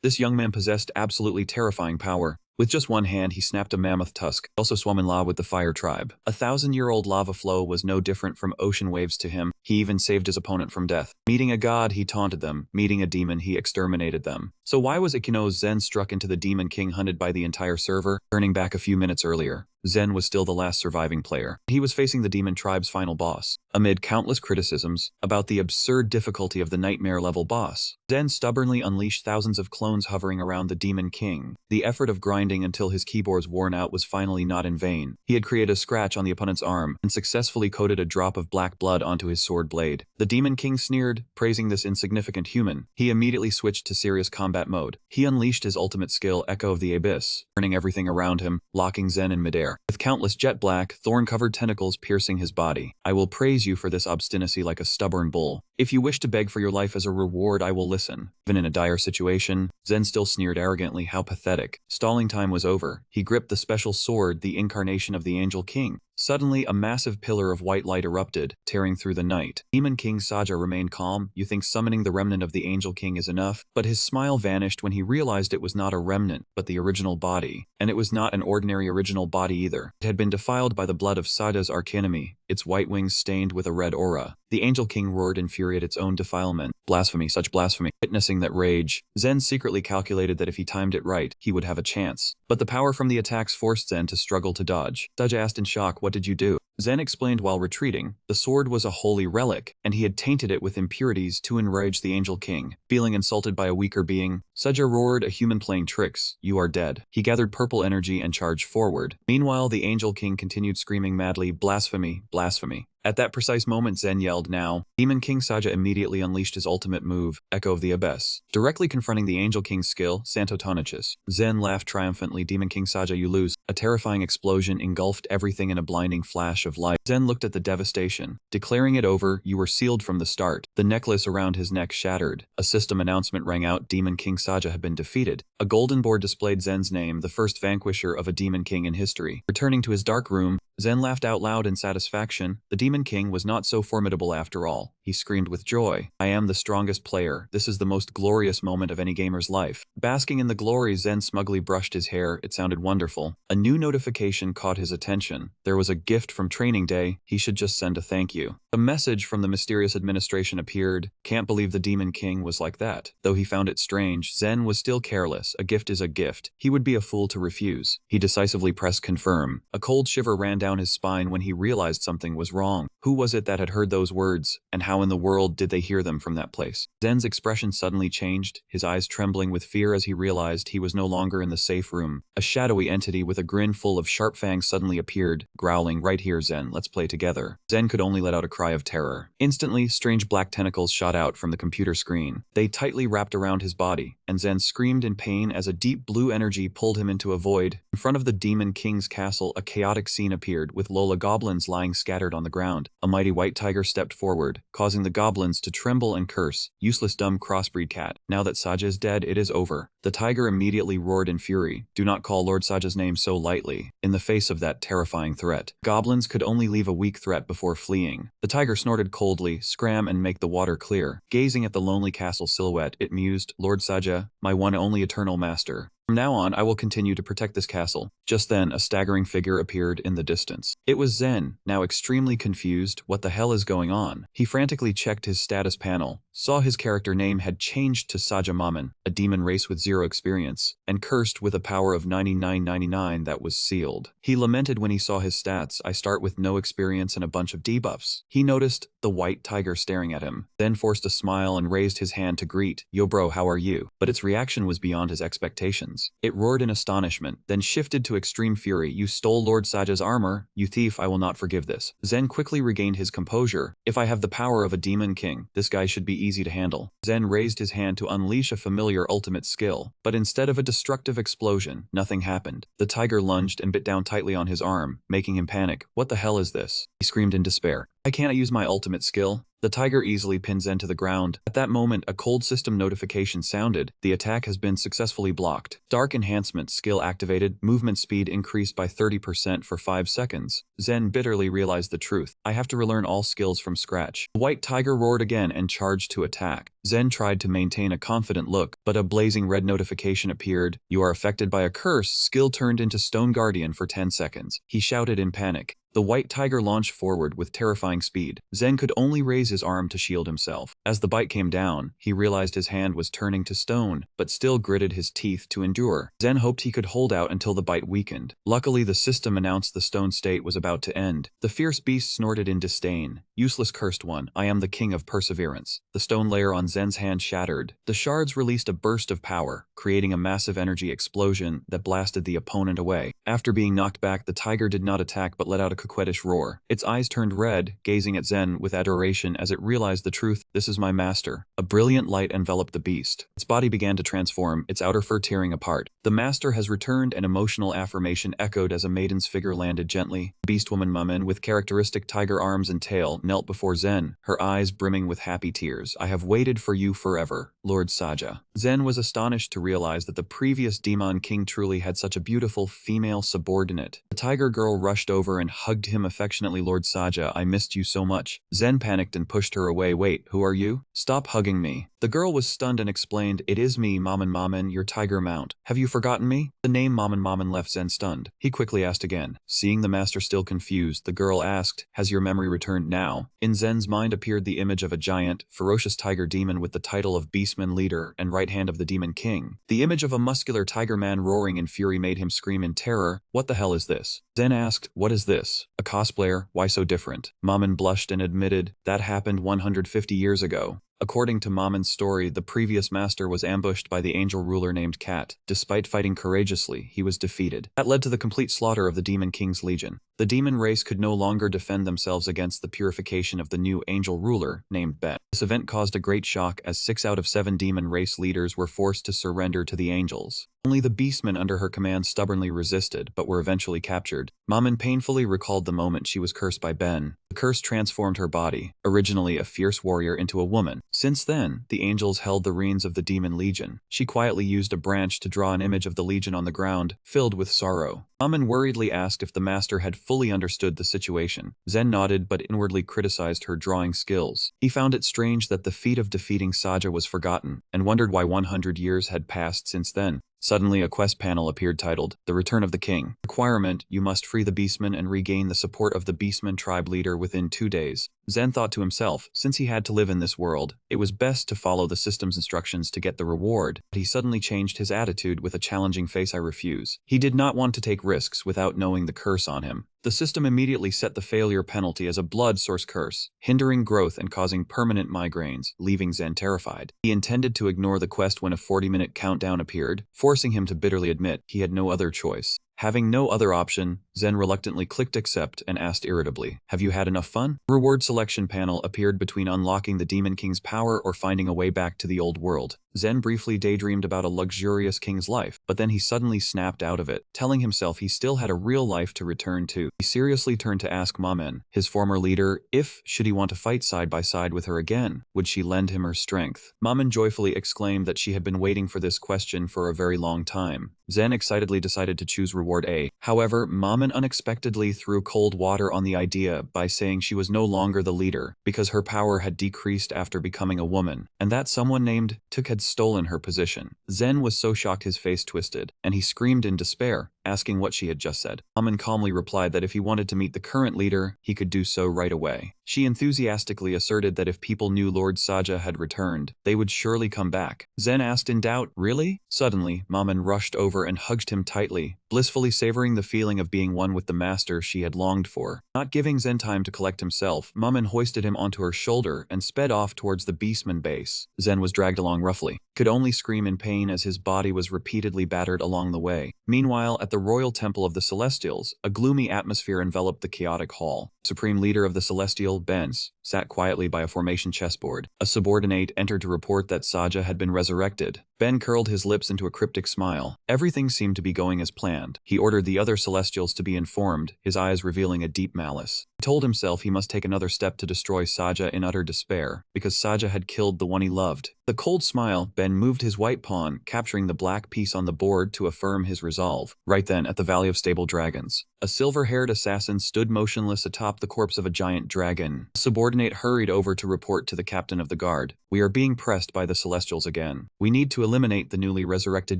This young man possessed absolutely terrifying power. With just one hand, he snapped a mammoth tusk. He also swam in lava with the fire tribe. 1,000-year-old lava flow was no different from ocean waves to him. He even saved his opponent from death. Meeting a god, he taunted them. Meeting a demon, he exterminated them. So why was Ikino's Zen struck into the Demon King hunted by the entire server? Turning back a few minutes earlier, Zen was still the last surviving player. He was facing the demon tribe's final boss. Amid countless criticisms about the absurd difficulty of the nightmare-level boss, Zen stubbornly unleashed thousands of clones hovering around the Demon King. The effort of grinding until his keyboards worn out was finally not in vain. He had created a scratch on the opponent's arm and successfully coated a drop of black blood onto his sword blade. The Demon King sneered, praising this insignificant human. He immediately switched to serious combat mode. He unleashed his ultimate skill, Echo of the Abyss, burning everything around him, locking Zen in midair. With countless jet black, thorn-covered tentacles piercing his body. I will praise you for this obstinacy like a stubborn bull. If you wish to beg for your life as a reward, I will listen. Even in a dire situation, Zen still sneered arrogantly. How pathetic. Stalling time was over. He gripped the special sword, the incarnation of the Angel King. Suddenly, a massive pillar of white light erupted, tearing through the night. Demon King Saja remained calm. You think summoning the remnant of the Angel King is enough? But his smile vanished when he realized it was not a remnant, but the original body. And it was not an ordinary original body either. It had been defiled by the blood of Saja's archenemy, its white wings stained with a red aura. The Angel King roared in fury at its own defilement. Blasphemy, such blasphemy. Witnessing that rage, Zen secretly calculated that if he timed it right, he would have a chance. But the power from the attacks forced Zen to struggle to dodge. Saja asked in shock, "What did you do?" Zen explained while retreating. The sword was a holy relic, and he had tainted it with impurities to enrage the Angel King. Feeling insulted by a weaker being, Saja roared, "A human playing tricks. You are dead." He gathered purple energy and charged forward. Meanwhile, the Angel King continued screaming madly, "Blasphemy, blasphemy." At that precise moment, Zen yelled, "Now!" Demon King Saja immediately unleashed his ultimate move, Echo of the Abyss, directly confronting the Angel King's skill, Santo Tonichus. Zen laughed triumphantly. "Demon King Saja, you lose." A terrifying explosion engulfed everything in a blinding flash of light. Zen looked at the devastation, declaring it over. "You were sealed from the start." The necklace around his neck shattered. A system announcement rang out. Demon King Saja had been defeated. A golden board displayed Zen's name, the first vanquisher of a Demon King in history. Returning to his dark room, Zen laughed out loud in satisfaction. The Demon King was not so formidable after all. He screamed with joy, "I am the strongest player. This is the most glorious moment of any gamer's life." Basking in the glory, Zen smugly brushed his hair. It sounded wonderful. A new notification caught his attention. There was a gift from training day. He should just send a thank you. A message from the mysterious administration appeared. Can't believe the Demon King was like that. Though he found it strange, Zen was still careless. A gift is a gift. He would be a fool to refuse. He decisively pressed confirm. A cold shiver ran down his spine when he realized something was wrong. Who was it that had heard those words, and how in the world did they hear them from that place? Zen's expression suddenly changed, his eyes trembling with fear as he realized he was no longer in the safe room. A shadowy entity with a grin full of sharp fangs suddenly appeared, growling, "Right here, Zen, let's play together." Zen could only let out a cry of terror. Instantly, strange black tentacles shot out from the computer screen. They tightly wrapped around his body, and Zen screamed in pain as a deep blue energy pulled him into a void. In front of the Demon King's castle, a chaotic scene appeared, with Lola goblins lying scattered on the ground. A mighty white tiger stepped forward, causing the goblins to tremble and curse. "Useless dumb crossbreed cat. Now that Saja is dead, it is over." The tiger immediately roared in fury. "Do not call Lord Saja's name so lightly." In the face of that terrifying threat, goblins could only leave a weak threat before fleeing. The tiger snorted coldly, "Scram and make the water clear." Gazing at the lonely castle silhouette, it mused, "Lord Saja, my one and only eternal master. From now on, I will continue to protect this castle." Just then, a staggering figure appeared in the distance. It was Zen, now extremely confused. What the hell is going on? He frantically checked his status panel, saw his character name had changed to Saja Maman, a demon race with 0 experience, and cursed with a power of 9999 that was sealed. He lamented when he saw his stats. "I start with no experience and a bunch of debuffs." He noticed the white tiger staring at him, then forced a smile and raised his hand to greet, "Yo bro, how are you?" But its reaction was beyond his expectations. It roared in astonishment, then shifted to extreme fury. "You stole Lord Saja's armor. You thief, I will not forgive this." Zen quickly regained his composure. "If I have the power of a Demon King, this guy should be easy to handle." Zen raised his hand to unleash a familiar ultimate skill, but instead of a destructive explosion, nothing happened. The tiger lunged and bit down tightly on his arm, making him panic. "What the hell is this?" he screamed in despair. "Why can't I use my ultimate skill?" The tiger easily pinned Zen to the ground. At that moment, a cold system notification sounded. "The attack has been successfully blocked." Dark enhancement skill activated. Movement speed increased by 30% for 5 seconds. Zen bitterly realized the truth. "I have to relearn all skills from scratch." The white tiger roared again and charged to attack. Zen tried to maintain a confident look, but a blazing red notification appeared. You are affected by a curse. Skill turned into Stone Guardian for 10 seconds. He shouted in panic. The white tiger launched forward with terrifying speed. Zen could only raise his arm to shield himself. As the bite came down, he realized his hand was turning to stone, but still gritted his teeth to endure. Zen hoped he could hold out until the bite weakened. Luckily, the system announced the stone state was about to end. The fierce beast snorted in disdain. Useless cursed one, I am the king of perseverance. The stone layer on Zen's hand shattered. The shards released a burst of power, creating a massive energy explosion that blasted the opponent away. After being knocked back, the tiger did not attack but let out a coquettish roar. Its eyes turned red, gazing at Zen with adoration as it realized the truth. This is my master. A brilliant light enveloped the beast. Its body began to transform, its outer fur tearing apart. The master has returned. An emotional affirmation echoed as a maiden's figure landed gently. Beastwoman Mumin, with characteristic tiger arms and tail, knelt before Zen, her eyes brimming with happy tears. I have waited for you forever, Lord Saja. Zen was astonished to realize that the previous demon king truly had such a beautiful female subordinate. The tiger girl rushed over and hugged him affectionately. Lord Saja, I missed you so much. Zen panicked and pushed her away. Wait, who are you? Stop hugging me. The girl was stunned and explained, it is me, Maman, your tiger mount. Have you forgotten me? The name Maman left Zen stunned. He quickly asked again. Seeing the master still confused, the girl asked, has your memory returned now? In Zen's mind appeared the image of a giant, ferocious tiger demon with the title of Beastman Leader and right hand of the demon king. The image of a muscular tiger man roaring in fury made him scream in terror. What the hell is this? Zen asked, what is this? A cosplayer? Why so different? Maman blushed and admitted, that happened 150 years ago. According to Maman's story, the previous master was ambushed by the angel ruler named Cat. Despite fighting courageously, he was defeated. That led to the complete slaughter of the Demon King's legion. The demon race could no longer defend themselves against the purification of the new angel ruler named Bet. This event caused a great shock as 6 out of 7 demon race leaders were forced to surrender to the angels. Only the beastmen under her command stubbornly resisted, but were eventually captured. Maman painfully recalled the moment she was cursed by Ben. The curse transformed her body, originally a fierce warrior, into a woman. Since then, the angels held the reins of the demon legion. She quietly used a branch to draw an image of the legion on the ground, filled with sorrow. Maman worriedly asked if the master had fully understood the situation. Zen nodded but inwardly criticized her drawing skills. He found it strange that the feat of defeating Saja was forgotten, and wondered why 100 years had passed since then. Suddenly, a quest panel appeared titled, The Return of the King. Requirement, you must free the Beastmen and regain the support of the Beastmen tribe leader within 2 days. Zen thought to himself, since he had to live in this world, it was best to follow the system's instructions to get the reward. But he suddenly changed his attitude with a challenging face. I refuse. He did not want to take risks without knowing the curse on him. The system immediately set the failure penalty as a blood source curse, hindering growth and causing permanent migraines, leaving Zen terrified. He intended to ignore the quest when a 40-minute countdown appeared, forcing him to bitterly admit he had no other choice. Having no other option, Zen reluctantly clicked accept and asked irritably, have you had enough fun? Reward selection panel appeared between unlocking the Demon King's power or finding a way back to the old world. Zen briefly daydreamed about a luxurious king's life, but then he suddenly snapped out of it, telling himself he still had a real life to return to. He seriously turned to ask Mamen, his former leader, if, should he want to fight side by side with her again, would she lend him her strength? Mamen joyfully exclaimed that she had been waiting for this question for a very long time. Zen excitedly decided to choose reward A. However, Mamen unexpectedly threw cold water on the idea by saying she was no longer the leader because her power had decreased after becoming a woman, and that someone named Tuk had stolen her position. Zen was so shocked his face twisted, and he screamed in despair, asking what she had just said. Mamen calmly replied that if he wanted to meet the current leader, he could do so right away. She enthusiastically asserted that if people knew Lord Saja had returned, they would surely come back. Zen asked in doubt, really? Suddenly, Mamen rushed over and hugged him tightly, blissfully savoring the feeling of being one with the master she had longed for. Not giving Zen time to collect himself, Mamen hoisted him onto her shoulder and sped off towards the Beastman base. Zen was dragged along roughly, could only scream in pain as his body was repeatedly battered along the way. Meanwhile, at the royal temple of the Celestials, a gloomy atmosphere enveloped the chaotic hall. Supreme leader of the Celestial, Benz, sat quietly by a formation chessboard. A subordinate entered to report that Saja had been resurrected. Ben curled his lips into a cryptic smile. Everything seemed to be going as planned. He ordered the other Celestials to be informed, his eyes revealing a deep malice. He told himself he must take another step to destroy Saja in utter despair, because Saja had killed the one he loved. The cold smile, Ben moved his white pawn, capturing the black piece on the board to affirm his resolve. Right then, at the Valley of Stable Dragons, a silver-haired assassin stood motionless atop the corpse of a giant dragon. A subordinate Subordinate hurried over to report to the captain of the guard. We are being pressed by the Celestials again. We need to eliminate the newly resurrected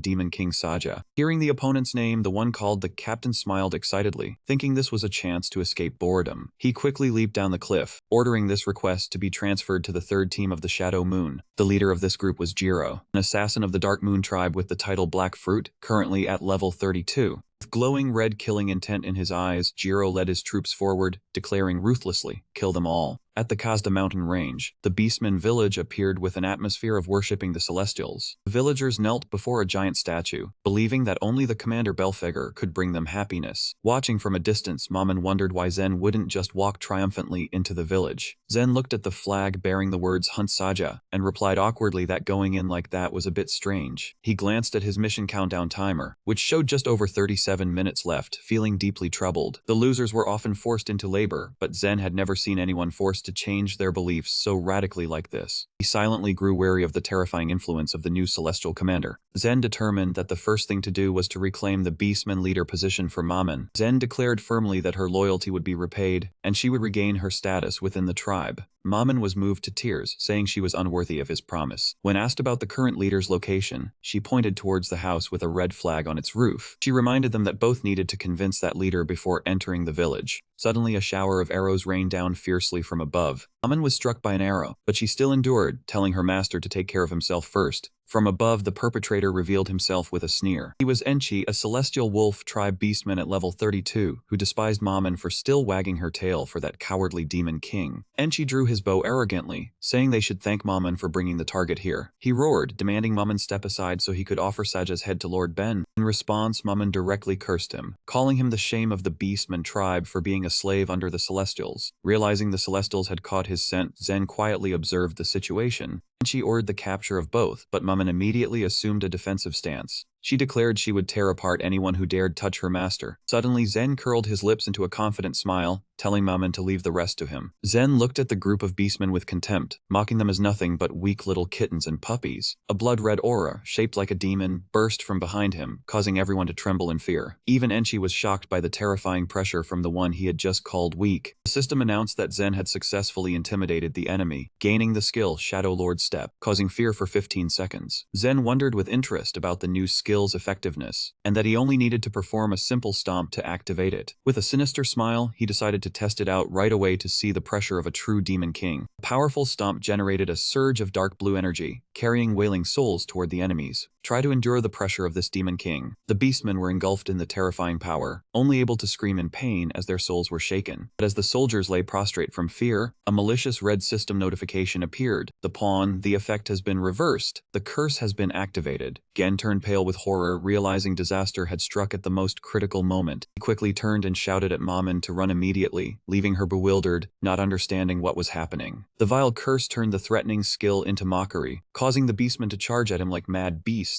Demon King Saja. Hearing the opponent's name, the one called the captain smiled excitedly, thinking this was a chance to escape boredom. He quickly leaped down the cliff, ordering this request to be transferred to the third team of the Shadow Moon. The leader of this group was Jiro, an assassin of the Dark Moon tribe with the title Black Fruit, currently at level 32. With glowing red killing intent in his eyes, Jiro led his troops forward, declaring ruthlessly, "Kill them all." At the Kazda mountain range, the Beastman village appeared with an atmosphere of worshipping the Celestials. The villagers knelt before a giant statue, believing that only the commander Belfegor could bring them happiness. Watching from a distance, Maman wondered why Zen wouldn't just walk triumphantly into the village. Zen looked at the flag bearing the words Hunt Saja, and replied awkwardly that going in like that was a bit strange. He glanced at his mission countdown timer, which showed just over 37 minutes left, feeling deeply troubled. The losers were often forced into labor, but Zen had never seen anyone forced to change their beliefs so radically like this. He silently grew wary of the terrifying influence of the new celestial commander. Zen determined that the first thing to do was to reclaim the Beastman leader position for Maman. Zen declared firmly that her loyalty would be repaid, and she would regain her status within the tribe. Maman was moved to tears, saying she was unworthy of his promise. When asked about the current leader's location, she pointed towards the house with a red flag on its roof. She reminded them that both needed to convince that leader before entering the village. Suddenly, a shower of arrows rained down fiercely from above. Maman was struck by an arrow, but she still endured, telling her master to take care of himself first. From above, the perpetrator revealed himself with a sneer. He was Enchi, a celestial wolf tribe beastman at level 32, who despised Maman for still wagging her tail for that cowardly demon king. Enchi drew his bow arrogantly, saying they should thank Maman for bringing the target here. He roared, demanding Maman step aside so he could offer Saja's head to Lord Ben. In response, Maman directly cursed him, calling him the shame of the beastman tribe for being a slave under the Celestials. Realizing the Celestials had caught his scent, Zen quietly observed the situation. She ordered the capture of both, but Maman immediately assumed a defensive stance. She declared she would tear apart anyone who dared touch her master. Suddenly, Zen curled his lips into a confident smile, telling Maman to leave the rest to him. Zen looked at the group of beastmen with contempt, mocking them as nothing but weak little kittens and puppies. A blood-red aura, shaped like a demon, burst from behind him, causing everyone to tremble in fear. Even Enchi was shocked by the terrifying pressure from the one he had just called weak. The system announced that Zen had successfully intimidated the enemy, gaining the skill Shadow Lord Step, causing fear for 15 seconds. Zen wondered with interest about the new skill's effectiveness, and that he only needed to perform a simple stomp to activate it. With a sinister smile, he decided to test it out right away to see the pressure of a true demon king. A powerful stomp generated a surge of dark blue energy, carrying wailing souls toward the enemies. Try to endure the pressure of this demon king. The beastmen were engulfed in the terrifying power, only able to scream in pain as their souls were shaken. But as the soldiers lay prostrate from fear, a malicious red system notification appeared. The pawn, the effect has been reversed. The curse has been activated. Gen turned pale with horror, realizing disaster had struck at the most critical moment. He quickly turned and shouted at Maman to run immediately, leaving her bewildered, not understanding what was happening. The vile curse turned the threatening skill into mockery, causing the beastmen to charge at him like mad beasts.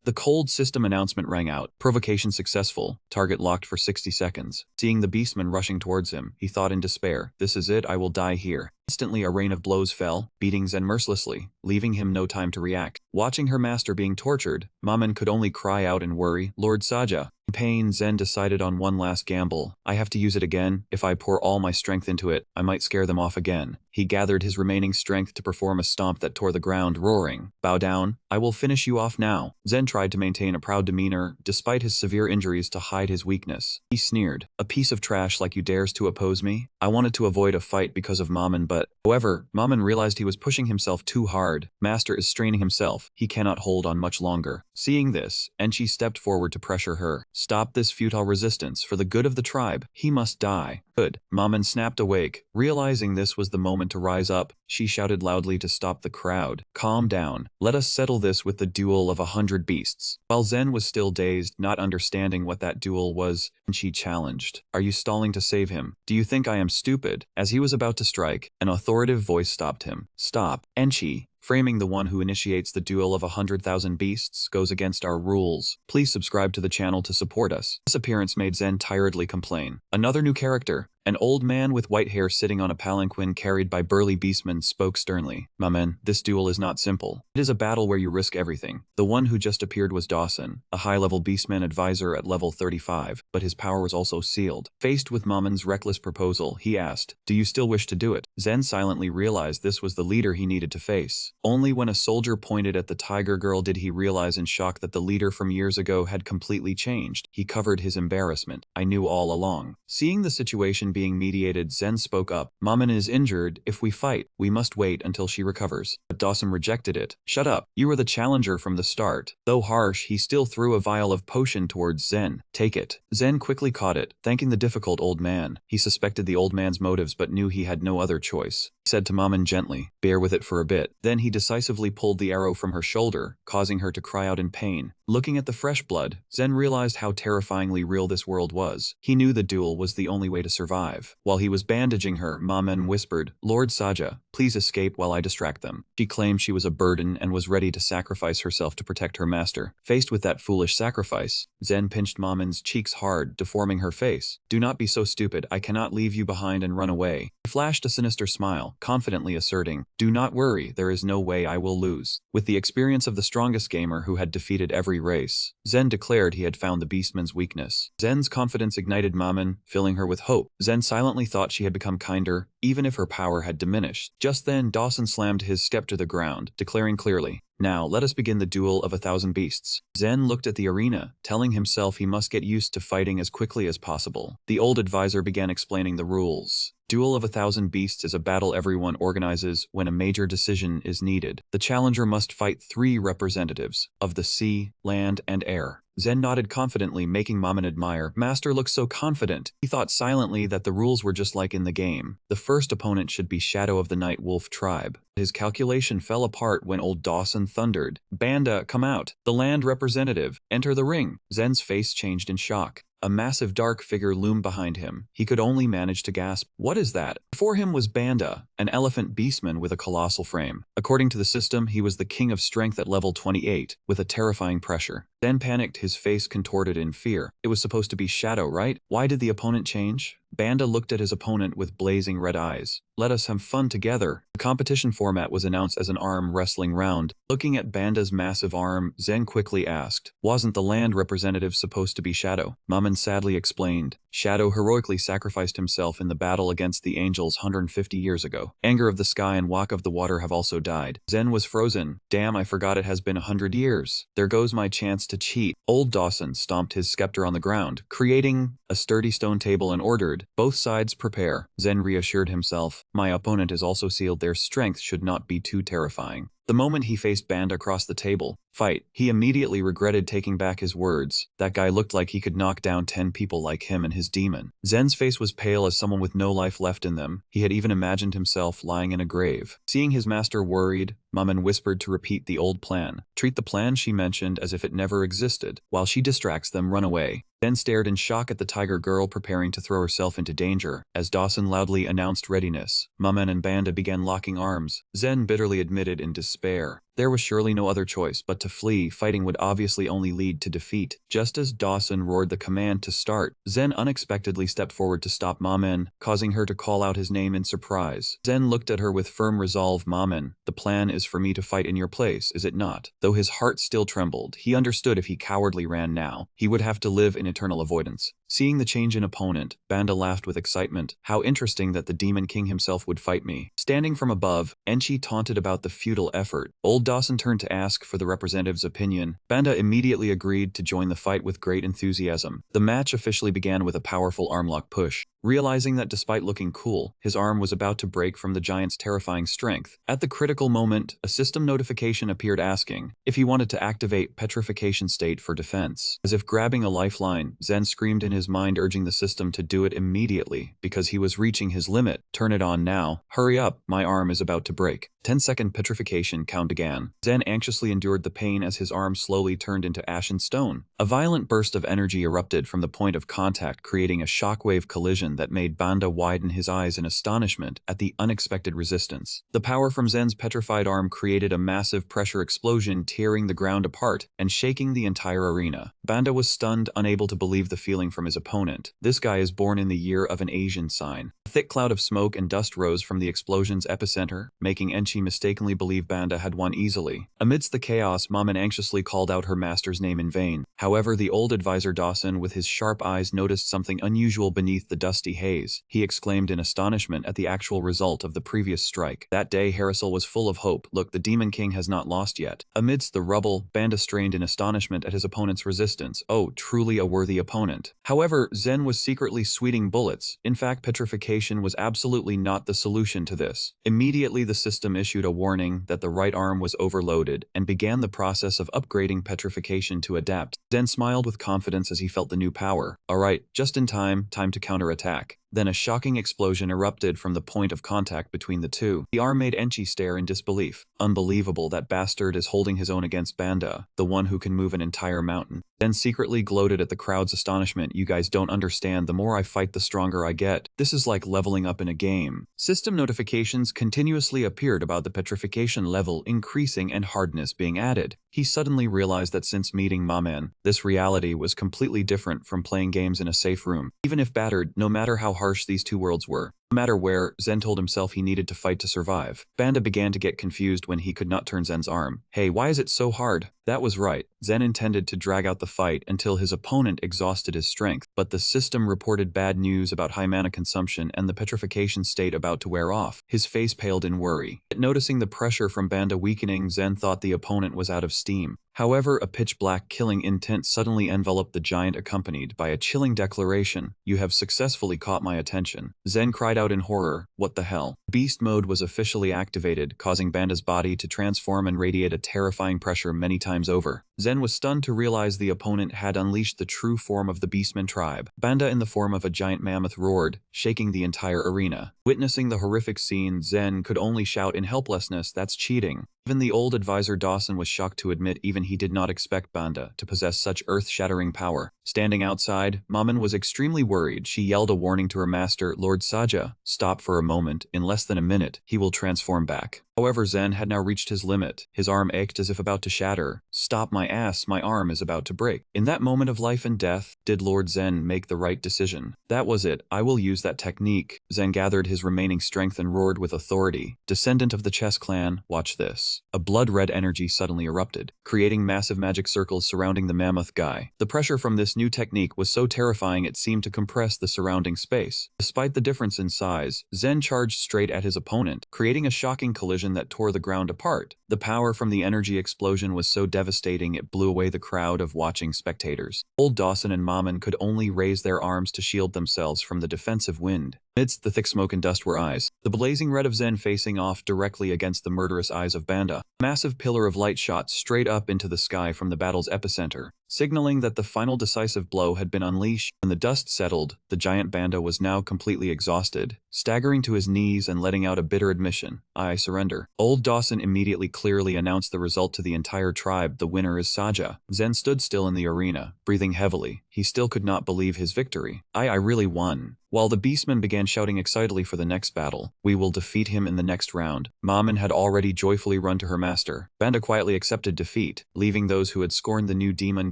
The cold system announcement rang out. Provocation successful. Target locked for 60 seconds. Seeing the beastman rushing towards him, he thought in despair, "This is it, I will die here." Instantly, a rain of blows fell, beating Zen mercilessly, leaving him no time to react. Watching her master being tortured, Maman could only cry out in worry, "Lord Saja." In pain, Zen decided on one last gamble. "I have to use it again. If I pour all my strength into it, I might scare them off again." He gathered his remaining strength to perform a stomp that tore the ground, roaring, "Bow down, I will finish you off now." Zen tried to maintain a proud demeanor, despite his severe injuries, to hide his weakness. He sneered, "A piece of trash like you dares to oppose me?" I wanted to avoid a fight because of Maman, but... However, Maman realized he was pushing himself too hard. Master is straining himself. He cannot hold on much longer. Seeing this, Enchi stepped forward to pressure her. "Stop this futile resistance for the good of the tribe. He must die." Good. Maman snapped awake. Realizing this was the moment to rise up, she shouted loudly to stop the crowd. "Calm down. Let us settle this with the duel of 100 beasts." While Zen was still dazed, not understanding what that duel was, she challenged, "Are you stalling to save him? Do you think I am stupid?" As he was about to strike, an authoritative voice stopped him. "Stop. Enchi, framing the one who initiates the duel of 100,000 beasts goes against our rules. Please subscribe to the channel to support us." This appearance made Zen tiredly complain. Another new character. An old man with white hair sitting on a palanquin carried by burly beastmen spoke sternly. My men, this duel is not simple. It is a battle where you risk everything. The one who just appeared was Dawson, a high-level beastman advisor at level 35, but his power was also sealed. Faced with Mamon's reckless proposal, he asked, "Do you still wish to do it?" Zen silently realized this was the leader he needed to face. Only when a soldier pointed at the tiger girl did he realize in shock that the leader from years ago had completely changed. He covered his embarrassment. "I knew all along." Seeing the situation being mediated, Zen spoke up. "Maman is injured. If we fight, we must wait until she recovers." But Dawson rejected it. "Shut up. You were the challenger from the start." Though harsh, he still threw a vial of potion towards Zen. "Take it." Zen quickly caught it, thanking the difficult old man. He suspected the old man's motives but knew he had no other choice. He said to Maman gently, "Bear with it for a bit." Then he decisively pulled the arrow from her shoulder, causing her to cry out in pain. Looking at the fresh blood, Zen realized how terrifyingly real this world was. He knew the duel was the only way to survive. While he was bandaging her, Maman whispered, "Lord Saja, please escape while I distract them." She claimed she was a burden and was ready to sacrifice herself to protect her master. Faced with that foolish sacrifice, Zen pinched Maman's cheeks hard, deforming her face. "Do not be so stupid. I cannot leave you behind and run away." He flashed a sinister smile, confidently asserting, "Do not worry, there is no way I will lose." With the experience of the strongest gamer who had defeated every race, Zen declared he had found the beastman's weakness. Zen's confidence ignited Maman, filling her with hope. Zen silently thought she had become kinder, even if her power had diminished. Just then, Dawson slammed his step to the ground, declaring clearly, "Now, let us begin the duel of 1,000 beasts." Zen looked at the arena, telling himself he must get used to fighting as quickly as possible. The old advisor began explaining the rules. Duel of 1,000 beasts is a battle everyone organizes when a major decision is needed. The challenger must fight 3 representatives of the sea, land, and air. Zen nodded confidently, making Maman admire. Master looks so confident. He thought silently that the rules were just like in the game. The first opponent should be Shadow of the Night Wolf tribe. His calculation fell apart when old Dawson thundered, "Banda, come out. The land representative, enter the ring." Zen's face changed in shock. A massive dark figure loomed behind him. He could only manage to gasp, "What is that?" Before him was Banda, an elephant beastman with a colossal frame. According to the system, he was the king of strength at level 28, with a terrifying pressure. Then panicked, his face contorted in fear. It was supposed to be Shadow, right? Why did the opponent change? Banda looked at his opponent with blazing red eyes. "Let us have fun together." The competition format was announced as an arm wrestling round. Looking at Banda's massive arm, Zen quickly asked, "Wasn't the land representative supposed to be Shadow?" Maman sadly explained, "Shadow heroically sacrificed himself in the battle against the angels 150 years ago. Anger of the Sky and Walk of the Water have also died." Zen was frozen. "Damn, I forgot it has been 100 years. There goes my chance to cheat." Old Dawson stomped his scepter on the ground, creating a sturdy stone table and ordered, "Both sides prepare." Zen reassured himself, "My opponent is also sealed. Their strength should not be too terrifying." The moment he faced Banda across the table, "Fight," he immediately regretted taking back his words. That guy looked like he could knock down 10 people like him and his demon. Zen's face was pale as someone with no life left in them. He had even imagined himself lying in a grave. Seeing his master worried, Maman whispered to repeat the old plan. Treat the plan she mentioned as if it never existed. While she distracts them, run away. Zen stared in shock at the tiger girl preparing to throw herself into danger. As Dawson loudly announced readiness, Maman and Banda began locking arms. Zen bitterly admitted in despair. There was surely no other choice but to flee. Fighting would obviously only lead to defeat. Just as Dawson roared the command to start, Zen unexpectedly stepped forward to stop Maman, causing her to call out his name in surprise. Zen looked at her with firm resolve. "Maman, the plan is for me to fight in your place, is it not?" Though his heart still trembled, he understood if he cowardly ran now, he would have to live in eternal avoidance. Seeing the change in opponent, Banda laughed with excitement. "How interesting that the Demon King himself would fight me." Standing from above, Enchi taunted about the futile effort. Old Dawson turned to ask for the representative's opinion. Banda immediately agreed to join the fight with great enthusiasm. The match officially began with a powerful armlock push. Realizing that despite looking cool, his arm was about to break from the giant's terrifying strength. At the critical moment, a system notification appeared asking if he wanted to activate petrification state for defense. As if grabbing a lifeline, Zen screamed in his mind, urging the system to do it immediately because he was reaching his limit. "Turn it on now. Hurry up, my arm is about to break." 10-second petrification count began. Zen anxiously endured the pain as his arm slowly turned into ashen stone. A violent burst of energy erupted from the point of contact, creating a shockwave collision explosion that made Banda widen his eyes in astonishment at the unexpected resistance. The power from Zen's petrified arm created a massive pressure explosion, tearing the ground apart and shaking the entire arena. Banda was stunned, unable to believe the feeling from his opponent. This guy is born in the year of an Asian sign. A thick cloud of smoke and dust rose from the explosion's epicenter, making Enchi mistakenly believe Banda had won easily. Amidst the chaos, Maman anxiously called out her master's name in vain. However, the old advisor Dawson, with his sharp eyes, noticed something unusual beneath the dusty haze. He exclaimed in astonishment at the actual result of the previous strike. That day, Harrisel was full of hope. Look, the Demon King has not lost yet. Amidst the rubble, Banda strained in astonishment at his opponent's resistance. Oh, truly a worthy opponent. However, Zen was secretly sweating bullets. In fact, petrification was absolutely not the solution to this. Immediately, the system issued a warning that the right arm was overloaded and began the process of upgrading petrification to adapt. Zen smiled with confidence as he felt the new power. Alright, just in time to counterattack. Then a shocking explosion erupted from the point of contact between the two. The arm made Enchi stare in disbelief. Unbelievable, that bastard is holding his own against Banda, the one who can move an entire mountain. Then secretly gloated at the crowd's astonishment. You guys don't understand, the more I fight the stronger I get. This is like leveling up in a game. System notifications continuously appeared about the petrification level increasing and hardness being added. He suddenly realized that since meeting Maman, this reality was completely different from playing games in a safe room. Even if battered, no matter how harsh these two worlds were, no matter where, Zen told himself he needed to fight to survive. Banda began to get confused when he could not turn Zen's arm. Hey, why is it so hard? That was right. Zen intended to drag out the fight until his opponent exhausted his strength, but the system reported bad news about high mana consumption and the petrification state about to wear off. His face paled in worry. Noticing the pressure from Banda weakening, Zen thought the opponent was out of steam. However, a pitch-black killing intent suddenly enveloped the giant, accompanied by a chilling declaration. You have successfully caught my attention. Zen cried out in horror. What the hell? Beast mode was officially activated, causing Banda's body to transform and radiate a terrifying pressure many times over. Zen was stunned to realize the opponent had unleashed the true form of the Beastman tribe. Banda, in the form of a giant mammoth, roared, shaking the entire arena. Witnessing the horrific scene, Zen could only shout in helplessness, that's cheating. Even the old advisor Dawson was shocked to admit even he did not expect Banda to possess such earth-shattering power. Standing outside, Maman was extremely worried. She yelled a warning to her master, Lord Saja. Stop for a moment. In less than a minute, he will transform back. However, Zen had now reached his limit. His arm ached as if about to shatter. Stop my ass, my arm is about to break. In that moment of life and death, did Lord Zen make the right decision? That was it. I will use that technique. Zen gathered his remaining strength and roared with authority. Descendant of the Chess clan, watch this. A blood-red energy suddenly erupted, creating massive magic circles surrounding the mammoth guy. The pressure from this new technique was so terrifying it seemed to compress the surrounding space. Despite the difference in size, Zen charged straight at his opponent, creating a shocking collision that tore the ground apart. The power from the energy explosion was so devastating it blew away the crowd of watching spectators. Old Dawson and Maman could only raise their arms to shield themselves from the defensive wind. Amidst the thick smoke and dust were eyes. The blazing red of Zen facing off directly against the murderous eyes of Banda. A massive pillar of light shot straight up into the sky from the battle's epicenter, signaling that the final decisive blow had been unleashed. When the dust settled, the giant Banda was now completely exhausted, staggering to his knees and letting out a bitter admission. I surrender. Old Dawson immediately clearly announced the result to the entire tribe. The winner is Saja. Zen stood still in the arena, breathing heavily. He still could not believe his victory. I really won. While the beastmen began shouting excitedly for the next battle, we will defeat him in the next round. Maman had already joyfully run to her master. Banda quietly accepted defeat, leaving those who had scorned the new Demon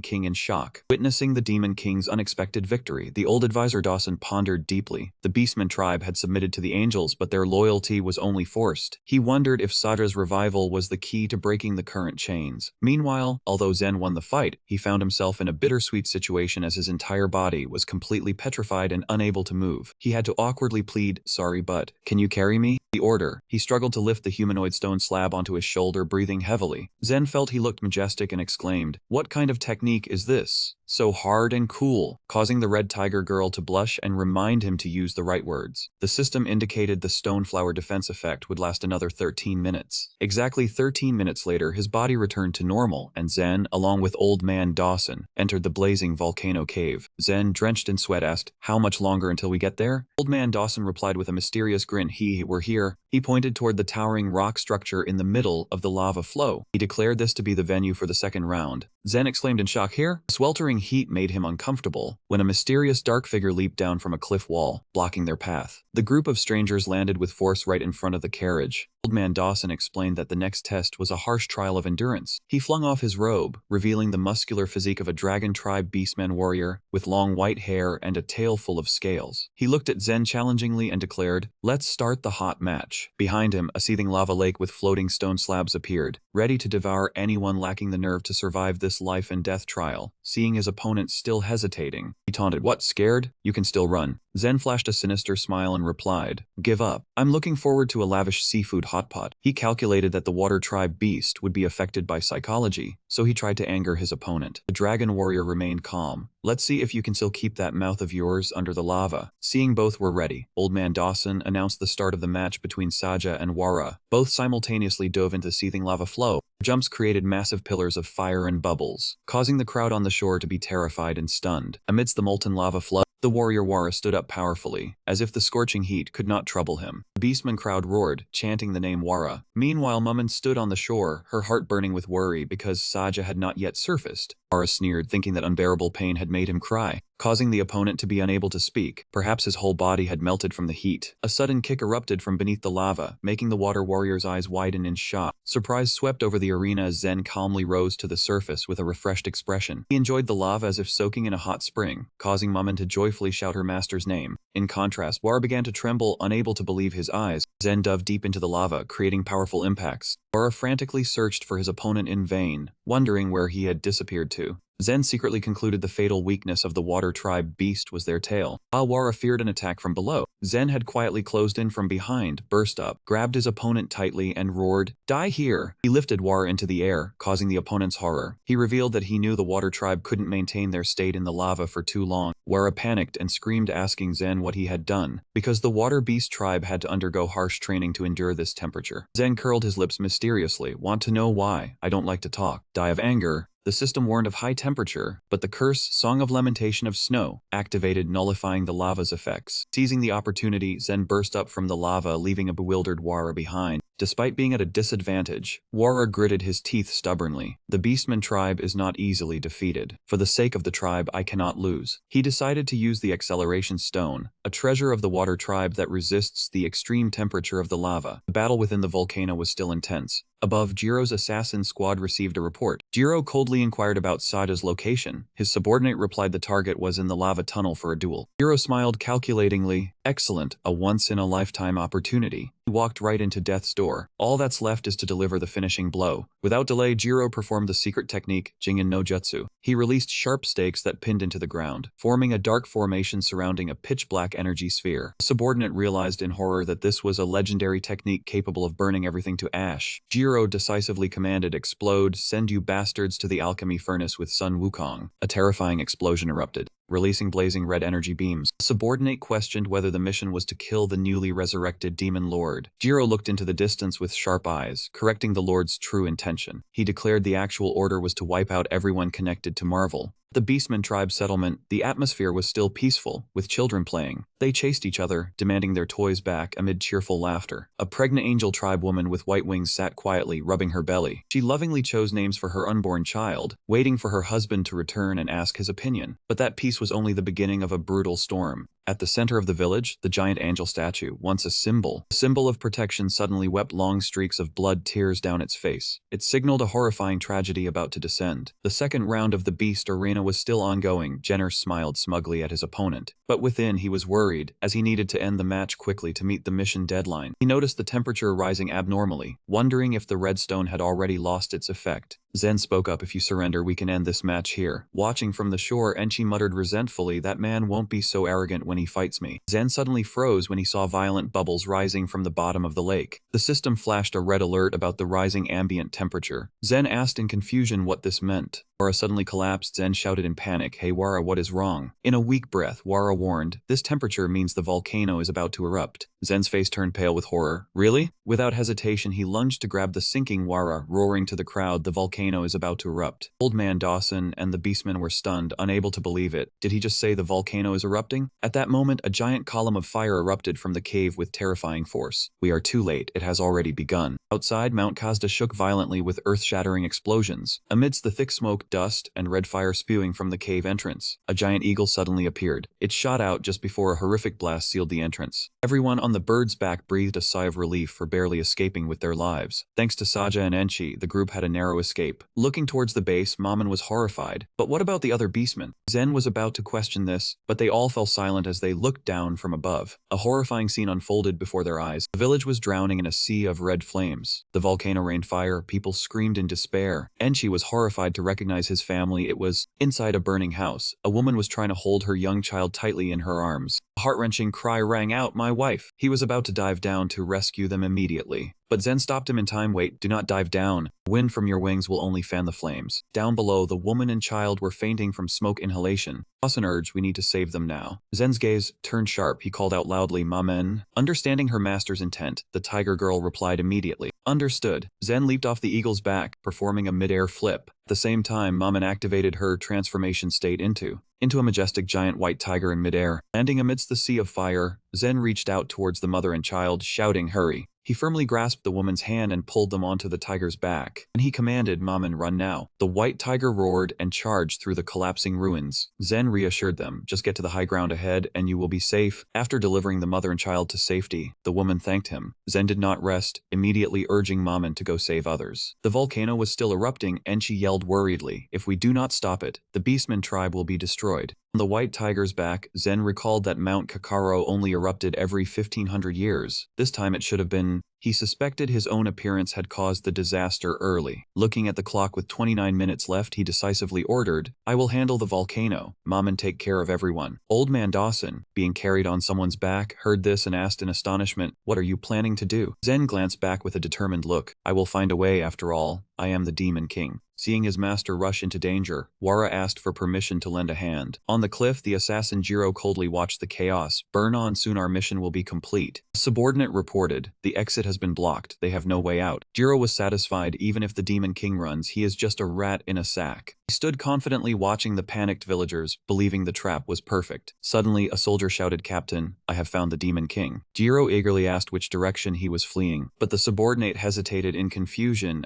King in shock. Witnessing the Demon King's unexpected victory, the old advisor Dawson pondered deeply. The beastman tribe had submitted to the angels, but their loyalty was only forced. He wondered if Saja's revival was the key to breaking the current chains. Meanwhile, although Zen won the fight, he found himself in a bittersweet situation as his entire body was completely petrified and unable to move. He had to awkwardly plead, sorry but, can you carry me? The order. He struggled to lift the humanoid stone slab onto his shoulder, breathing heavily. Zen felt he looked majestic and exclaimed, what kind of technique is this? So hard and cool, causing the red tiger girl to blush and remind him to use the right words. The system indicated the stone flower defense effect would last another 13 minutes. Exactly 13 minutes later, his body returned to normal, and Zen, along with old man Dawson, entered the blazing volcano cave. Zen, drenched in sweat, asked, how much longer until we get there? Old man Dawson replied with a mysterious grin, we're here. He pointed toward the towering rock structure in the middle of the lava flow. He declared this to be the venue for the second round. Zen exclaimed in shock. Here, sweltering heat made him uncomfortable when a mysterious dark figure leaped down from a cliff wall, blocking their path. The group of strangers landed with force right in front of the carriage. Old Man Dawson explained that the next test was a harsh trial of endurance. He flung off his robe, revealing the muscular physique of a dragon tribe beastman warrior with long white hair and a tail full of scales. He looked at Zen challengingly and declared, "Let's start the hot match." Behind him, a seething lava lake with floating stone slabs appeared, ready to devour anyone lacking the nerve to survive this life and death trial. Seeing his opponent still hesitating, he taunted, "What, scared? You can still run." Zen flashed a sinister smile and replied, "Give up. I'm looking forward to a lavish seafood hotpot." He calculated that the water tribe beast would be affected by psychology, so he tried to anger his opponent. The dragon warrior remained calm. "Let's see if you can still keep that mouth of yours under the lava." Seeing both were ready, Old Man Dawson announced the start of the match between Saja and Wara. Both simultaneously dove into the seething lava flow. Jumps created massive pillars of fire and bubbles, causing the crowd on the shore to be terrified and stunned. Amidst the molten lava flood, the warrior Wara stood up powerfully, as if the scorching heat could not trouble him. The beastman crowd roared, chanting the name Wara. Meanwhile, Mummin stood on the shore, her heart burning with worry because Saja had not yet surfaced. Wara sneered, thinking that unbearable pain had made him cry, causing the opponent to be unable to speak. Perhaps his whole body had melted from the heat. A sudden kick erupted from beneath the lava, making the water warrior's eyes widen in shock. Surprise swept over the arena as Zen calmly rose to the surface with a refreshed expression. He enjoyed the lava as if soaking in a hot spring, causing Mummin to joyfully shout her master's name. In contrast, Wara began to tremble, unable to believe his eyes. Zen dove deep into the lava, creating powerful impacts. Wara frantically searched for his opponent in vain, wondering where he had disappeared to. Zen secretly concluded the fatal weakness of the water tribe beast was their tail. While Wara feared an attack from below, Zen had quietly closed in from behind, burst up, grabbed his opponent tightly, and roared, "Die here!" He lifted Wara into the air, causing the opponent's horror. He revealed that he knew the water tribe couldn't maintain their state in the lava for too long. Wara panicked and screamed, asking Zen what he had done, because the water beast tribe had to undergo harsh training to endure this temperature. Zen curled his lips mysteriously. "Want to know why? I don't like to talk." Die of anger. The system warned of high temperature, but the curse, Song of Lamentation of Snow, activated, nullifying the lava's effects. Seizing the opportunity, Zen burst up from the lava, leaving a bewildered Wara behind. Despite being at a disadvantage, Wara gritted his teeth stubbornly. The Beastman tribe is not easily defeated. For the sake of the tribe, I cannot lose. He decided to use the Acceleration Stone, a treasure of the water tribe that resists the extreme temperature of the lava. The battle within the volcano was still intense. Above, Jiro's assassin squad received a report. Jiro coldly inquired about Saja's location. His subordinate replied the target was in the lava tunnel for a duel. Jiro smiled calculatingly. "Excellent, a once-in-a-lifetime opportunity." He walked right into death's door. All that's left is to deliver the finishing blow. Without delay, Jiro performed the secret technique, Jingen no Jutsu. He released sharp stakes that pinned into the ground, forming a dark formation surrounding a pitch-black energy sphere. The subordinate realized in horror that this was a legendary technique capable of burning everything to ash. Jiro decisively commanded, "Explode, send you bastards to the alchemy furnace with Sun Wukong." A terrifying explosion erupted, releasing blazing red energy beams. The subordinate questioned whether the mission was to kill the newly resurrected demon lord. Jiro looked into the distance with sharp eyes, correcting the lord's true intention. He declared the actual order was to wipe out everyone connected to Marvel. The Beastman tribe settlement, the atmosphere was still peaceful, with children playing. They chased each other, demanding their toys back amid cheerful laughter. A pregnant angel tribe woman with white wings sat quietly, rubbing her belly. She lovingly chose names for her unborn child, waiting for her husband to return and ask his opinion. But that peace was only the beginning of a brutal storm. At the center of the village, the giant angel statue, once a symbol of protection, suddenly wept long streaks of blood tears down its face. It signaled a horrifying tragedy about to descend. The second round of the beast arena was still ongoing. Jenner smiled smugly at his opponent, but within he was worried, as he needed to end the match quickly to meet the mission deadline. He noticed the temperature rising abnormally, wondering if the redstone had already lost its effect. Zen spoke up, "If you surrender, we can end this match here." Watching from the shore, Enchi muttered resentfully, "That man won't be so arrogant when he fights me." Zen suddenly froze when he saw violent bubbles rising from the bottom of the lake. The system flashed a red alert about the rising ambient temperature. Zen asked in confusion what this meant. Wara suddenly collapsed. Zen shouted in panic, "Hey Wara, what is wrong?" In a weak breath, Wara warned, "This temperature means the volcano is about to erupt." Zen's face turned pale with horror. "Really?" Without hesitation, he lunged to grab the sinking Wara, roaring to the crowd, "The volcano is about to erupt." Old Man Dawson and the beastmen were stunned, unable to believe it. Did he just say the volcano is erupting? At that moment, a giant column of fire erupted from the cave with terrifying force. "We are too late, it has already begun." Outside, Mount Kazda shook violently with earth-shattering explosions. Amidst the thick smoke, dust, and red fire spewing from the cave entrance, a giant eagle suddenly appeared. It shot out just before a horrific blast sealed the entrance. Everyone on the bird's back breathed a sigh of relief for barely escaping with their lives. Thanks to Saja and Enchi, the group had a narrow escape. Looking towards the base, Maman was horrified. But what about the other beastmen? Zen was about to question this, but they all fell silent as they looked down from above. A horrifying scene unfolded before their eyes. The village was drowning in a sea of red flames. The volcano rained fire, people screamed in despair. Enchi was horrified to recognize his family. It was inside a burning house. A woman was trying to hold her young child tightly in her arms. A heart-wrenching cry rang out, "My wife!" He was about to dive down to rescue them immediately. But Zen stopped him in time. "Wait, do not dive down. Wind from your wings will only fan the flames." Down below, the woman and child were fainting from smoke inhalation. Dawson urged, "We need to save them now." Zen's gaze turned sharp. He called out loudly, "Mamen." Understanding her master's intent, the tiger girl replied immediately, "Understood." Zen leaped off the eagle's back, performing a mid-air flip. At the same time, Mamen activated her transformation state into a majestic giant white tiger in midair. Landing amidst the sea of fire, Zen reached out towards the mother and child, shouting, "Hurry." He firmly grasped the woman's hand and pulled them onto the tiger's back. And he commanded, "Mamen, run now." The white tiger roared and charged through the collapsing ruins. Zen reassured them, "Just get to the high ground ahead and you will be safe." After delivering the mother and child to safety, the woman thanked him. Zen did not rest, immediately urging Mamen to go save others. The volcano was still erupting, and she yelled worriedly, "If we do not stop it, the Beastman tribe will be destroyed." On the white tiger's back, Zen recalled that Mount Kakaro only erupted every 1500 years. This time it should have been. He suspected his own appearance had caused the disaster early. Looking at the clock with 29 minutes left, he decisively ordered, "I will handle the volcano. Mamen, take care of everyone." Old man Dawson, being carried on someone's back, heard this and asked in astonishment, "What are you planning to do?" Zen glanced back with a determined look. "I will find a way after all. I am the Demon King." Seeing his master rush into danger, Wara asked for permission to lend a hand. On the cliff, the assassin Jiro coldly watched the chaos. "Burn on, soon our mission will be complete." A subordinate reported, "The exit has been blocked. They have no way out." Jiro was satisfied. Even if the Demon King runs, he is just a rat in a sack. He stood confidently watching the panicked villagers, believing the trap was perfect. Suddenly, a soldier shouted, "Captain, I have found the Demon King." Jiro eagerly asked which direction he was fleeing, but the subordinate hesitated in confusion.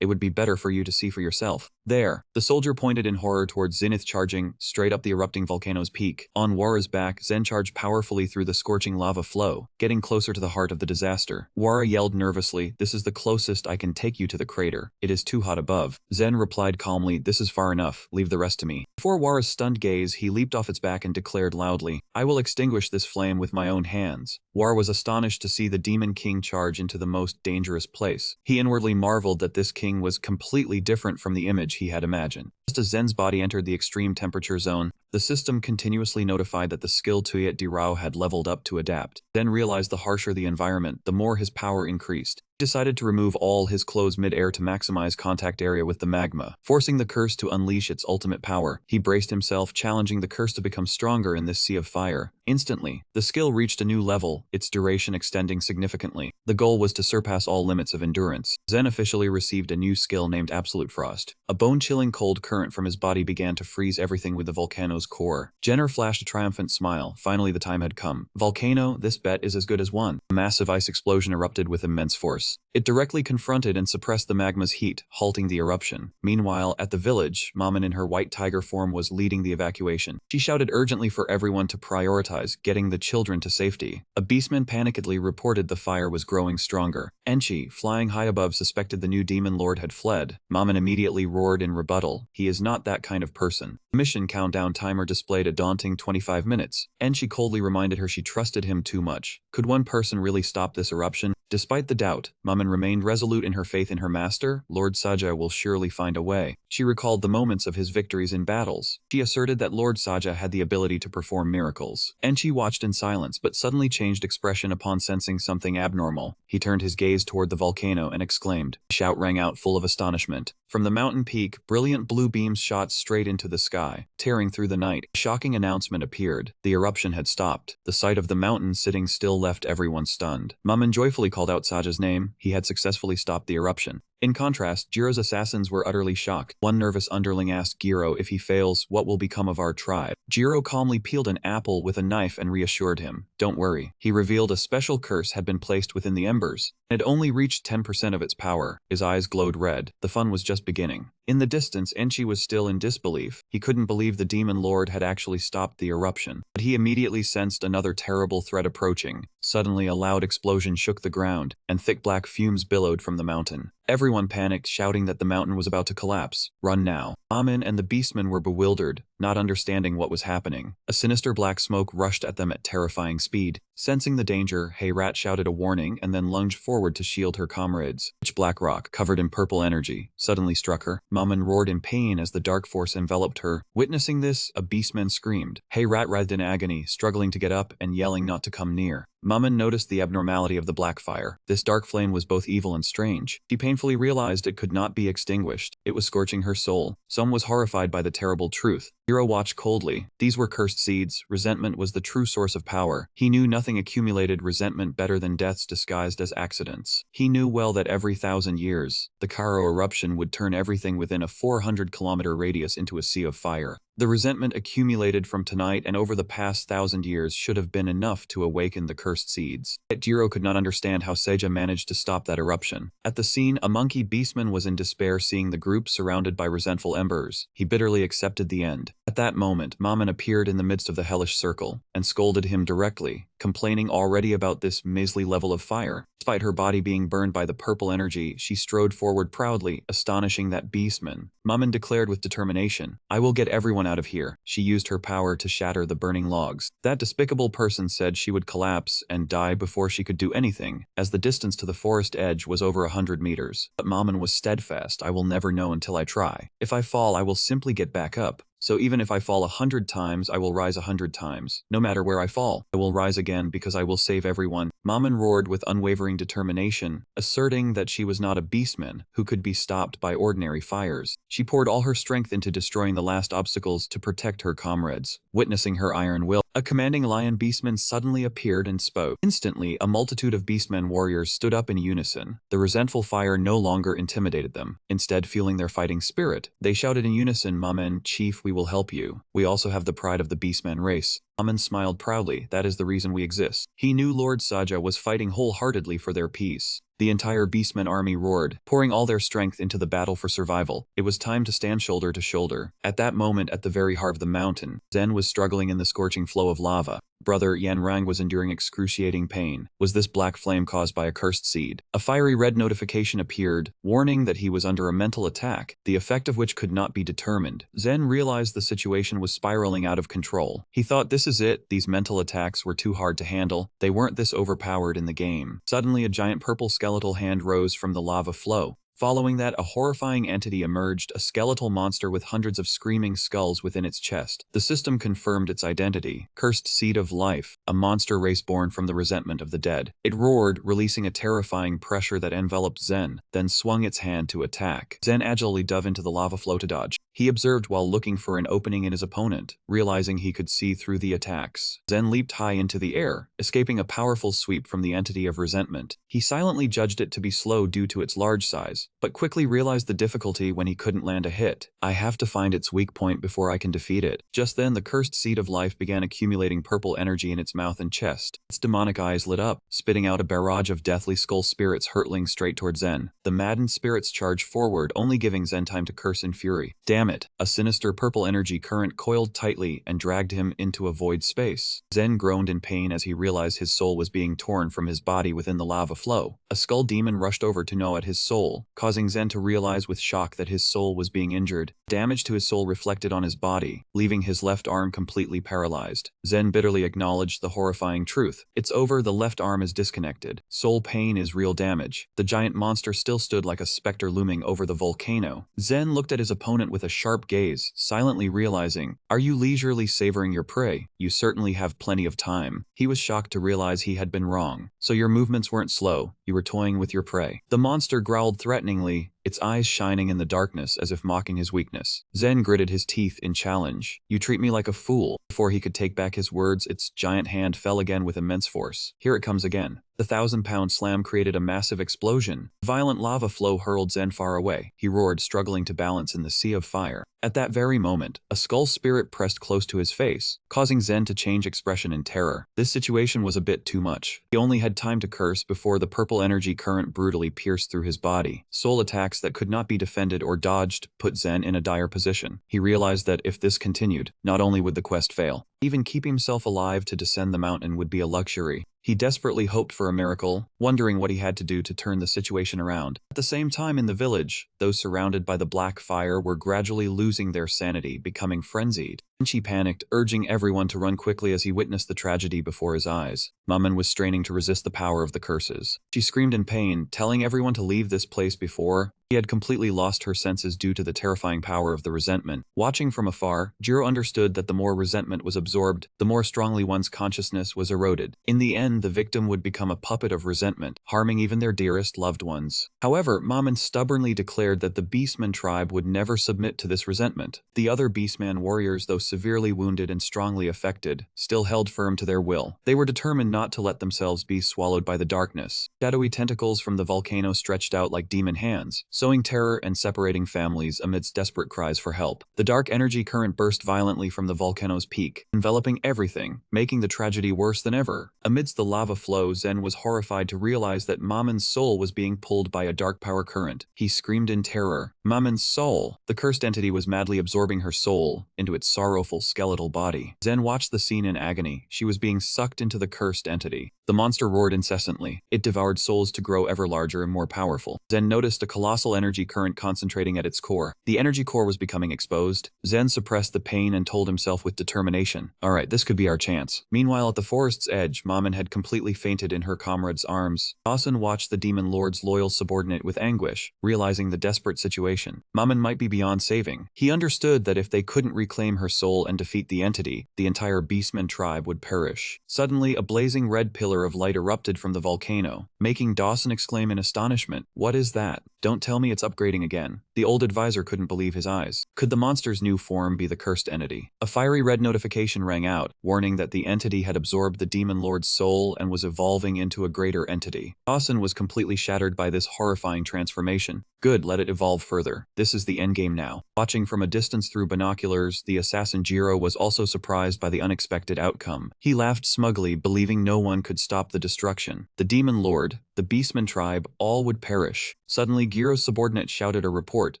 It would be better for you to see for yourself." "There." The soldier pointed in horror towards Zenith, charging straight up the erupting volcano's peak. On Wara's back, Zen charged powerfully through the scorching lava flow, getting closer to the heart of the disaster. Wara yelled nervously, "This is the closest I can take you to the crater. It is too hot above." Zen replied calmly, "This is far enough. Leave the rest to me." Before Wara's stunned gaze, he leaped off its back and declared loudly, "I will extinguish this flame with my own hands." Wara was astonished to see the Demon King charge into the most dangerous place. He inwardly marveled that this king was completely different from the image he had imagined. Just as Zen's body entered the extreme temperature zone, the system continuously notified that the skill Tuyet Dirao had leveled up to adapt. Zen realized the harsher the environment, the more his power increased. He decided to remove all his clothes mid-air to maximize contact area with the magma, forcing the curse to unleash its ultimate power. He braced himself, challenging the curse to become stronger in this sea of fire. Instantly, the skill reached a new level, its duration extending significantly. The goal was to surpass all limits of endurance. Zen officially received a new skill named Absolute Frost. A bone-chilling cold current from his body began to freeze everything with the volcano's core. Jenner flashed a triumphant smile. Finally, the time had come. "Volcano, this bet is as good as won." A massive ice explosion erupted with immense force. It directly confronted and suppressed the magma's heat, halting the eruption. Meanwhile, at the village, Mamen in her white tiger form was leading the evacuation. She shouted urgently for everyone to prioritize getting the children to safety. A beastman panickedly reported the fire was growing stronger. Enchi, flying high above, suspected the new demon lord had fled. Mamen immediately roared in rebuttal, "He is not that kind of person." The mission countdown timer displayed a daunting 25 minutes. Enchi coldly reminded her she trusted him too much. Could one person really stop this eruption? Despite the doubt, Mamen remained resolute in her faith in her master. "Lord Saja will surely find a way." She recalled the moments of his victories in battles. She asserted that Lord Saja had the ability to perform miracles. Enchi watched in silence, but suddenly changed expression upon sensing something abnormal. He turned his gaze toward the volcano and exclaimed. A shout rang out full of astonishment. From the mountain peak, brilliant blue beams shot straight into the sky, tearing through the night. A shocking announcement appeared. The eruption had stopped. The sight of the mountain sitting still left everyone stunned. Mamen joyfully called out Saja's name. He had successfully stopped the eruption. In contrast, Jiro's assassins were utterly shocked. One nervous underling asked Giro, if he fails, what will become of our tribe? Jiro calmly peeled an apple with a knife and reassured him. Don't worry. He revealed a special curse had been placed within the embers. It had only reached 10% of its power. His eyes glowed red. The fun was just beginning. In the distance, Enchi was still in disbelief. He couldn't believe the demon lord had actually stopped the eruption. But he immediately sensed another terrible threat approaching. Suddenly, a loud explosion shook the ground, and thick black fumes billowed from the mountain. Everyone panicked, shouting that the mountain was about to collapse. Run now. Amin and the beastmen were bewildered, not understanding what was happening. A sinister black smoke rushed at them at terrifying speed. Sensing the danger, Hey-Rat shouted a warning and then lunged forward to shield her comrades. Pitch black rock, covered in purple energy, suddenly struck her. Maman roared in pain as the dark force enveloped her. Witnessing this, a beastman screamed. Hey-Rat writhed in agony, struggling to get up and yelling not to come near. Maman noticed the abnormality of the black fire. This dark flame was both evil and strange. She painfully realized it could not be extinguished. It was scorching her soul. Some was horrified by the terrible truth. Hiro watched coldly. These were cursed seeds. Resentment was the true source of power. He knew nothing accumulated resentment better than deaths disguised as accidents. He knew well that every 1,000 years, the Karo eruption would turn everything within a 400-kilometer radius into a sea of fire. The resentment accumulated from tonight and over the past 1,000 years should have been enough to awaken the cursed seeds. Yet Jiro could not understand how Seija managed to stop that eruption. At the scene, a monkey beastman was in despair seeing the group surrounded by resentful embers. He bitterly accepted the end. At that moment, Maman appeared in the midst of the hellish circle and scolded him directly, complaining already about this measly level of fire. Despite her body being burned by the purple energy, she strode forward proudly, astonishing that beastman. Maman declared with determination, I will get everyone out of here. She used her power to shatter the burning logs. That despicable person said she would collapse and die before she could do anything, as the distance to the forest edge was over 100 meters. But Maman was steadfast. I will never know until I try. If I fall, I will simply get back up. So even if I fall 100 times, I will rise 100 times. No matter where I fall, I will rise again because I will save everyone. Maman roared with unwavering determination, asserting that she was not a beastman who could be stopped by ordinary fires. She poured all her strength into destroying the last obstacles to protect her comrades. Witnessing her iron will, a commanding lion beastman suddenly appeared and spoke. Instantly, a multitude of beastmen warriors stood up in unison. The resentful fire no longer intimidated them. Instead, fueling their fighting spirit, they shouted in unison, Maman, Chief, we will help you. We also have the pride of the beastman race. Maman smiled proudly. That is the reason we exist. He knew Lord Saja was fighting wholeheartedly for their peace. The entire beastman army roared, pouring all their strength into the battle for survival. It was time to stand shoulder to shoulder. At that moment, at the very heart of the mountain, Zen was struggling in the scorching flow of lava. Brother Yanrang was enduring excruciating pain. Was this black flame caused by a cursed seed? A fiery red notification appeared, warning that he was under a mental attack, the effect of which could not be determined. Zen realized the situation was spiraling out of control. He thought, this is it. These mental attacks were too hard to handle. They weren't this overpowered in the game. Suddenly, a giant purple skeletal hand rose from the lava flow. Following that, a horrifying entity emerged, a skeletal monster with hundreds of screaming skulls within its chest. The system confirmed its identity. Cursed seed of life, a monster race born from the resentment of the dead. It roared, releasing a terrifying pressure that enveloped Zen, then swung its hand to attack. Zen agilely dove into the lava flow to dodge. He observed while looking for an opening in his opponent, realizing he could see through the attacks. Zen leaped high into the air, escaping a powerful sweep from the entity of resentment. He silently judged it to be slow due to its large size, but quickly realized the difficulty when he couldn't land a hit. I have to find its weak point before I can defeat it. Just then, the cursed seed of life began accumulating purple energy in its mouth and chest. Its demonic eyes lit up, spitting out a barrage of deathly skull spirits hurtling straight toward Zen. The maddened spirits charged forward, only giving Zen time to curse in fury. Damn it! A sinister purple energy current coiled tightly and dragged him into a void space. Zen groaned in pain as he realized his soul was being torn from his body within the lava flow. A skull demon rushed over to gnaw at his soul, causing Zen to realize with shock that his soul was being injured. Damage to his soul reflected on his body, leaving his left arm completely paralyzed. Zen bitterly acknowledged the horrifying truth. It's over, the left arm is disconnected. Soul pain is real damage. The giant monster still stood like a specter looming over the volcano. Zen looked at his opponent with a sharp gaze, silently realizing, are you leisurely savoring your prey? You certainly have plenty of time. He was shocked to realize he had been wrong. So your movements weren't slow, you were toying with your prey. The monster growled threateningly, its eyes shining in the darkness as if mocking his weakness. Zen gritted his teeth in challenge. "You treat me like a fool." Before he could take back his words, its giant hand fell again with immense force. Here it comes again. The 1,000-pound slam created a massive explosion. Violent lava flow hurled Zen far away. He roared, struggling to balance in the sea of fire. At that very moment, a skull spirit pressed close to his face, causing Zen to change expression in terror. This situation was a bit too much. He only had time to curse before the purple energy current brutally pierced through his body. Soul attacks that could not be defended or dodged put Zen in a dire position. He realized that if this continued, not only would the quest fail, even keeping himself alive to descend the mountain would be a luxury. He desperately hoped for a miracle, wondering what he had to do to turn the situation around. At the same time in the village, those surrounded by the black fire were gradually losing their sanity, becoming frenzied. She panicked, urging everyone to run quickly as he witnessed the tragedy before his eyes. Maman was straining to resist the power of the curses. She screamed in pain, telling everyone to leave this place before he had completely lost her senses due to the terrifying power of the resentment. Watching from afar, Jiro understood that the more resentment was absorbed, the more strongly one's consciousness was eroded. In the end, the victim would become a puppet of resentment, harming even their dearest loved ones. However, Maman stubbornly declared that the Beastman tribe would never submit to this resentment. The other Beastman warriors, though severely wounded and strongly affected, still held firm to their will. They were determined not to let themselves be swallowed by the darkness. Shadowy tentacles from the volcano stretched out like demon hands, sowing terror and separating families amidst desperate cries for help. The dark energy current burst violently from the volcano's peak, enveloping everything, making the tragedy worse than ever. Amidst the lava flow, Zen was horrified to realize that Maman's soul was being pulled by a dark power current. He screamed in terror. Maman's soul! The cursed entity was madly absorbing her soul into its sorrowful skeletal body. Zen watched the scene in agony. She was being sucked into the cursed entity. The monster roared incessantly. It devoured souls to grow ever larger and more powerful. Zen noticed a colossal energy current concentrating at its core. The energy core was becoming exposed. Zen suppressed the pain and told himself with determination, "Alright, this could be our chance." Meanwhile, at the forest's edge, Maman had completely fainted in her comrade's arms. Dawson watched the demon lord's loyal subordinate with anguish, realizing the desperate situation. Maman might be beyond saving. He understood that if they couldn't reclaim her soul and defeat the entity, the entire Beastman tribe would perish. Suddenly, a blazing red pillar of light erupted from the volcano, making Dawson exclaim in astonishment, "What is that? Don't tell me it's upgrading again." The old advisor couldn't believe his eyes. Could the monster's new form be the cursed entity? A fiery red notification rang out, warning that the entity had absorbed the demon lord's soul and was evolving into a greater entity. Dawson was completely shattered by this horrifying transformation. Good, let it evolve further. This is the endgame now. Watching from a distance through binoculars, the assassin Jiro was also surprised by the unexpected outcome. He laughed smugly, believing no one could stop the destruction. The demon lord, the Beastman tribe, all would perish. Suddenly, Jiro's subordinate shouted a report,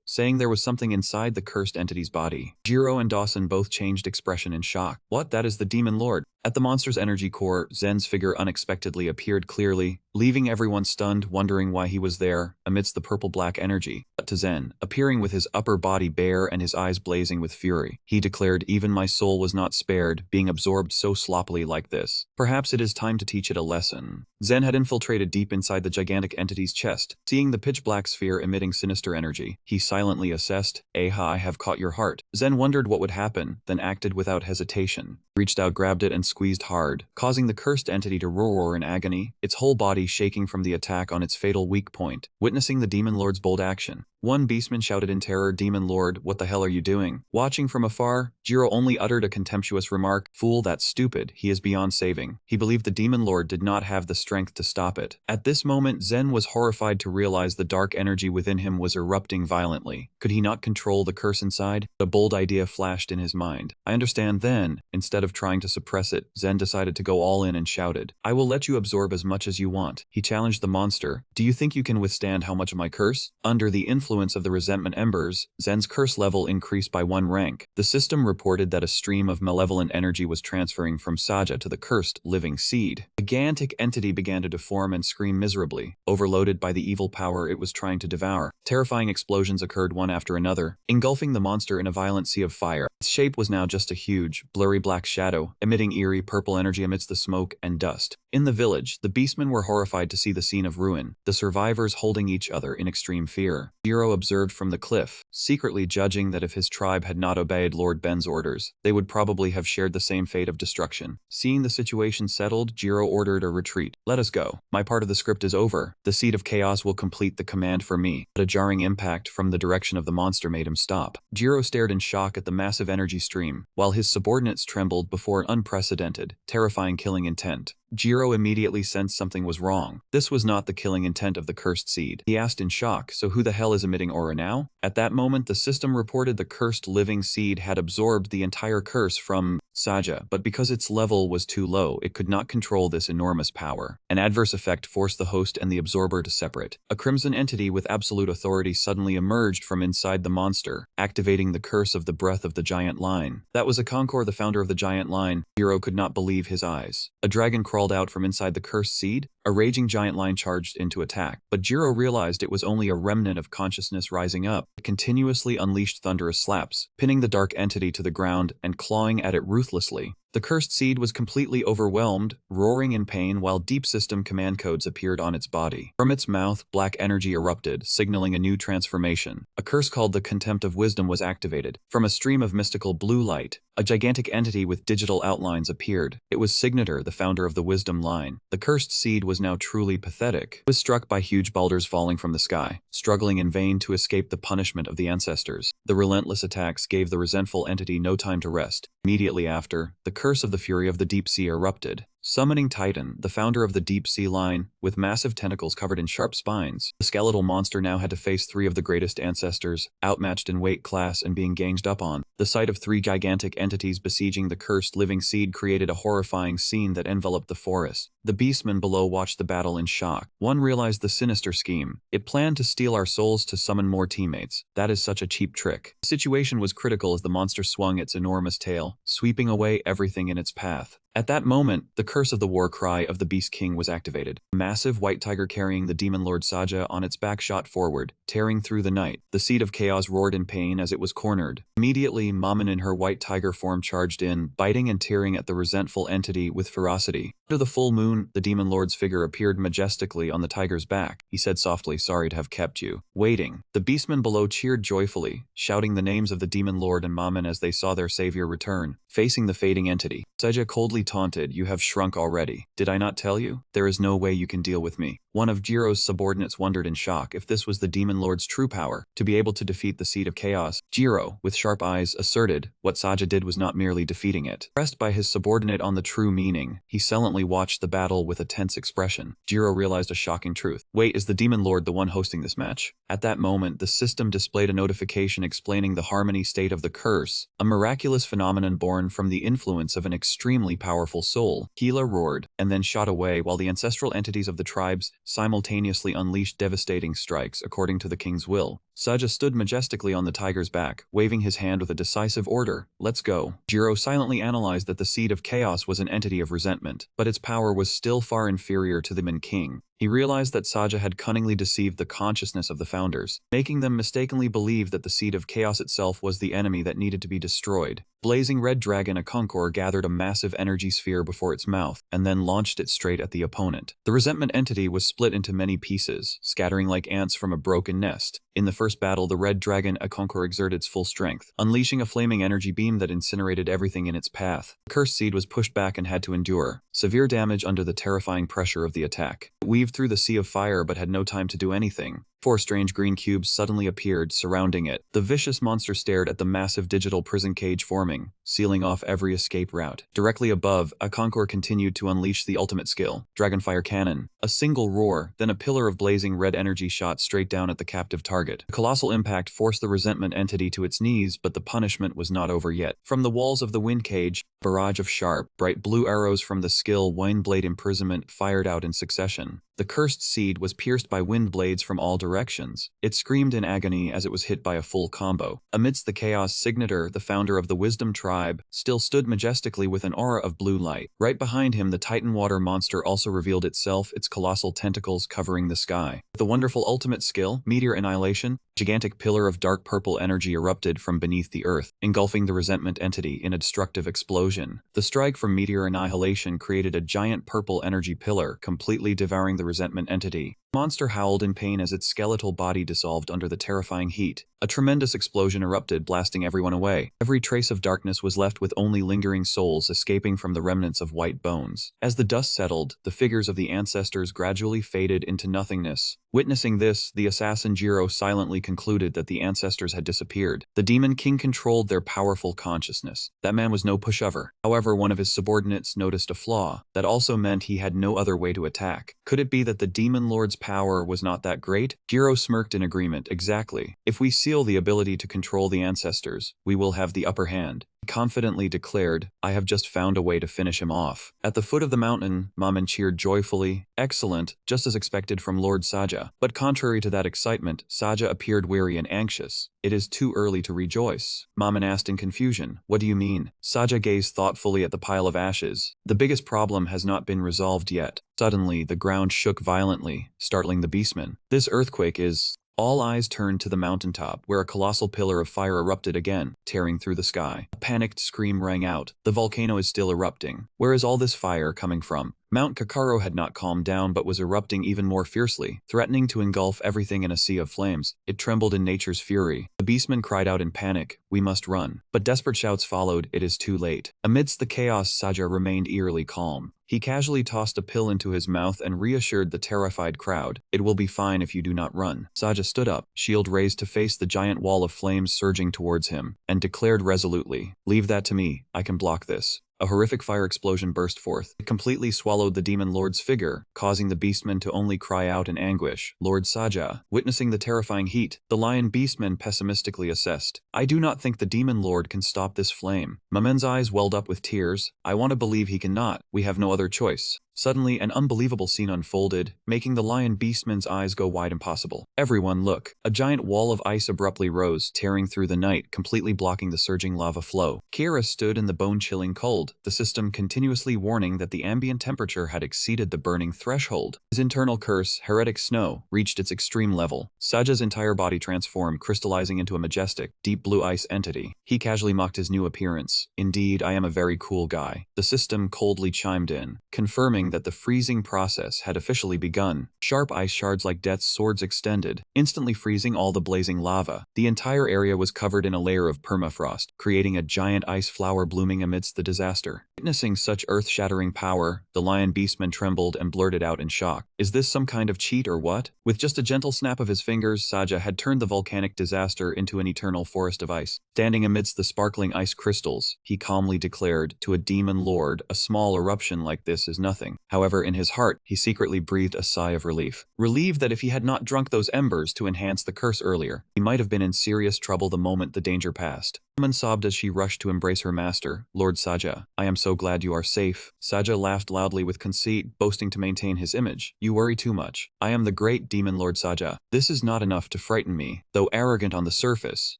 saying there was something inside the cursed entity's body. Jiro and Dawson both changed expression in shock. What? That is the demon lord. At the monster's energy core, Zen's figure unexpectedly appeared clearly, leaving everyone stunned, wondering why he was there, amidst the purple-black energy. But to Zen, appearing with his upper body bare and his eyes blazing with fury, he declared, "Even my soul was not spared, being absorbed so sloppily like this. Perhaps it is time to teach it a lesson." Zen had infiltrated deep inside the gigantic entity's chest. Seeing the pitch-black sphere emitting sinister energy, he silently assessed, "Aha, I have caught your heart." Zen wondered what would happen, then acted without hesitation. Reached out, grabbed it, and squeezed hard, causing the cursed entity to roar in agony, its whole body shaking from the attack on its fatal weak point. Witnessing the demon lord's bold action, one beastman shouted in terror, "Demon lord, what the hell are you doing?" Watching from afar, Jiro only uttered a contemptuous remark, "Fool, that's stupid. He is beyond saving." He believed the demon lord did not have the strength to stop it. At this moment, Zen was horrified to realize the dark energy within him was erupting violently. Could he not control the curse inside? A bold idea flashed in his mind. "I understand." Then, instead of trying to suppress it, Zen decided to go all in and shouted, "I will let you absorb as much as you want." He challenged the monster. "Do you think you can withstand how much of my curse?" Under the influence of the resentment embers, Zen's curse level increased by 1 rank. The system reported that a stream of malevolent energy was transferring from Saja to the cursed living seed. The gigantic entity began to deform and scream miserably, overloaded by the evil power it was trying to devour. Terrifying explosions occurred one after another, engulfing the monster in a violent sea of fire. Its shape was now just a huge, blurry black shadow, emitting eerie purple energy amidst the smoke and dust. In the village, the beastmen were horrified to see the scene of ruin, the survivors holding each other in extreme fear. Jiro observed from the cliff, secretly judging that if his tribe had not obeyed Lord Ben's orders, they would probably have shared the same fate of destruction. Seeing the situation settled, Jiro ordered a retreat. "Let us go. My part of the script is over. The Seed of Chaos will complete the command for me." But a jarring impact from the direction of the monster made him stop. Jiro stared in shock at the massive energy stream, while his subordinates trembled before an unprecedented, terrifying killing intent. Jiro immediately sensed something was wrong. This was not the killing intent of the cursed seed. He asked in shock, "So who the hell is emitting aura now?" At that moment, the system reported the cursed living seed had absorbed the entire curse from Saja, but because its level was too low, it could not control this enormous power. An adverse effect forced the host and the absorber to separate. A crimson entity with absolute authority suddenly emerged from inside the monster, activating the curse of the breath of the giant line. That was Aconcor, the founder of the giant line. Jiro could not believe his eyes. A dragon crawled out from inside the cursed seed. A raging giant line charged into attack, but Jiro realized it was only a remnant of consciousness rising up. It continuously unleashed thunderous slaps, pinning the dark entity to the ground and clawing at it ruthlessly. The cursed seed was completely overwhelmed, roaring in pain while deep system command codes appeared on its body. From its mouth, black energy erupted, signaling a new transformation. A curse called the Contempt of Wisdom was activated. From a stream of mystical blue light, a gigantic entity with digital outlines appeared. It was Signator, the founder of the Wisdom line. The cursed seed was now truly pathetic. It was struck by huge boulders falling from the sky, struggling in vain to escape the punishment of the ancestors. The relentless attacks gave the resentful entity no time to rest. Immediately after, the curse of the Fury of the Deep Sea erupted. Summoning Titan, the founder of the Deep Sea line, with massive tentacles covered in sharp spines, the skeletal monster now had to face three of the greatest ancestors, outmatched in weight class and being ganged up on. The sight of three gigantic entities besieging the cursed living seed created a horrifying scene that enveloped the forest. The beastmen below watched the battle in shock. One realized the sinister scheme. It planned to steal our souls to summon more teammates. That is such a cheap trick. The situation was critical as the monster swung its enormous tail, sweeping away everything in its path. At that moment, the curse of the war cry of the Beast King was activated. A massive white tiger carrying the demon lord Saja on its back shot forward, tearing through the night. The Seed of Chaos roared in pain as it was cornered. Immediately, Maman in her white tiger form charged in, biting and tearing at the resentful entity with ferocity. Under the full moon, the demon lord's figure appeared majestically on the tiger's back. He said softly, "Sorry to have kept you waiting." The beastmen below cheered joyfully, shouting the names of the demon lord and Maman as they saw their savior return. Facing the fading entity, Saja coldly taunted, "You have shrunk already. Did I not tell you? There is no way you can deal with me." One of Jiro's subordinates wondered in shock if this was the demon lord's true power, to be able to defeat the Seed of Chaos. Jiro, with sharp eyes, asserted what Saja did was not merely defeating it. Pressed by his subordinate on the true meaning, he silently watched the battle with a tense expression. Jiro realized a shocking truth. Wait, is the demon lord the one hosting this match? At that moment, the system displayed a notification explaining the harmony state of the curse, a miraculous phenomenon born from the influence of an extremely powerful soul. Gila roared, and then shot away while the ancestral entities of the tribes simultaneously unleashed devastating strikes according to the king's will. Saja stood majestically on the tiger's back, waving his hand with a decisive order. "Let's go." Jiro silently analyzed that the Seed of Chaos was an entity of resentment, but its power was still far inferior to the Min King. He realized that Saja had cunningly deceived the consciousness of the founders, making them mistakenly believe that the Seed of Chaos itself was the enemy that needed to be destroyed. Blazing red dragon Aconcor gathered a massive energy sphere before its mouth, and then launched it straight at the opponent. The resentment entity was split into many pieces, scattering like ants from a broken nest. In the first battle, the red dragon Aconcor exerted its full strength, unleashing a flaming energy beam that incinerated everything in its path. The cursed seed was pushed back and had to endure severe damage under the terrifying pressure of the attack. It weaved through the sea of fire but had no time to do anything. 4 strange green cubes suddenly appeared, surrounding it. The vicious monster stared at the massive digital prison cage forming, sealing off every escape route. Directly above, Aconcor continued to unleash the ultimate skill, Dragonfire Cannon. A single roar, then a pillar of blazing red energy shot straight down at the captive target. The colossal impact forced the resentment entity to its knees, but the punishment was not over yet. From the walls of the wind cage, a barrage of sharp, bright blue arrows from the skill Windblade Imprisonment fired out in succession. The cursed seed was pierced by wind blades from all directions. It screamed in agony as it was hit by a full combo. Amidst the chaos, Signator, the founder of the Wisdom Tribe, still stood majestically with an aura of blue light. Right behind him, the Titan water monster also revealed itself, its colossal tentacles covering the sky. With the wonderful ultimate skill, Meteor Annihilation, Gigantic pillar of dark purple energy erupted from beneath the earth, engulfing the resentment entity in a destructive explosion. The strike from meteor annihilation created a giant purple energy pillar, completely devouring the resentment entity. The monster howled in pain as its skeletal body dissolved under the terrifying heat. A tremendous explosion erupted, blasting everyone away. Every trace of darkness was left with only lingering souls escaping from the remnants of white bones. As the dust settled, the figures of the ancestors gradually faded into nothingness. Witnessing this, the assassin Jiro silently concluded that the ancestors had disappeared. The Demon King controlled their powerful consciousness. That man was no pushover. However, one of his subordinates noticed a flaw. That also meant he had no other way to attack. Could it be that the Demon Lord's power was not that great? Jiro smirked in agreement. Exactly. If we seal the ability to control the ancestors, we will have the upper hand. He confidently declared, I have just found a way to finish him off. At the foot of the mountain, Maman cheered joyfully. Excellent, just as expected from Lord Saja. But contrary to that excitement, Saja appeared weary and anxious. It is too early to rejoice, Maman asked in confusion. What do you mean? Saja gazed thoughtfully at the pile of ashes. The biggest problem has not been resolved yet. Suddenly, the ground shook violently, startling the beastmen. This earthquake is... All eyes turned to the mountaintop, where a colossal pillar of fire erupted again, tearing through the sky. A panicked scream rang out. The volcano is still erupting. Where is all this fire coming from? Mount Kakaro had not calmed down but was erupting even more fiercely, threatening to engulf everything in a sea of flames. It trembled in nature's fury. The beastmen cried out in panic, we must run. But desperate shouts followed, it is too late. Amidst the chaos, Saja remained eerily calm. He casually tossed a pill into his mouth and reassured the terrified crowd. It will be fine if you do not run. Saja stood up, shield raised to face the giant wall of flames surging towards him, and declared resolutely, leave that to me, I can block this. A horrific fire explosion burst forth. It completely swallowed the Demon Lord's figure, causing the beastmen to only cry out in anguish. Lord Saja, witnessing the terrifying heat, the lion beastmen pessimistically assessed. I do not think the Demon Lord can stop this flame. Mamen's eyes welled up with tears. I want to believe he cannot. We have no other choice. Suddenly, an unbelievable scene unfolded, making the lion beastman's eyes go wide impossible. Everyone look. A giant wall of ice abruptly rose, tearing through the night, completely blocking the surging lava flow. Kira stood in the bone-chilling cold, the system continuously warning that the ambient temperature had exceeded the burning threshold. His internal curse, heretic snow, reached its extreme level. Saja's entire body transformed, crystallizing into a majestic, deep blue ice entity. He casually mocked his new appearance. Indeed, I am a very cool guy. The system coldly chimed in, confirming that the freezing process had officially begun. Sharp ice shards like death's swords extended, instantly freezing all the blazing lava. The entire area was covered in a layer of permafrost, creating a giant ice flower blooming amidst the disaster. Witnessing such earth-shattering power, the lion beastman trembled and blurted out in shock. Is this some kind of cheat or what? With just a gentle snap of his fingers, Saja had turned the volcanic disaster into an eternal forest of ice. Standing amidst the sparkling ice crystals, he calmly declared, to a demon lord, a small eruption like this is nothing. However, in his heart, he secretly breathed a sigh of relief. Relieved that if he had not drunk those embers to enhance the curse earlier, he might have been in serious trouble the moment the danger passed. Woman sobbed as she rushed to embrace her master, Lord Saja. I am so glad you are safe. Saja laughed loudly with conceit, boasting to maintain his image. You worry too much. I am the great demon Lord Saja. This is not enough to frighten me. Though arrogant on the surface,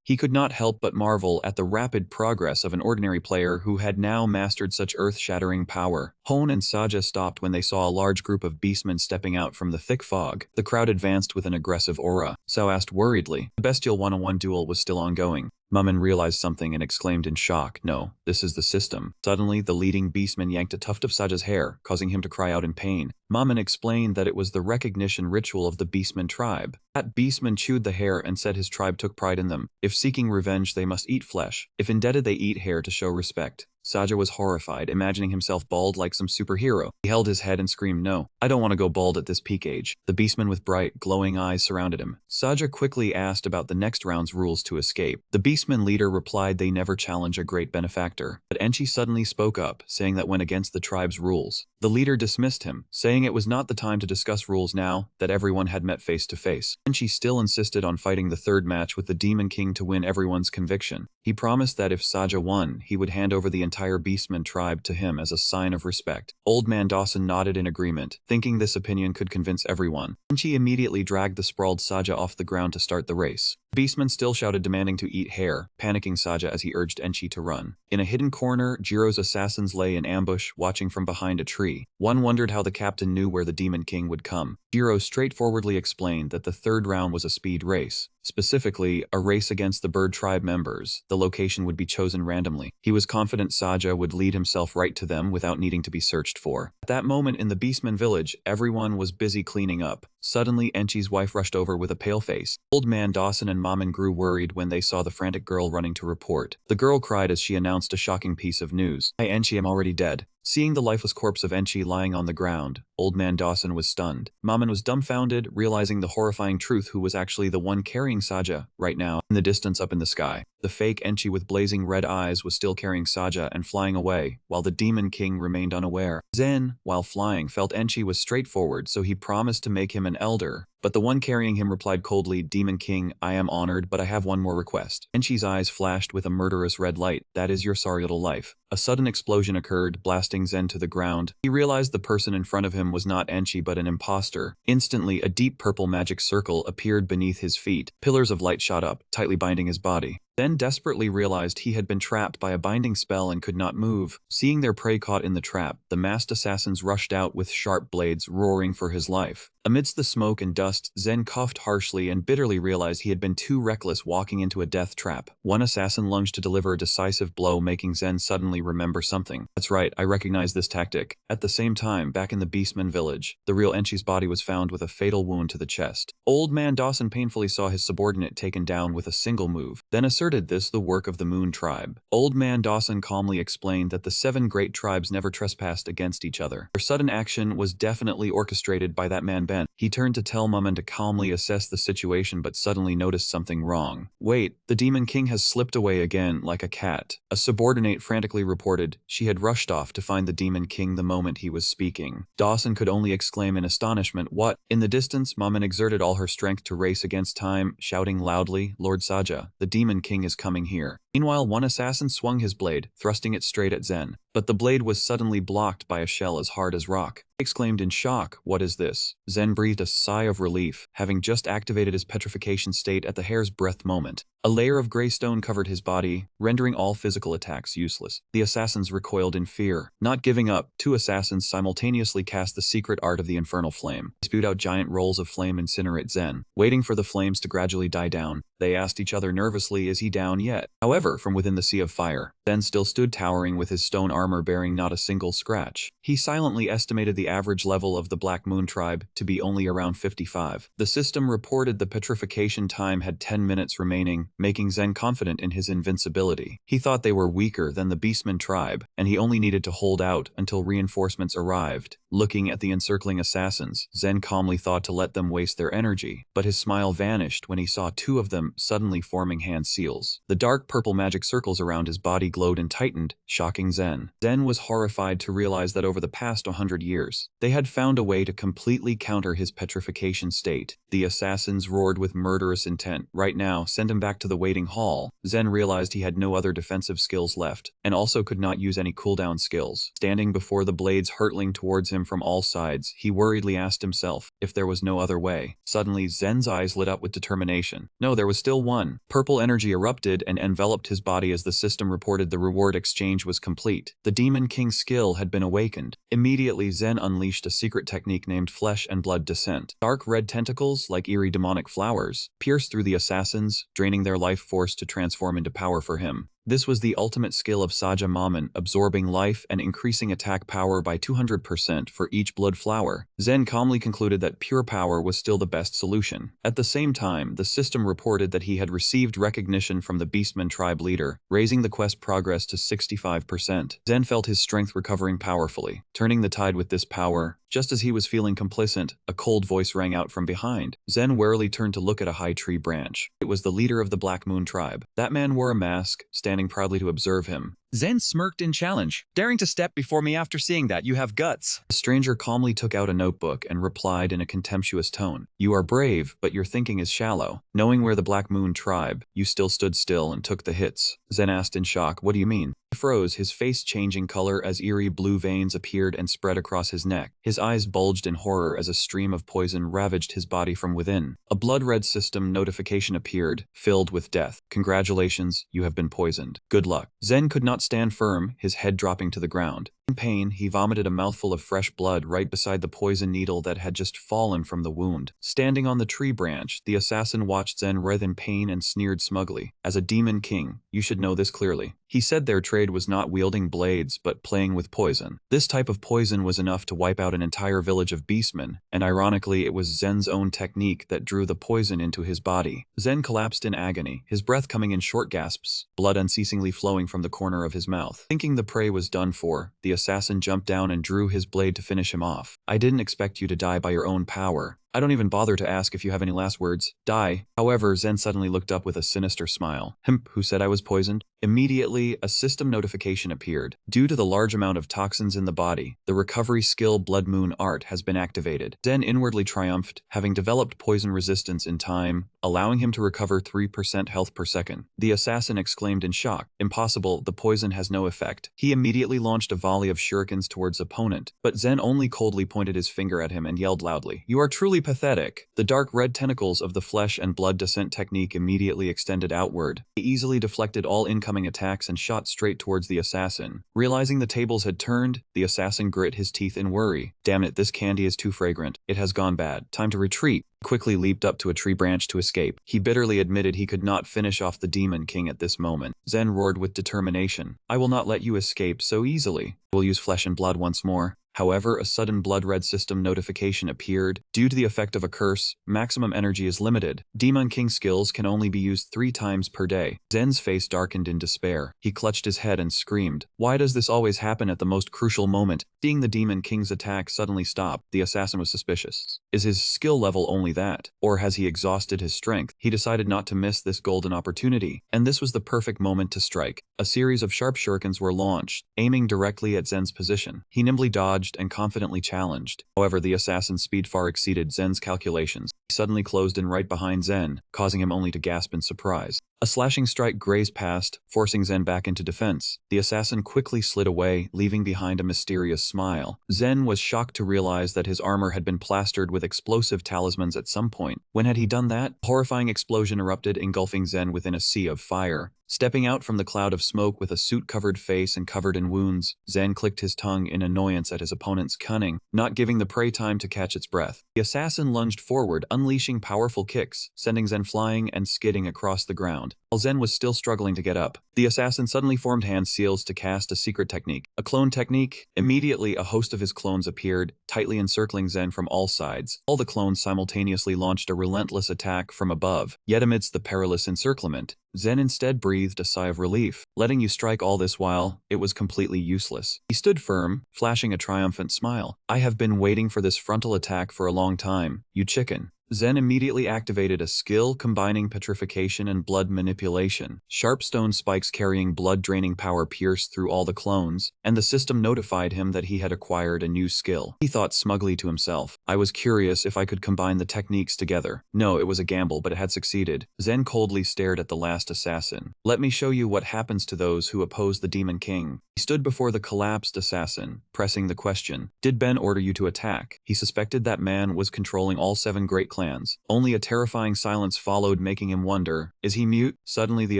he could not help but marvel at the rapid progress of an ordinary player who had now mastered such earth-shattering power. Hone and Saja stopped when they saw a large group of beastmen stepping out from the thick fog. The crowd advanced with an aggressive aura. Sao asked worriedly. The bestial one-on-one duel was still ongoing. Maman realized something and exclaimed in shock, no, this is the system. Suddenly, the leading beastman yanked a tuft of Saja's hair, causing him to cry out in pain. Maman explained that it was the recognition ritual of the beastman tribe. That beastman chewed the hair and said his tribe took pride in them. If seeking revenge, they must eat flesh. If indebted, they eat hair to show respect. Saja was horrified, imagining himself bald like some superhero. He held his head and screamed, no, I don't want to go bald at this peak age. The beastman with bright, glowing eyes surrounded him. Saja quickly asked about the next round's rules to escape. The beastman leader replied they never challenge a great benefactor. But Enchi suddenly spoke up, saying that went against the tribe's rules. The leader dismissed him, saying it was not the time to discuss rules now that everyone had met face to face. Enchi still insisted on fighting the third match with the Demon King to win everyone's conviction. He promised that if Saja won, he would hand over the entire entire Beastman tribe to him as a sign of respect. Old Man Dawson nodded in agreement, thinking this opinion could convince everyone. Enchi immediately dragged the sprawled Saja off the ground to start the race. Beastman still shouted, demanding to eat hair, panicking Saja as he urged Enchi to run. In a hidden corner, Jiro's assassins lay in ambush, watching from behind a tree. One wondered how the captain knew where the Demon King would come. Jiro straightforwardly explained that the third round was a speed race. Specifically, a race against the bird tribe members. The location would be chosen randomly. He was confident Saja would lead himself right to them without needing to be searched for. At that moment in the Beastman village, everyone was busy cleaning up. Suddenly, Enchi's wife rushed over with a pale face. Old Man Dawson and Maman grew worried when they saw the frantic girl running to report. The girl cried as she announced a shocking piece of news. "Hi Enchi, I'm already dead." Seeing the lifeless corpse of Enchi lying on the ground, Old Man Dawson was stunned. Maman was dumbfounded, realizing the horrifying truth who was actually the one carrying Saja right now in the distance up in the sky. The fake Enchi with blazing red eyes was still carrying Saja and flying away, while the Demon King remained unaware. Zen, while flying, felt Enchi was straightforward, so he promised to make him an elder. But the one carrying him replied coldly, "Demon King, I am honored, but I have one more request." Enchi's eyes flashed with a murderous red light. "That is your sorietal life." A sudden explosion occurred, blasting Zen to the ground. He realized the person in front of him was not Enchi but an imposter. Instantly, a deep purple magic circle appeared beneath his feet. Pillars of light shot up, tightly binding his body. Then desperately realized he had been trapped by a binding spell and could not move. Seeing their prey caught in the trap, the masked assassins rushed out with sharp blades, roaring for his life. Amidst the smoke and dust, Zen coughed harshly and bitterly realized he had been too reckless walking into a death trap. One assassin lunged to deliver a decisive blow, making Zen suddenly remember something. "That's right, I recognize this tactic." At the same time, back in the Beastman village, the real Enchi's body was found with a fatal wound to the chest. Old Man Dawson painfully saw his subordinate taken down with a single move, then asserted this the work of the Moon Tribe. Old Man Dawson calmly explained that the 7 great tribes never trespassed against each other. Their sudden action was definitely orchestrated by that man Ben. He turned to tell Maman to calmly assess the situation, but suddenly noticed something wrong. "Wait, the Demon King has slipped away again like a cat." A subordinate frantically reported she had rushed off to find the Demon King the moment he was speaking. Dawson could only exclaim in astonishment, "What?" In the distance, Maman exerted all her strength to race against time, shouting loudly, "Lord Saja, the Demon King is coming here." Meanwhile, one assassin swung his blade, thrusting it straight at Zen. But the blade was suddenly blocked by a shell as hard as rock. He exclaimed in shock, "What is this?" Zen breathed a sigh of relief, having just activated his petrification state at the hair's breadth moment. A layer of gray stone covered his body, rendering all physical attacks useless. The assassins recoiled in fear. Not giving up, 2 assassins simultaneously cast the secret art of the infernal flame. They spewed out giant rolls of flame incinerate Zen. Waiting for the flames to gradually die down, they asked each other nervously, "Is he down yet?" However, from within the sea of fire, Zen still stood towering with his stone armor bearing not a single scratch. He silently estimated the average level of the Black Moon Tribe to be only around 55. The system reported the petrification time had 10 minutes remaining, making Zen confident in his invincibility. He thought they were weaker than the Beastman tribe, and he only needed to hold out until reinforcements arrived. Looking at the encircling assassins, Zen calmly thought to let them waste their energy, but his smile vanished when he saw 2 of them suddenly forming hand seals. The dark purple magic circles around his body glowed and tightened, shocking Zen. Zen was horrified to realize that over the past 100 years, they had found a way to completely counter his petrification state. The assassins roared with murderous intent. Right now, send him back to the waiting hall. Zen realized he had no other defensive skills left, and also could not use any cooldown skills. Standing before the blades hurtling towards him from all sides, he worriedly asked himself if there was no other way. Suddenly, Zen's eyes lit up with determination. No, there was still one. Purple energy erupted and enveloped his body as the system reported the reward exchange was complete. The Demon King's skill had been awakened. Immediately, Zen unleashed a secret technique named Flesh and Blood Descent. Dark red tentacles, like eerie demonic flowers, pierced through the assassins, draining their life force to transform into power for him. This was the ultimate skill of Saja Maman, absorbing life and increasing attack power by 200% for each blood flower. Zen calmly concluded that pure power was still the best solution. At the same time, the system reported that he had received recognition from the Beastman tribe leader, raising the quest progress to 65%. Zen felt his strength recovering powerfully, turning the tide with this power. Just as he was feeling complacent, a cold voice rang out from behind. Zen warily turned to look at a high tree branch. It was the leader of the Black Moon tribe. That man wore a mask, standing proudly to observe him. Zen smirked in challenge. Daring to step before me after seeing that, you have guts. The stranger calmly took out a notebook and replied in a contemptuous tone. You are brave, but your thinking is shallow. Knowing where the Black Moon tribe, you still stood still and took the hits. Zen asked in shock, what do you mean? He froze, his face changing color as eerie blue veins appeared and spread across his neck. His eyes bulged in horror as a stream of poison ravaged his body from within. A blood-red system notification appeared, filled with death. Congratulations, you have been poisoned. Good luck. Zen could not stand firm, his head dropping to the ground. In pain, he vomited a mouthful of fresh blood right beside the poison needle that had just fallen from the wound. Standing on the tree branch, the assassin watched Zen writhe in pain and sneered smugly. As a demon king, you should know this clearly. He said their trade was not wielding blades, but playing with poison. This type of poison was enough to wipe out an entire village of beastmen, and ironically, it was Zen's own technique that drew the poison into his body. Zen collapsed in agony, his breath coming in short gasps, blood unceasingly flowing from the corner of his mouth. Thinking the prey was done for, the assassin jumped down and drew his blade to finish him off. I didn't expect you to die by your own power. I don't even bother to ask if you have any last words. Die. However, Zen suddenly looked up with a sinister smile. Who said I was poisoned? Immediately, a system notification appeared. Due to the large amount of toxins in the body, the recovery skill Blood Moon Art has been activated. Zen inwardly triumphed, having developed poison resistance in time, allowing him to recover 3% health per second. The assassin exclaimed in shock. Impossible, the poison has no effect. He immediately launched a volley of shurikens towards opponent, but Zen only coldly pointed his finger at him and yelled loudly, You are truly pathetic. The dark red tentacles of the flesh and blood descent technique immediately extended outward. He easily deflected all incoming attacks and shot straight towards the assassin. Realizing the tables had turned, the assassin grit his teeth in worry. Damn it, this candy is too fragrant. It has gone bad. Time to retreat. Quickly leaped up to a tree branch to escape. He bitterly admitted he could not finish off the Demon King at this moment. Zen roared with determination. I will not let you escape so easily. We'll use flesh and blood once more. However, a sudden blood-red system notification appeared. Due to the effect of a curse, maximum energy is limited. Demon King skills can only be used 3 times per day. Zen's face darkened in despair. He clutched his head and screamed. Why does this always happen at the most crucial moment? Seeing the Demon King's attack suddenly stop, the assassin was suspicious. Is his skill level only that? Or has he exhausted his strength? He decided not to miss this golden opportunity, and this was the perfect moment to strike. A series of sharp shurikens were launched, aiming directly at Zen's position. He nimbly dodged and confidently challenged. However, the assassin's speed far exceeded Zen's calculations. He suddenly closed in right behind Zen, causing him only to gasp in surprise. A slashing strike grazed past, forcing Zen back into defense. The assassin quickly slid away, leaving behind a mysterious smile. Zen was shocked to realize that his armor had been plastered with explosive talismans at some point. When had he done that? A horrifying explosion erupted, engulfing Zen within a sea of fire. Stepping out from the cloud of smoke with a suit-covered face and covered in wounds, Zen clicked his tongue in annoyance at his opponent's cunning, not giving the prey time to catch its breath. The assassin lunged forward, unleashing powerful kicks, sending Zen flying and skidding across the ground. While Zen was still struggling to get up, the assassin suddenly formed hand seals to cast a secret technique. A clone technique? Immediately, a host of his clones appeared, tightly encircling Zen from all sides. All the clones simultaneously launched a relentless attack from above, yet amidst the perilous encirclement, Zen instead breathed a sigh of relief. Letting you strike all this while, it was completely useless. He stood firm, flashing a triumphant smile. I have been waiting for this frontal attack for a long time, you chicken. Zen immediately activated a skill combining petrification and blood manipulation. Sharp stone spikes carrying blood-draining power pierced through all the clones, and the system notified him that he had acquired a new skill. He thought smugly to himself, I was curious if I could combine the techniques together. No, it was a gamble, but it had succeeded. Zen coldly stared at the last assassin. Let me show you what happens to those who oppose the Demon King. He stood before the collapsed assassin, pressing the question. Did Ben order you to attack? He suspected that man was controlling all 7 great clans. Only a terrifying silence followed, making him wonder, is he mute? Suddenly the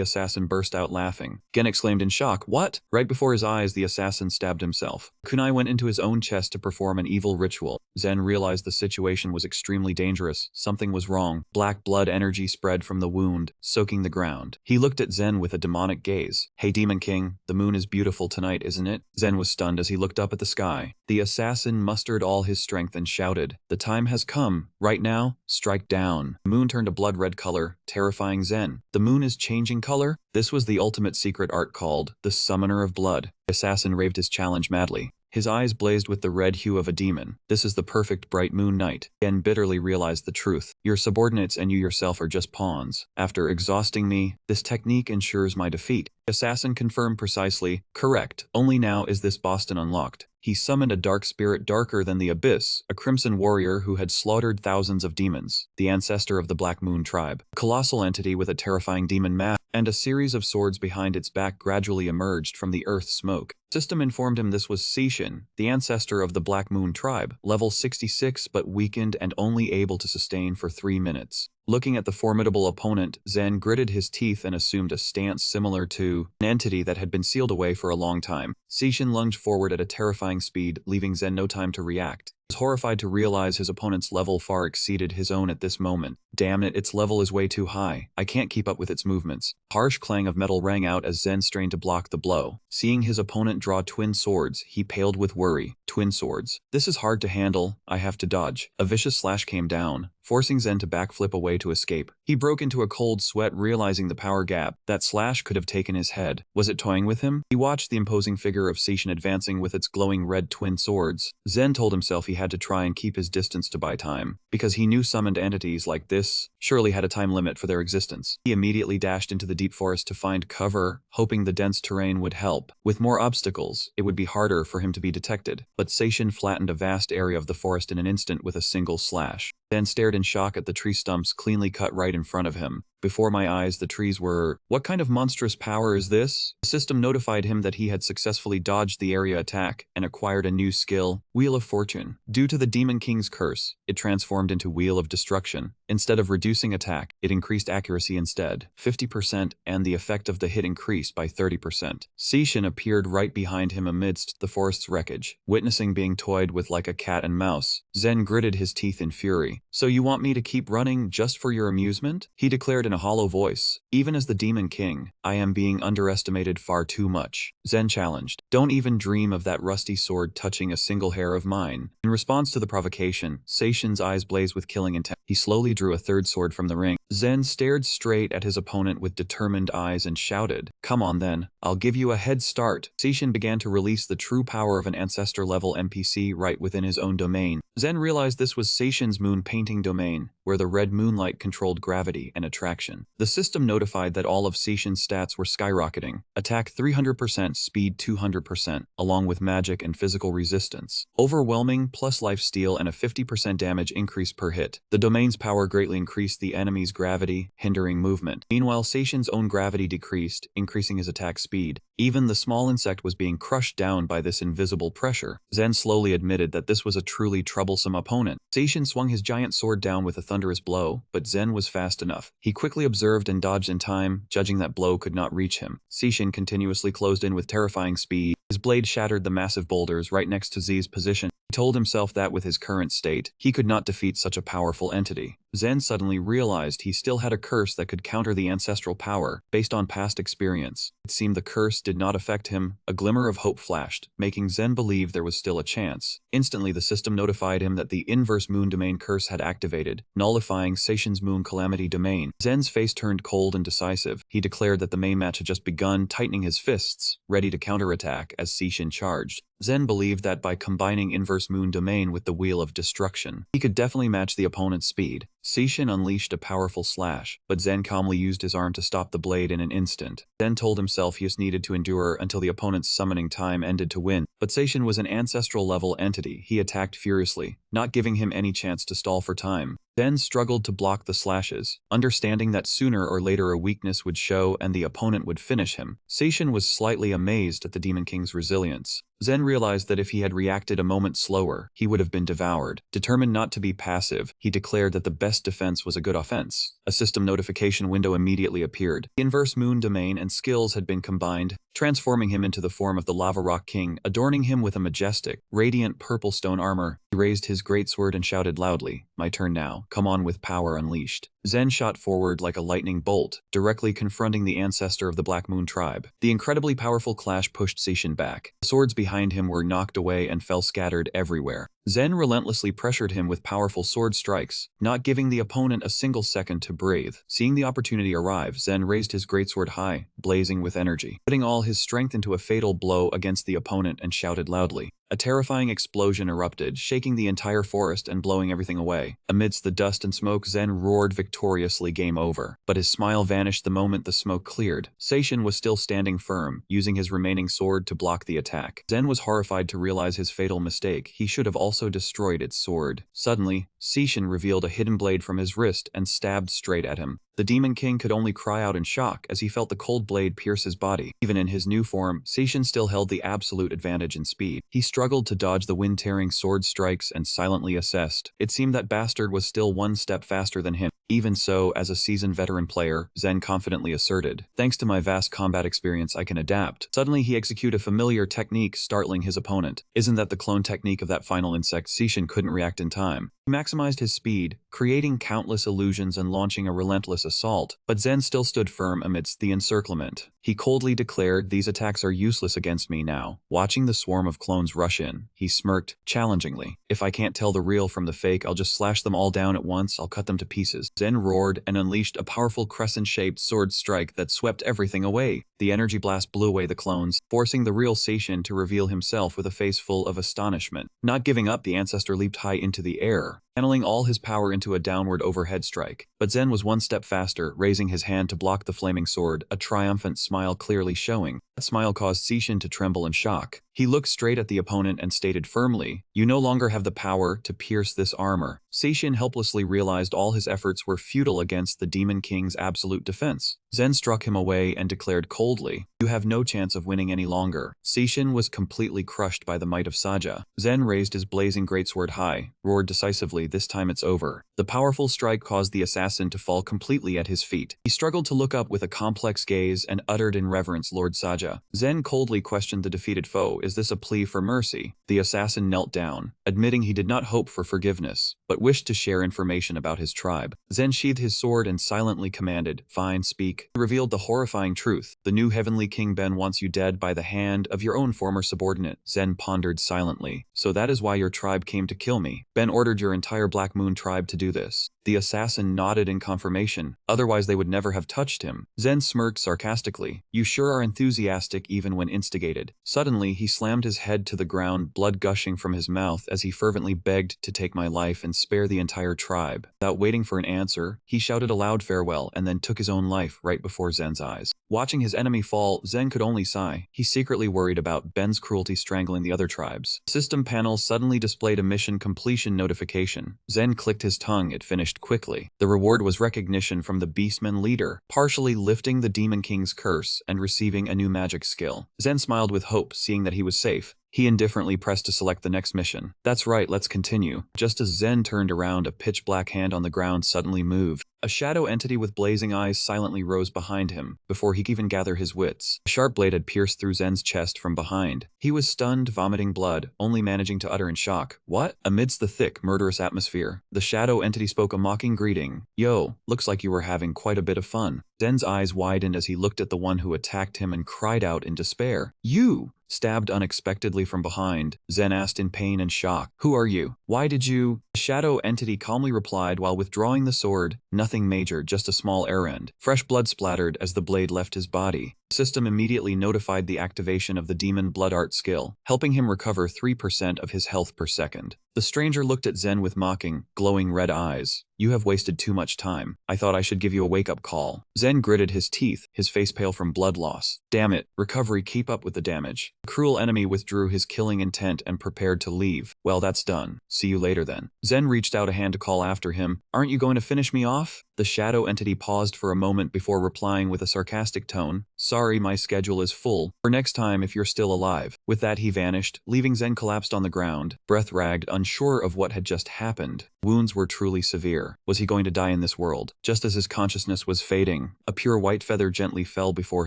assassin burst out laughing. Gen exclaimed in shock, what? Right before his eyes, the assassin stabbed himself. Kunai went into his own chest to perform an evil ritual. Zen realized the situation was extremely dangerous. Something was wrong. Black blood energy spread from the wound, soaking the ground. He looked at Zen with a demonic gaze. Hey Demon King, the moon is beautiful tonight, isn't it? Zen was stunned as he looked up at the sky. The assassin mustered all his strength and shouted, the time has come. Right now, strike down. The moon turned a blood-red color, terrifying Zen. The moon is changing color? This was the ultimate secret art called the Summoner of Blood. The assassin raved his challenge madly. His eyes blazed with the red hue of a demon. This is the perfect bright moon night. Zen bitterly realized the truth. Your subordinates and you yourself are just pawns. After exhausting me, this technique ensures my defeat. Assassin confirmed precisely. Correct. Only now is this Boston unlocked. He summoned a dark spirit darker than the abyss, a crimson warrior who had slaughtered thousands of demons, the ancestor of the Black Moon tribe. A colossal entity with a terrifying demon mask and a series of swords behind its back gradually emerged from the earth smoke. System informed him this was Seishin, the ancestor of the Black Moon tribe, level 66 but weakened and only able to sustain for 3 minutes. Looking at the formidable opponent, Zen gritted his teeth and assumed a stance similar to an entity that had been sealed away for a long time. Seishin lunged forward at a terrifying speed, leaving Zen no time to react. He was horrified to realize his opponent's level far exceeded his own at this moment. Damn it, its level is way too high. I can't keep up with its movements. A harsh clang of metal rang out as Zen strained to block the blow. Seeing his opponent draw twin swords, he paled with worry. Twin swords. This is hard to handle. I have to dodge. A vicious slash came down, forcing Zen to backflip away to escape. He broke into a cold sweat, realizing the power gap. That slash could have taken his head. Was it toying with him? He watched the imposing figure of Seishin advancing with its glowing red twin swords. Zen told himself he had to try and keep his distance to buy time, because he knew summoned entities like this surely had a time limit for their existence. He immediately dashed into the deep forest to find cover, hoping the dense terrain would help. With more obstacles, it would be harder for him to be detected, but Seishin flattened a vast area of the forest in an instant with a single slash. Then stared in shock at the tree stumps cleanly cut right in front of him. Before my eyes, the trees were... What kind of monstrous power is this? The system notified him that he had successfully dodged the area attack and acquired a new skill, Wheel of Fortune. Due to the Demon King's curse, it transformed into Wheel of Destruction. Instead of reducing attack, it increased accuracy instead, 50%, and the effect of the hit increased by 30%. Seishin appeared right behind him amidst the forest's wreckage, witnessing being toyed with like a cat and mouse. Zen gritted his teeth in fury. So you want me to keep running just for your amusement? He declared in a hollow voice. Even as the Demon King, I am being underestimated far too much. Zen challenged. Don't even dream of that rusty sword touching a single hair of mine. In response to the provocation, Seishin's eyes blazed with killing intent. He slowly drew a third sword from the ring. Zen stared straight at his opponent with determined eyes and shouted, "Come on then, I'll give you a head start." Seishin began to release the true power of an ancestor-level NPC right within his own domain. Zen realized this was Seishin's moon painting domain, where the red moonlight controlled gravity and attraction. The system notified that all of Seishin's stats were skyrocketing. Attack 300%, speed 200%, along with magic and physical resistance. Overwhelming plus lifesteal and a 50% damage increase per hit. The domain's power greatly increased the enemy's gravity, hindering movement. Meanwhile, Seishin's own gravity decreased, increasing his attack speed. Even the small insect was being crushed down by this invisible pressure. Zen slowly admitted that this was a truly troublesome opponent. Seishin swung his giant sword down with a thunderous blow, but Zen was fast enough. He quickly observed and dodged in time, judging that blow could not reach him. Seishin continuously closed in with terrifying speed. His blade shattered the massive boulders right next to Z's position. He told himself that with his current state, he could not defeat such a powerful entity. Zen suddenly realized he still had a curse that could counter the ancestral power, based on past experience. It seemed the curse did not affect him. A glimmer of hope flashed, making Zen believe there was still a chance. Instantly, the system notified him that the inverse moon domain curse had activated, nullifying Seishin's moon calamity domain. Zen's face turned cold and decisive. He declared that the main match had just begun, tightening his fists, ready to counterattack as Seishin charged. Zen believed that by combining inverse moon domain with the Wheel of Destruction, he could definitely match the opponent's speed. Seishin unleashed a powerful slash, but Zen calmly used his arm to stop the blade in an instant. Zen told himself he just needed to endure until the opponent's summoning time ended to win. But Seishin was an ancestral-level entity. He attacked furiously, not giving him any chance to stall for time. Zen struggled to block the slashes, understanding that sooner or later a weakness would show and the opponent would finish him. Seishin was slightly amazed at the Demon King's resilience. Zen realized that if he had reacted a moment slower, he would have been devoured. Determined not to be passive, he declared that the best defense was a good offense. A system notification window immediately appeared. The inverse moon domain and skills had been combined, transforming him into the form of the Lava Rock King, adorning him with a majestic, radiant purple stone armor. He raised his greatsword and shouted loudly, "My turn now. Come on with power unleashed." Zen shot forward like a lightning bolt, directly confronting the ancestor of the Black Moon tribe. The incredibly powerful clash pushed Seishin back. The swords behind him were knocked away and fell scattered everywhere. Zen relentlessly pressured him with powerful sword strikes, not giving the opponent a single second to breathe. Seeing the opportunity arrive, Zen raised his greatsword high, blazing with energy, putting all his strength into a fatal blow against the opponent and shouted loudly, A terrifying explosion erupted, shaking the entire forest and blowing everything away. Amidst the dust and smoke, Zen roared victoriously, "Game over." But his smile vanished the moment the smoke cleared. Seishin was still standing firm, using his remaining sword to block the attack. Zen was horrified to realize his fatal mistake. He should have also destroyed its sword. Suddenly, Seishin revealed a hidden blade from his wrist and stabbed straight at him. The Demon King could only cry out in shock as he felt the cold blade pierce his body. Even in his new form, Seishin still held the absolute advantage in speed. He struggled to dodge the wind-tearing sword strikes and silently assessed. It seemed that Bastard was still one step faster than him. Even so, as a seasoned veteran player, Zen confidently asserted, "Thanks to my vast combat experience, I can adapt." Suddenly, he executed a familiar technique, startling his opponent. Isn't that the clone technique of that final insect? Seishin couldn't react in time. He maximized his speed, creating countless illusions and launching a relentless assault, but Zen still stood firm amidst the encirclement. He coldly declared, "These attacks are useless against me now." Watching the swarm of clones rush in, he smirked challengingly. "If I can't tell the real from the fake, I'll just slash them all down at once. I'll cut them to pieces." Zen roared and unleashed a powerful crescent-shaped sword strike that swept everything away. The energy blast blew away the clones, forcing the real Seishin to reveal himself with a face full of astonishment. Not giving up, the ancestor leaped high into the air, channeling all his power into a downward overhead strike. But Zen was one step faster, raising his hand to block the flaming sword, a triumphant smile clearly showing. That smile caused Seishin to tremble in shock. He looked straight at the opponent and stated firmly, "You no longer have the power to pierce this armor." Seishin helplessly realized all his efforts were futile against the Demon King's absolute defense. Zen struck him away and declared coldly, "You have no chance of winning any longer." Seishin was completely crushed by the might of Saja. Zen raised his blazing greatsword high, roared decisively, "This time it's over." The powerful strike caused the assassin to fall completely at his feet. He struggled to look up with a complex gaze and uttered in reverence, "Lord Saja." Zen coldly questioned the defeated foe, "Is this a plea for mercy?" The assassin knelt down, admitting he did not hope for forgiveness, but wished to share information about his tribe. Zen sheathed his sword and silently commanded, "Fine, speak." He revealed the horrifying truth. "The new Heavenly King Ben wants you dead by the hand of your own former subordinate." Zen pondered silently. "So that is why your tribe came to kill me. Ben ordered your entire Black Moon tribe to do this." The assassin nodded in confirmation, otherwise they would never have touched him. Zen smirked sarcastically, "You sure are enthusiastic even when instigated." Suddenly, he slammed his head to the ground, blood gushing from his mouth as he fervently begged to take my life and spare the entire tribe. Without waiting for an answer, he shouted a loud farewell and then took his own life right before Zen's eyes. Watching his enemy fall, Zen could only sigh. He secretly worried about Ben's cruelty strangling the other tribes. The system panel suddenly displayed a mission completion notification. Zen clicked his tongue, it finished quickly. The reward was recognition from the Beastman leader, partially lifting the Demon King's curse and receiving a new magic skill. Zen smiled with hope, seeing that he was safe. He indifferently pressed to select the next mission. "That's right, let's continue." Just as Zen turned around, a pitch-black hand on the ground suddenly moved. A shadow entity with blazing eyes silently rose behind him, before he could even gather his wits. A sharp blade had pierced through Zen's chest from behind. He was stunned, vomiting blood, only managing to utter in shock, "What?" Amidst the thick, murderous atmosphere, the shadow entity spoke a mocking greeting. "Yo, looks like you were having quite a bit of fun." Zen's eyes widened as he looked at the one who attacked him and cried out in despair, "You!" Stabbed unexpectedly from behind, Zen asked in pain and shock, "Who are you? Why did you?" The shadow entity calmly replied while withdrawing the sword, "Nothing major, just a small errand." Fresh blood splattered as the blade left his body. The system immediately notified the activation of the demon blood art skill, helping him recover 3% of his health per second. The stranger looked at Zen with mocking, glowing red eyes. "You have wasted too much time. I thought I should give you a wake-up call." Zen gritted his teeth, his face pale from blood loss. "Damn it, recovery, keep up with the damage." The cruel enemy withdrew his killing intent and prepared to leave. "Well, that's done. See you later then." Zen reached out a hand to call after him. "Aren't you going to finish me off?" The shadow entity paused for a moment before replying with a sarcastic tone, "Sorry, my schedule is full. For next time if you're still alive." With that he vanished, leaving Zen collapsed on the ground, breath ragged, unsure of what had just happened. Wounds were truly severe. Was he going to die in this world? Just as his consciousness was fading, a pure white feather gently fell before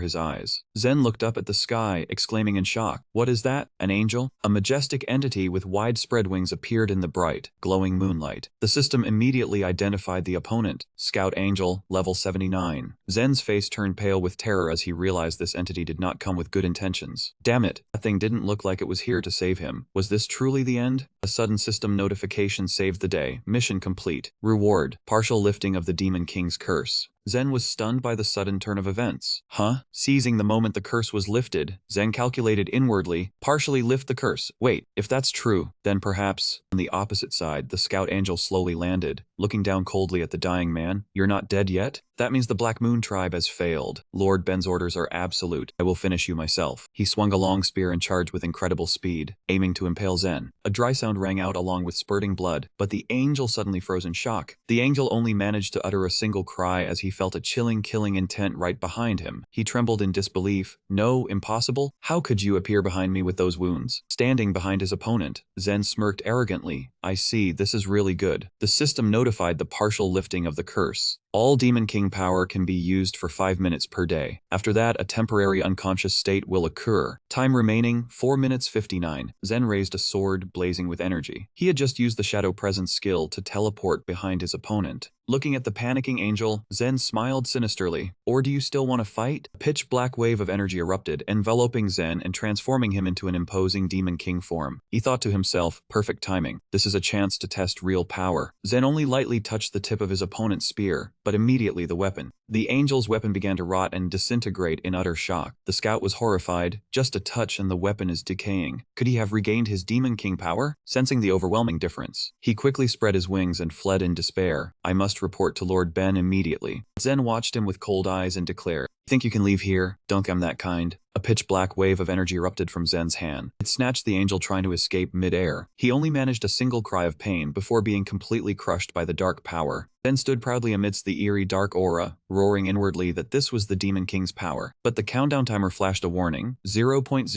his eyes. Zen looked up at the sky, exclaiming in shock, "What is that? An angel?" A majestic entity with widespread wings appeared in the bright, glowing moonlight. The system immediately identified the opponent, Scout Angel, level 79. Zen's face turned pale with terror as he realized this entity did not come with good intentions. Damn it, that thing didn't look like it was here to save him. Was this truly the end? A sudden system notification saved the day. Mission complete. Reward, partial lifting of the Demon King's curse. Zen was stunned by the sudden turn of events. Huh? Seizing the moment the curse was lifted, Zen calculated inwardly, partially lift the curse. Wait, if that's true, then perhaps… On the opposite side, the scout angel slowly landed, looking down coldly at the dying man. You're not dead yet? That means the Black Moon tribe has failed. Lord Ben's orders are absolute. I will finish you myself. He swung a long spear and charged with incredible speed, aiming to impale Zen. A dry sound rang out along with spurting blood, but the angel suddenly froze in shock. The angel only managed to utter a single cry as he felt a chilling, killing intent right behind him. He trembled in disbelief. No, impossible? How could you appear behind me with those wounds? Standing behind his opponent, Zen smirked arrogantly. I see, this is really good. The system notified the partial lifting of the curse. All Demon King power can be used for 5 minutes per day. After that, a temporary unconscious state will occur. Time remaining, 4 minutes 59. Zen raised a sword, blazing with energy. He had just used the Shadow Presence skill to teleport behind his opponent. Looking at the panicking angel, Zen smiled sinisterly. Or do you still want to fight? A pitch-black wave of energy erupted, enveloping Zen and transforming him into an imposing Demon King form. He thought to himself, perfect timing. This is a chance to test real power. Zen only lightly touched the tip of his opponent's spear, but immediately the angel's weapon began to rot and disintegrate in utter shock. The scout was horrified. Just a touch and the weapon is decaying. Could he have regained his Demon King power? Sensing the overwhelming difference, he quickly spread his wings and fled in despair. I must report to Lord Ben immediately. Zen watched him with cold eyes and declared, think you can leave here? Don't I'm that kind. A pitch-black wave of energy erupted from Zen's hand. It snatched the angel trying to escape mid-air. He only managed a single cry of pain before being completely crushed by the dark power. Zen stood proudly amidst the eerie dark aura, roaring inwardly that this was the Demon King's power. But the countdown timer flashed a warning. 0.02,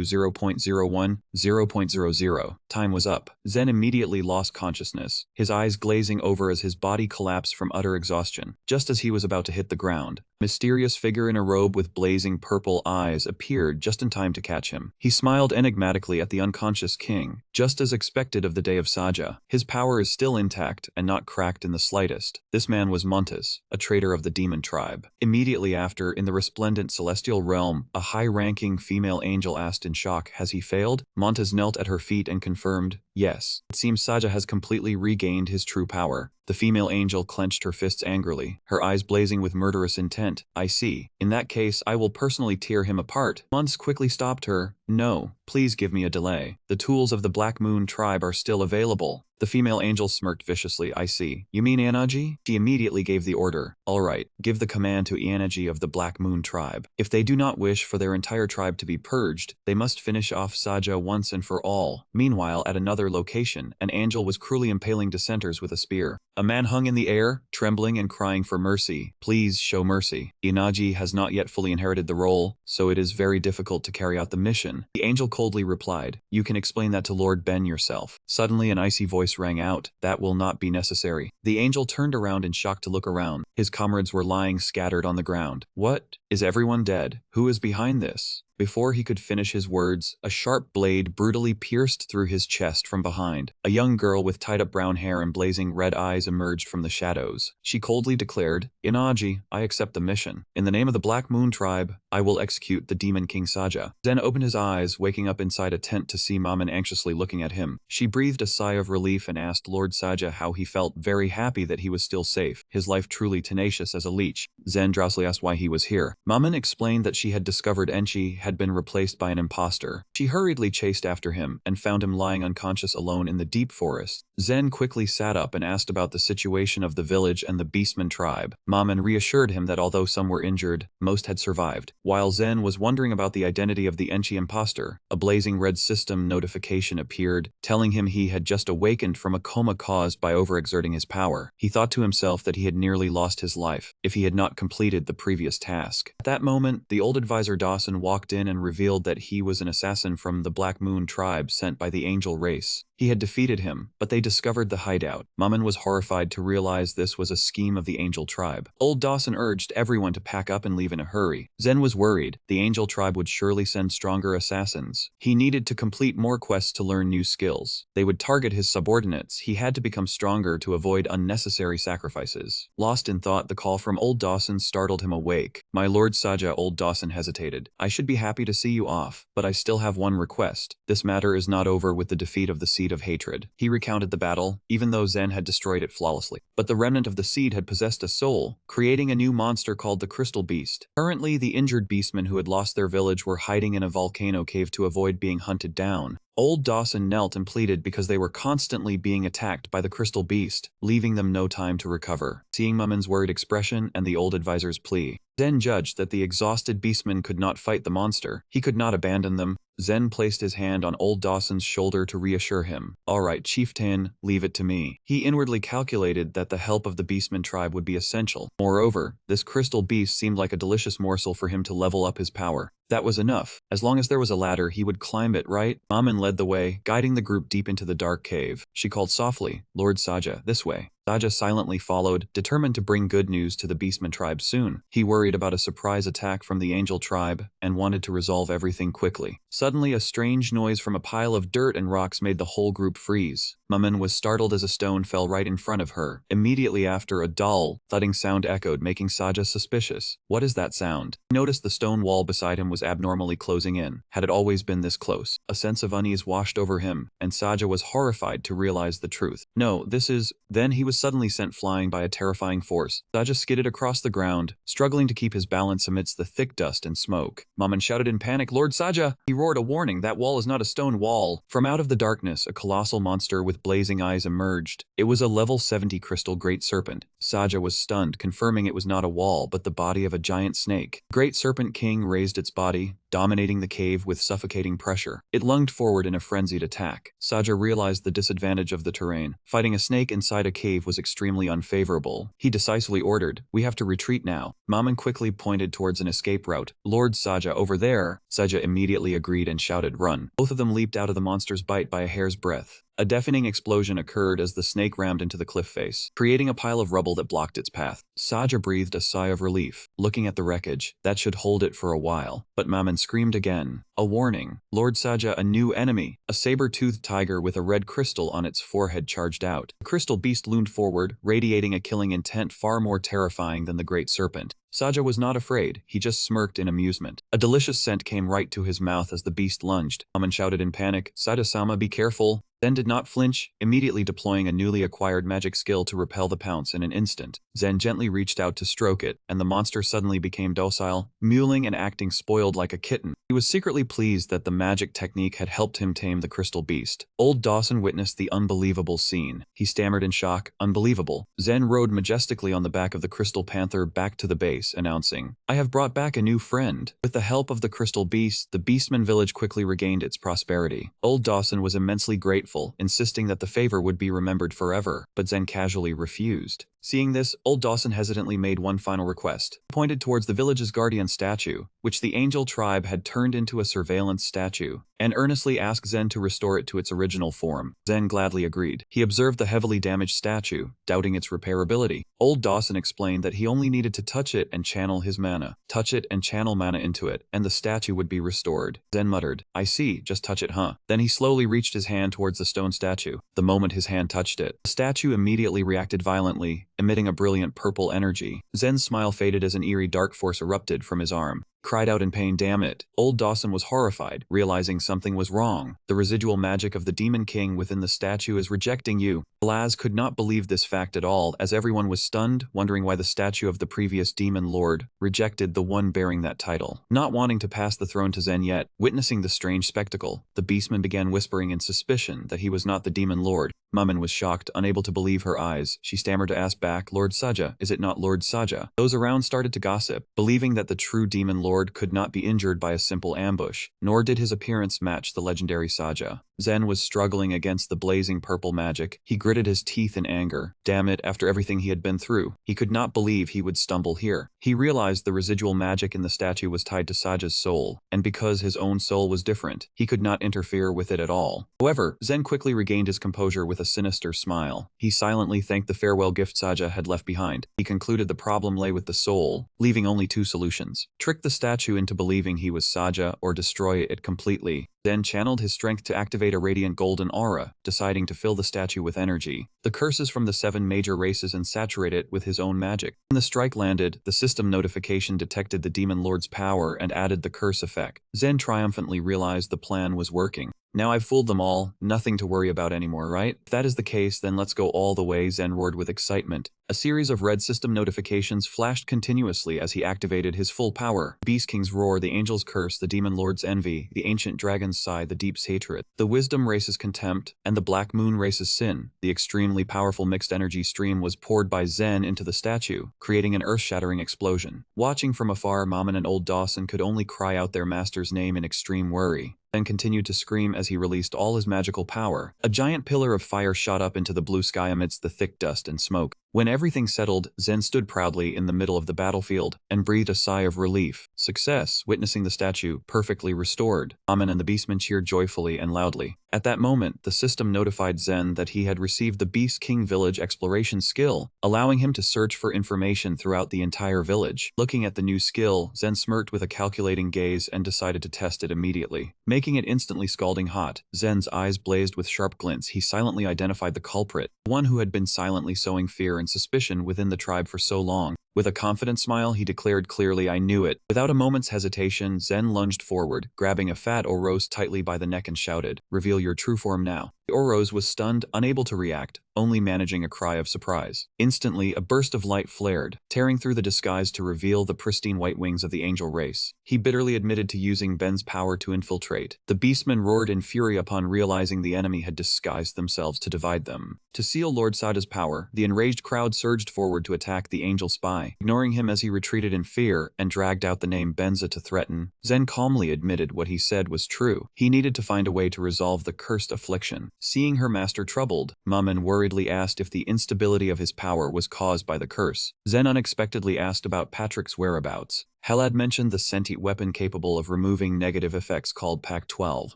0.01, 0.00. Time was up. Zen immediately lost consciousness, his eyes glazing over as his body collapsed from utter exhaustion. Just as he was about to hit the ground, a mysterious figure in a robe with blazing purple eyes appeared just in time to catch him. He smiled enigmatically at the unconscious king, just as expected of the day of Saja. His power is still intact and not cracked in the slightest. This man was Montes, a traitor of the demon tribe. Immediately after, in the resplendent celestial realm, a high-ranking female angel asked in shock, has he failed? Montes knelt at her feet and confirmed, yes. It seems Saja has completely regained his true power. The female angel clenched her fists angrily, her eyes blazing with murderous intent. I see. In that case, I will personally tear him apart. Montes quickly stopped her. No, please give me a delay. The tools of the Black Moon tribe are still available. The female angel smirked viciously. I see. You mean Ianaji? She immediately gave the order. All right, give the command to Ianaji of the Black Moon tribe. If they do not wish for their entire tribe to be purged, they must finish off Saja once and for all. Meanwhile, at another location, an angel was cruelly impaling dissenters with a spear. A man hung in the air, trembling and crying for mercy. Please show mercy. Ianaji has not yet fully inherited the role, so it is very difficult to carry out the mission. The angel coldly replied, you can explain that to Lord Ben yourself. Suddenly an icy voice rang out, that will not be necessary. The angel turned around in shock to look around. His comrades were lying scattered on the ground. What? Is everyone dead? Who is behind this? Before he could finish his words, a sharp blade brutally pierced through his chest from behind. A young girl with tied-up brown hair and blazing red eyes emerged from the shadows. She coldly declared, Ianaji, I accept the mission. In the name of the Black Moon tribe, I will execute the Demon King Saja. Zen opened his eyes, waking up inside a tent to see Maman anxiously looking at him. She breathed a sigh of relief and asked Lord Saja how he felt, very happy that he was still safe, his life truly tenacious as a leech. Zen drowsily asked why he was here. Maman explained that she had discovered Enchi had been replaced by an imposter. She hurriedly chased after him and found him lying unconscious alone in the deep forest. Zen quickly sat up and asked about the situation of the village and the Beastman tribe. Maman reassured him that although some were injured, most had survived. While Zen was wondering about the identity of the Enchi imposter, a blazing red system notification appeared, telling him he had just awakened from a coma caused by overexerting his power. He thought to himself that he had nearly lost his life if he had not completed the previous task. At that moment, the old advisor Dawson walked in and revealed that he was an assassin from the Black Moon tribe sent by the angel race. He had defeated him, but they discovered the hideout. Maman was horrified to realize this was a scheme of the angel tribe. Old Dawson urged everyone to pack up and leave in a hurry. Zen was worried. The angel tribe would surely send stronger assassins. He needed to complete more quests to learn new skills. They would target his subordinates. He had to become stronger to avoid unnecessary sacrifices. Lost in thought, the call from old Dawson startled him awake. My Lord Saja. Old Dawson hesitated. I should be happy happy to see you off, but I still have one request. This matter is not over with the defeat of the Seed of Hatred. He recounted the battle, even though Zen had destroyed it flawlessly. But the remnant of the seed had possessed a soul, creating a new monster called the Crystal Beast. Currently, the injured beastmen who had lost their village were hiding in a volcano cave to avoid being hunted down. Old Dawson knelt and pleaded because they were constantly being attacked by the Crystal Beast, leaving them no time to recover. Seeing Mummen's worried expression and the old advisor's plea, Zen judged that the exhausted beastmen could not fight the monster. He could not abandon them. Zen placed his hand on old Dawson's shoulder to reassure him. "All right, Chieftain, leave it to me." He inwardly calculated that the help of the Beastman tribe would be essential. Moreover, this crystal beast seemed like a delicious morsel for him to level up his power. That was enough. As long as there was a ladder, he would climb it, right? Maman led the way, guiding the group deep into the dark cave. She called softly, "Lord Saja, this way." Saja silently followed, determined to bring good news to the Beastman tribe soon. He worried about a surprise attack from the Angel tribe and wanted to resolve everything quickly. Suddenly, a strange noise from a pile of dirt and rocks made the whole group freeze. Maman was startled as a stone fell right in front of her. Immediately after, a dull, thudding sound echoed, making Saja suspicious. "What is that sound?" He noticed the stone wall beside him was abnormally closing in. Had it always been this close? A sense of unease washed over him, and Saja was horrified to realize the truth. "No, this is..." Then he was suddenly sent flying by a terrifying force. Saja skidded across the ground, struggling to keep his balance amidst the thick dust and smoke. Maman shouted in panic, "Lord Saja!" He roared a warning, "That wall is not a stone wall." From out of the darkness, a colossal monster with blazing eyes emerged. It was a level 70 crystal great serpent. Saja was stunned, confirming it was not a wall, but the body of a giant snake. Great Serpent King raised its body, dominating the cave with suffocating pressure. It lunged forward in a frenzied attack. Saja realized the disadvantage of the terrain. Fighting a snake inside a cave was extremely unfavorable. He decisively ordered, "We have to retreat now." Maman quickly pointed towards an escape route. "Lord Saja, over there." Saja immediately agreed and shouted, "Run." Both of them leaped out of the monster's bite by a hair's breadth. A deafening explosion occurred as the snake rammed into the cliff face, creating a pile of rubble that blocked its path. Saja breathed a sigh of relief, looking at the wreckage. That should hold it for a while. But Maman screamed again. A warning. Lord Saja, a new enemy. A saber-toothed tiger with a red crystal on its forehead charged out. The crystal beast loomed forward, radiating a killing intent far more terrifying than the great serpent. Saja was not afraid, he just smirked in amusement. A delicious scent came right to his mouth as the beast lunged. Maman shouted in panic, "Saja-sama, be careful." Zen did not flinch, immediately deploying a newly acquired magic skill to repel the pounce in an instant. Zen gently reached out to stroke it, and the monster suddenly became docile, mewling and acting spoiled like a kitten. He was secretly pleased that the magic technique had helped him tame the crystal beast. Old Dawson witnessed the unbelievable scene. He stammered in shock, "Unbelievable." Zen rode majestically on the back of the crystal panther back to the base, announcing, "I have brought back a new friend." With the help of the crystal beast, the Beastman village quickly regained its prosperity. Old Dawson was immensely grateful, insisting that the favor would be remembered forever, but Zen casually refused. Seeing this, old Dawson hesitantly made one final request. He pointed towards the village's guardian statue, which the Angel tribe had turned into a surveillance statue, and earnestly asked Zen to restore it to its original form. Zen gladly agreed. He observed the heavily damaged statue, doubting its repairability. Old Dawson explained that he only needed to touch it and channel his mana. Touch it and channel mana into it, and the statue would be restored. Zen muttered, "I see, just touch it, huh?" Then he slowly reached his hand towards the stone statue. The moment his hand touched it, the statue immediately reacted violently, emitting a brilliant purple energy. Zen's smile faded as an eerie dark force erupted from his arm. Cried out in pain, "Damn it." Old Dawson was horrified, realizing something was wrong. The residual magic of the Demon King within the statue is rejecting you. Blaz could not believe this fact at all, as everyone was stunned, wondering why the statue of the previous Demon Lord rejected the one bearing that title. Not wanting to pass the throne to Zen yet, witnessing the strange spectacle, the Beastman began whispering in suspicion that he was not the Demon Lord. Maman was shocked, unable to believe her eyes. She stammered to ask back, "Lord Saja, is it not Lord Saja?" Those around started to gossip, believing that the true Demon Lord could not be injured by a simple ambush, nor did his appearance match the legendary Saja. Zen was struggling against the blazing purple magic. He gritted his teeth in anger. Damn it, after everything he had been through, he could not believe he would stumble here. He realized the residual magic in the statue was tied to Saja's soul, and because his own soul was different, he could not interfere with it at all. However, Zen quickly regained his composure with a sinister smile. He silently thanked the farewell gift Saja had left behind. He concluded the problem lay with the soul, leaving only two solutions. Trick the statue into believing he was Saja or destroy it completely. Zen channeled his strength to activate a radiant golden aura, deciding to fill the statue with energy. The curses from the 7 major races and saturate it with his own magic. When the strike landed, the system notification detected the Demon Lord's power and added the curse effect. Zen triumphantly realized the plan was working. Now I've fooled them all, nothing to worry about anymore, right? If that is the case, then let's go all the way, Zen roared with excitement. A series of red system notifications flashed continuously as he activated his full power. Beast King's roar, the angel's curse, the demon lord's envy, the ancient dragon's sigh, the deep's hatred, the wisdom race's contempt, and the black moon race's sin. The extremely powerful mixed energy stream was poured by Zen into the statue, creating an earth-shattering explosion. Watching from afar, Mammon and old Dawson could only cry out their master's name in extreme worry. Then continued to scream as he released all his magical power. A giant pillar of fire shot up into the blue sky amidst the thick dust and smoke. When everything settled, Zen stood proudly in the middle of the battlefield and breathed a sigh of relief. Success, witnessing the statue perfectly restored. Amen and the beastmen cheered joyfully and loudly. At that moment, the system notified Zen that he had received the Beast King Village exploration skill, allowing him to search for information throughout the entire village. Looking at the new skill, Zen smirked with a calculating gaze and decided to test it immediately. Making it instantly scalding hot, Zen's eyes blazed with sharp glints. He silently identified the culprit, one who had been silently sowing fear and suspicion within the tribe for so long. With a confident smile, he declared clearly, "I knew it." Without a moment's hesitation, Zen lunged forward, grabbing a fat Oros tightly by the neck and shouted, "Reveal your true form now." The Oros was stunned, unable to react, only managing a cry of surprise. Instantly, a burst of light flared, tearing through the disguise to reveal the pristine white wings of the angel race. He bitterly admitted to using Ben's power to infiltrate. The beastmen roared in fury upon realizing the enemy had disguised themselves to divide them. To seal Lord Sada's power, the enraged crowd surged forward to attack the angel spy. Ignoring him as he retreated in fear and dragged out the name Benza to threaten, Zen calmly admitted what he said was true. He needed to find a way to resolve the cursed affliction. Seeing her master troubled, Mammon worriedly asked if the instability of his power was caused by the curse. Zen unexpectedly asked about Patrick's whereabouts. Hell had mentioned the sentient weapon capable of removing negative effects called Pack 12.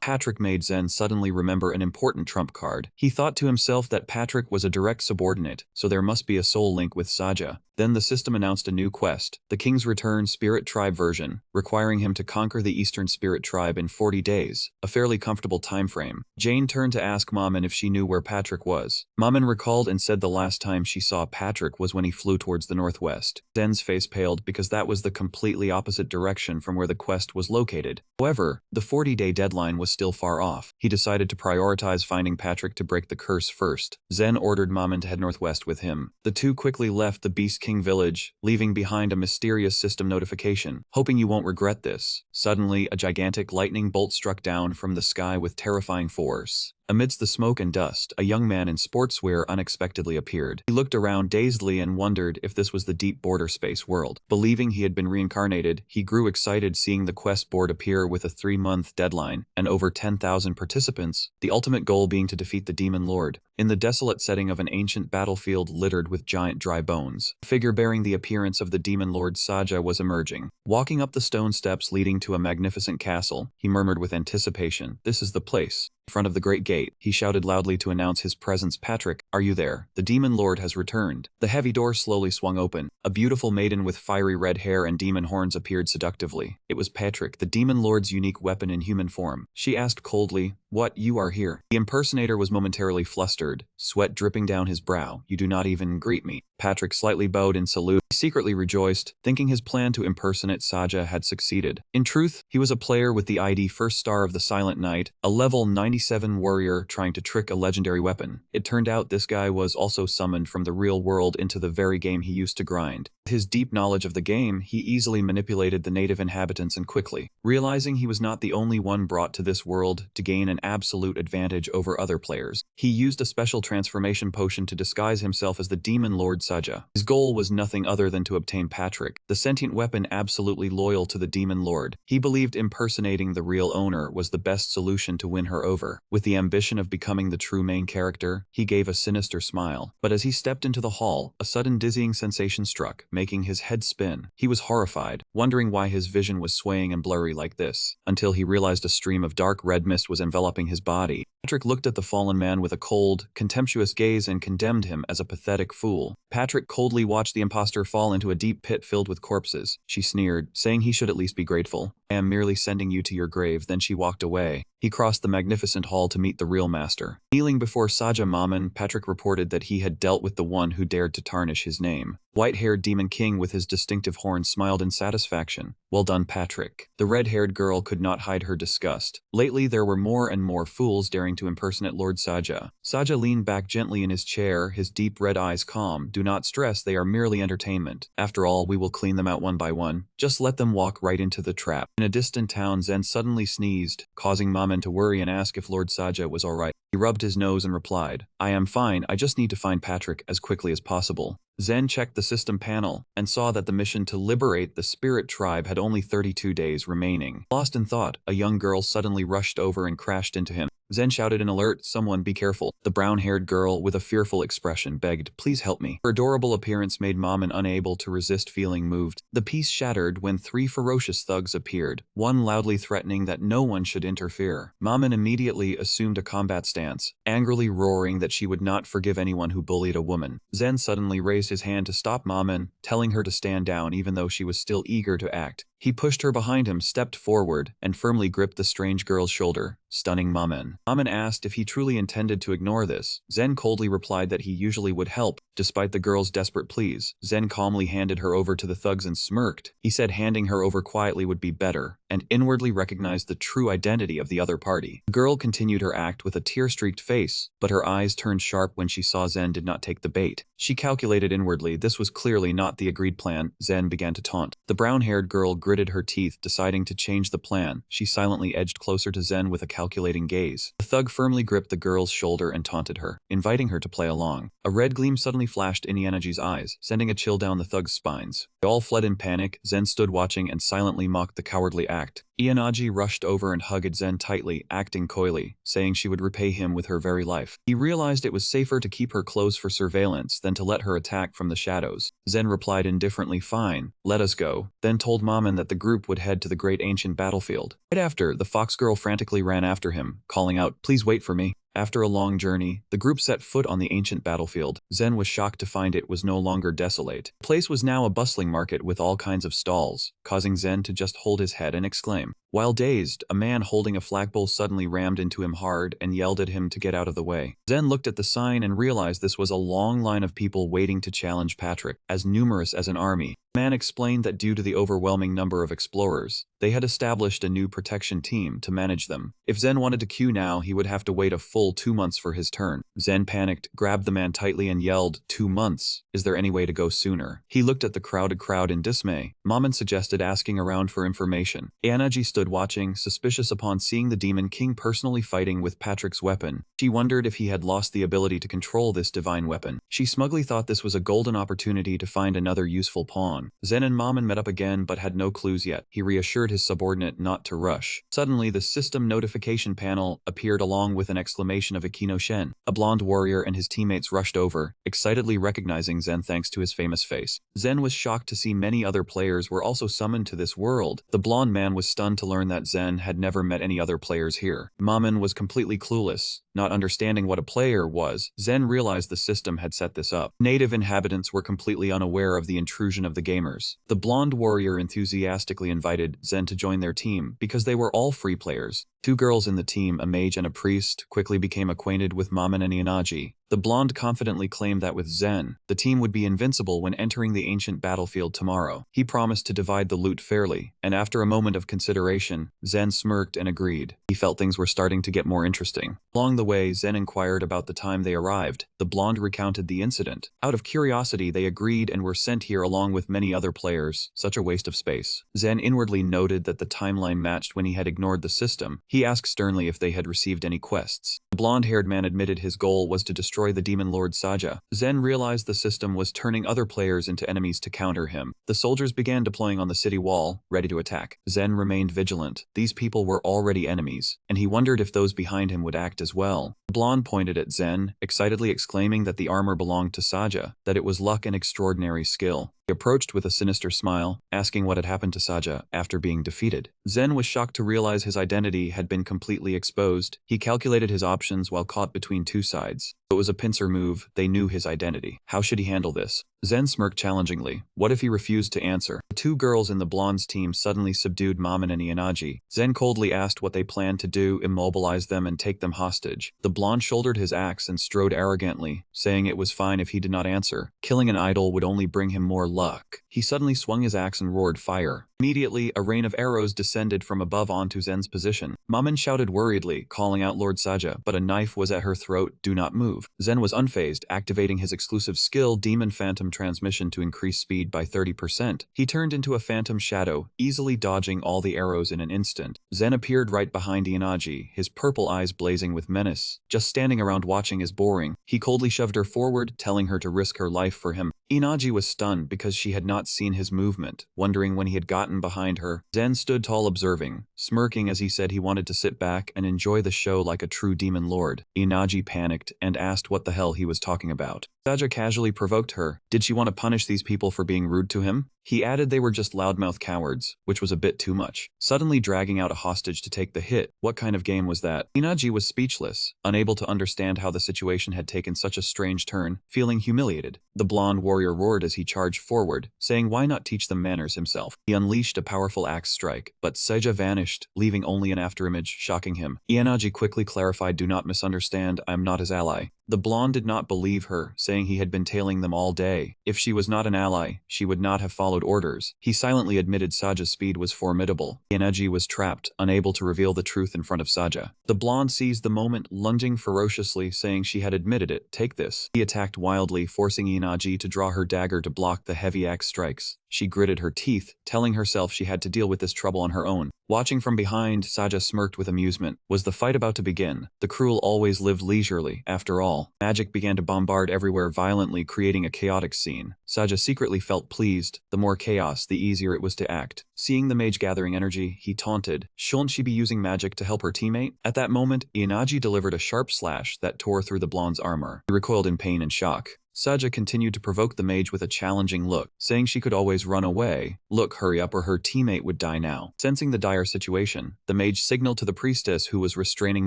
Patrick made Zen suddenly remember an important trump card. He thought to himself that Patrick was a direct subordinate, so there must be a soul link with Saja. Then the system announced a new quest, the King's Return Spirit Tribe version, requiring him to conquer the Eastern Spirit Tribe in 40 days, a fairly comfortable time frame. Jane turned to ask Mammon if she knew where Patrick was. Mammon recalled and said the last time she saw Patrick was when he flew towards the northwest. Zen's face paled because that was the completely opposite direction from where the quest was located. However, the 40-day deadline was still far off. He decided to prioritize finding Patrick to break the curse first. Zen ordered Mammon to head northwest with him. The two quickly left the Beast King village, leaving behind a mysterious system notification. "Hoping you won't regret this." Suddenly, a gigantic lightning bolt struck down from the sky with terrifying force. Amidst the smoke and dust, a young man in sportswear unexpectedly appeared. He looked around dazedly and wondered if this was the deep border space world. Believing he had been reincarnated, he grew excited seeing the quest board appear with a 3-month deadline and over 10,000 participants, the ultimate goal being to defeat the Demon Lord. In the desolate setting of an ancient battlefield littered with giant dry bones, a figure bearing the appearance of the Demon Lord Saja was emerging. Walking up the stone steps leading to a magnificent castle, he murmured with anticipation, "This is the place." In front of the great gate, he shouted loudly to announce his presence. "Patrick, are you there? The Demon Lord has returned." The heavy door slowly swung open. A beautiful maiden with fiery red hair and demon horns appeared seductively. It was Patrick, the Demon Lord's unique weapon in human form. She asked coldly, "What, you are here?" The impersonator was momentarily flustered, sweat dripping down his brow. "You do not even greet me." Patrick slightly bowed in salute. He secretly rejoiced, thinking his plan to impersonate Saja had succeeded. In truth, he was a player with the ID first star of the Silent Knight, a level 97 warrior trying to trick a legendary weapon. It turned out this guy was also summoned from the real world into the very game he used to grind. With his deep knowledge of the game, he easily manipulated the native inhabitants and quickly, realizing he was not the only one brought to this world to gain an absolute advantage over other players. He used a special transformation potion to disguise himself as the Demon Lord Saja. His goal was nothing other than to obtain Patrick, the sentient weapon absolutely loyal to the Demon Lord. He believed impersonating the real owner was the best solution to win her over. With the ambition of becoming the true main character, he gave a sinister smile. But as he stepped into the hall, a sudden dizzying sensation struck, making his head spin. He was horrified, wondering why his vision was swaying and blurry like this, until he realized a stream of dark red mist was enveloping his body. Patrick looked at the fallen man with a cold, contemptuous gaze and condemned him as a pathetic fool. Patrick coldly watched the impostor fall into a deep pit filled with corpses. She sneered, saying he should at least be grateful. I am merely sending you to your grave." Then she walked away. He crossed the magnificent hall to meet the real master. Kneeling before Saja Maman, Patrick reported that he had dealt with the one who dared to tarnish his name. White-haired Demon King with his distinctive horn smiled in satisfaction. "Well done, Patrick." The red-haired girl could not hide her disgust. Lately there were more and more fools daring to impersonate Lord Saja. Saja leaned back gently in his chair, his deep red eyes calm. "Do not stress, they are merely entertainment. After all, we will clean them out one by one. Just let them walk right into the trap." In a distant town, Zen suddenly sneezed, causing Maman to worry and ask if Lord Saja was alright. He rubbed his nose and replied, "I am fine, I just need to find Patrick as quickly as possible." Zen checked the system panel and saw that the mission to liberate the spirit tribe had only 32 days remaining. Lost in thought, a young girl suddenly rushed over and crashed into him. Zen shouted in alert, "Someone be careful." The brown-haired girl, with a fearful expression, begged, "Please help me." Her adorable appearance made Maman unable to resist feeling moved. The peace shattered when 3 ferocious thugs appeared, one loudly threatening that no one should interfere. Maman immediately assumed a combat stance, angrily roaring that she would not forgive anyone who bullied a woman. Zen suddenly raised his hand to stop Maman, telling her to stand down even though she was still eager to act. He pushed her behind him, stepped forward, and firmly gripped the strange girl's shoulder, stunning Maman. Maman asked if he truly intended to ignore this. Zen coldly replied that he usually would help, despite the girl's desperate pleas. Zen calmly handed her over to the thugs and smirked. He said handing her over quietly would be better, and inwardly recognized the true identity of the other party. The girl continued her act with a tear-streaked face, but her eyes turned sharp when she saw Zen did not take the bait. She calculated inwardly this was clearly not the agreed plan. Zen began to taunt. The brown-haired girl gritted her teeth, deciding to change the plan. She silently edged closer to Zen with a calculating gaze. The thug firmly gripped the girl's shoulder and taunted her, inviting her to play along. A red gleam suddenly flashed in Ianagi's eyes, sending a chill down the thug's spines. They all fled in panic. Zen stood watching and silently mocked the cowardly act. Ianagi rushed over and hugged Zen tightly, acting coyly, saying she would repay him with her very life. He realized it was safer to keep her close for surveillance than to let her attack from the shadows. Zen replied indifferently, "Fine, let us go," then told Maman that the group would head to the great ancient battlefield. Right after, the fox girl frantically ran after him, calling out, "Please wait for me." After a long journey, the group set foot on the ancient battlefield. Zen was shocked to find it was no longer desolate. The place was now a bustling market with all kinds of stalls, causing Zen to just hold his head and exclaim. While dazed, a man holding a flagpole suddenly rammed into him hard and yelled at him to get out of the way. Zen looked at the sign and realized this was a long line of people waiting to challenge Patrick, as numerous as an army. The man explained that due to the overwhelming number of explorers, they had established a new protection team to manage them. If Zen wanted to queue now, he would have to wait a full 2 months for his turn. Zen panicked, grabbed the man tightly and yelled, "2 months? Is there any way to go sooner?" He looked at the crowded crowd in dismay. Maman suggested asking around for information. Ianaji stood watching, suspicious upon seeing the Demon King personally fighting with Patrick's weapon. She wondered if he had lost the ability to control this divine weapon. She smugly thought this was a golden opportunity to find another useful pawn. Zen and Maman met up again but had no clues yet. He reassured his subordinate not to rush. Suddenly, the system notification panel appeared along with an exclamation of Akino Shen. A blonde warrior and his teammates rushed over, excitedly recognizing Zen thanks to his famous face. Zen was shocked to see many other players were also summoned to this world. The blonde man was stunned to learn that Zen had never met any other players here. Maman was completely clueless. Not understanding what a player was, Zen realized the system had set this up. Native inhabitants were completely unaware of the intrusion of the gamers. The blonde warrior enthusiastically invited Zen to join their team because they were all free players. 2 girls in the team, a mage and a priest, quickly became acquainted with Maman and Ianaji. The blonde confidently claimed that with Zen, the team would be invincible when entering the ancient battlefield tomorrow. He promised to divide the loot fairly, and after a moment of consideration, Zen smirked and agreed. He felt things were starting to get more interesting. Along the way, Zen inquired about the time they arrived. The blonde recounted the incident. Out of curiosity, they agreed and were sent here along with many other players. Such a waste of space. Zen inwardly noted that the timeline matched when he had ignored the system. He asked sternly if they had received any quests. The blonde-haired man admitted his goal was to destroy the demon lord Saja. Zen realized the system was turning other players into enemies to counter him. The soldiers began deploying on the city wall, ready to attack. Zen remained vigilant. These people were already enemies, and he wondered if those behind him would act as well. The blonde pointed at Zen, excitedly exclaiming that the armor belonged to Saja, that it was luck and extraordinary skill. He approached with a sinister smile, asking what had happened to Saja after being defeated. Zen was shocked to realize his identity had been completely exposed. He calculated his options while caught between 2 sides. It was was a pincer move, they knew his identity. How should he handle this? Zen smirked challengingly. What if he refused to answer? The two girls in the blonde's team suddenly subdued Maman and Ianaji. Zen coldly asked what they planned to do, immobilize them and take them hostage. The blonde shouldered his axe and strode arrogantly, saying it was fine if he did not answer. Killing an idol would only bring him more luck. He suddenly swung his axe and roared fire. Immediately, a rain of arrows descended from above onto Zen's position. Maman shouted worriedly, calling out Lord Saja, but a knife was at her throat. Do not move. Zen was unfazed, activating his exclusive skill, Demon Phantom Transmission, to increase speed by 30%. He turned into a phantom shadow, easily dodging all the arrows in an instant. Zen appeared right behind Ianaji, his purple eyes blazing with menace. Just standing around watching is boring. He coldly shoved her forward, telling her to risk her life for him. Ianaji was stunned because she had not seen his movement, wondering when he had gotten behind her. Zen stood tall observing, smirking as he said he wanted to sit back and enjoy the show like a true demon lord. Ianaji panicked and asked what the hell he was talking about. Saja casually provoked her. Did she want to punish these people for being rude to him? He added they were just loudmouth cowards, which was a bit too much. Suddenly dragging out a hostage to take the hit. What kind of game was that? Ianaji was speechless, unable to understand how the situation had taken such a strange turn, feeling humiliated. The blonde warrior roared as he charged forward, saying why not teach them manners himself. He unleashed a powerful axe strike, but Saja vanished, leaving only an afterimage, shocking him. Ianaji quickly clarified, do not misunderstand, I am not his ally. The blonde did not believe her, saying he had been tailing them all day. If she was not an ally, she would not have followed orders. He silently admitted Saja's speed was formidable. Ianaji was trapped, unable to reveal the truth in front of Saja. The blonde seized the moment, lunging ferociously, saying she had admitted it. Take this. He attacked wildly, forcing Ianaji to draw her dagger to block the heavy axe strikes. She gritted her teeth, telling herself she had to deal with this trouble on her own. Watching from behind, Saja smirked with amusement. Was the fight about to begin? The cruel always lived leisurely, after all. Magic began to bombard everywhere violently, creating a chaotic scene. Saja secretly felt pleased. The more chaos, the easier it was to act. Seeing the mage gathering energy, he taunted. Shouldn't she be using magic to help her teammate? At that moment, Ianaji delivered a sharp slash that tore through the blonde's armor. He recoiled in pain and shock. Saja continued to provoke the mage with a challenging look, saying she could always run away. Look, hurry up or her teammate would die now. Sensing the dire situation, the mage signaled to the priestess who was restraining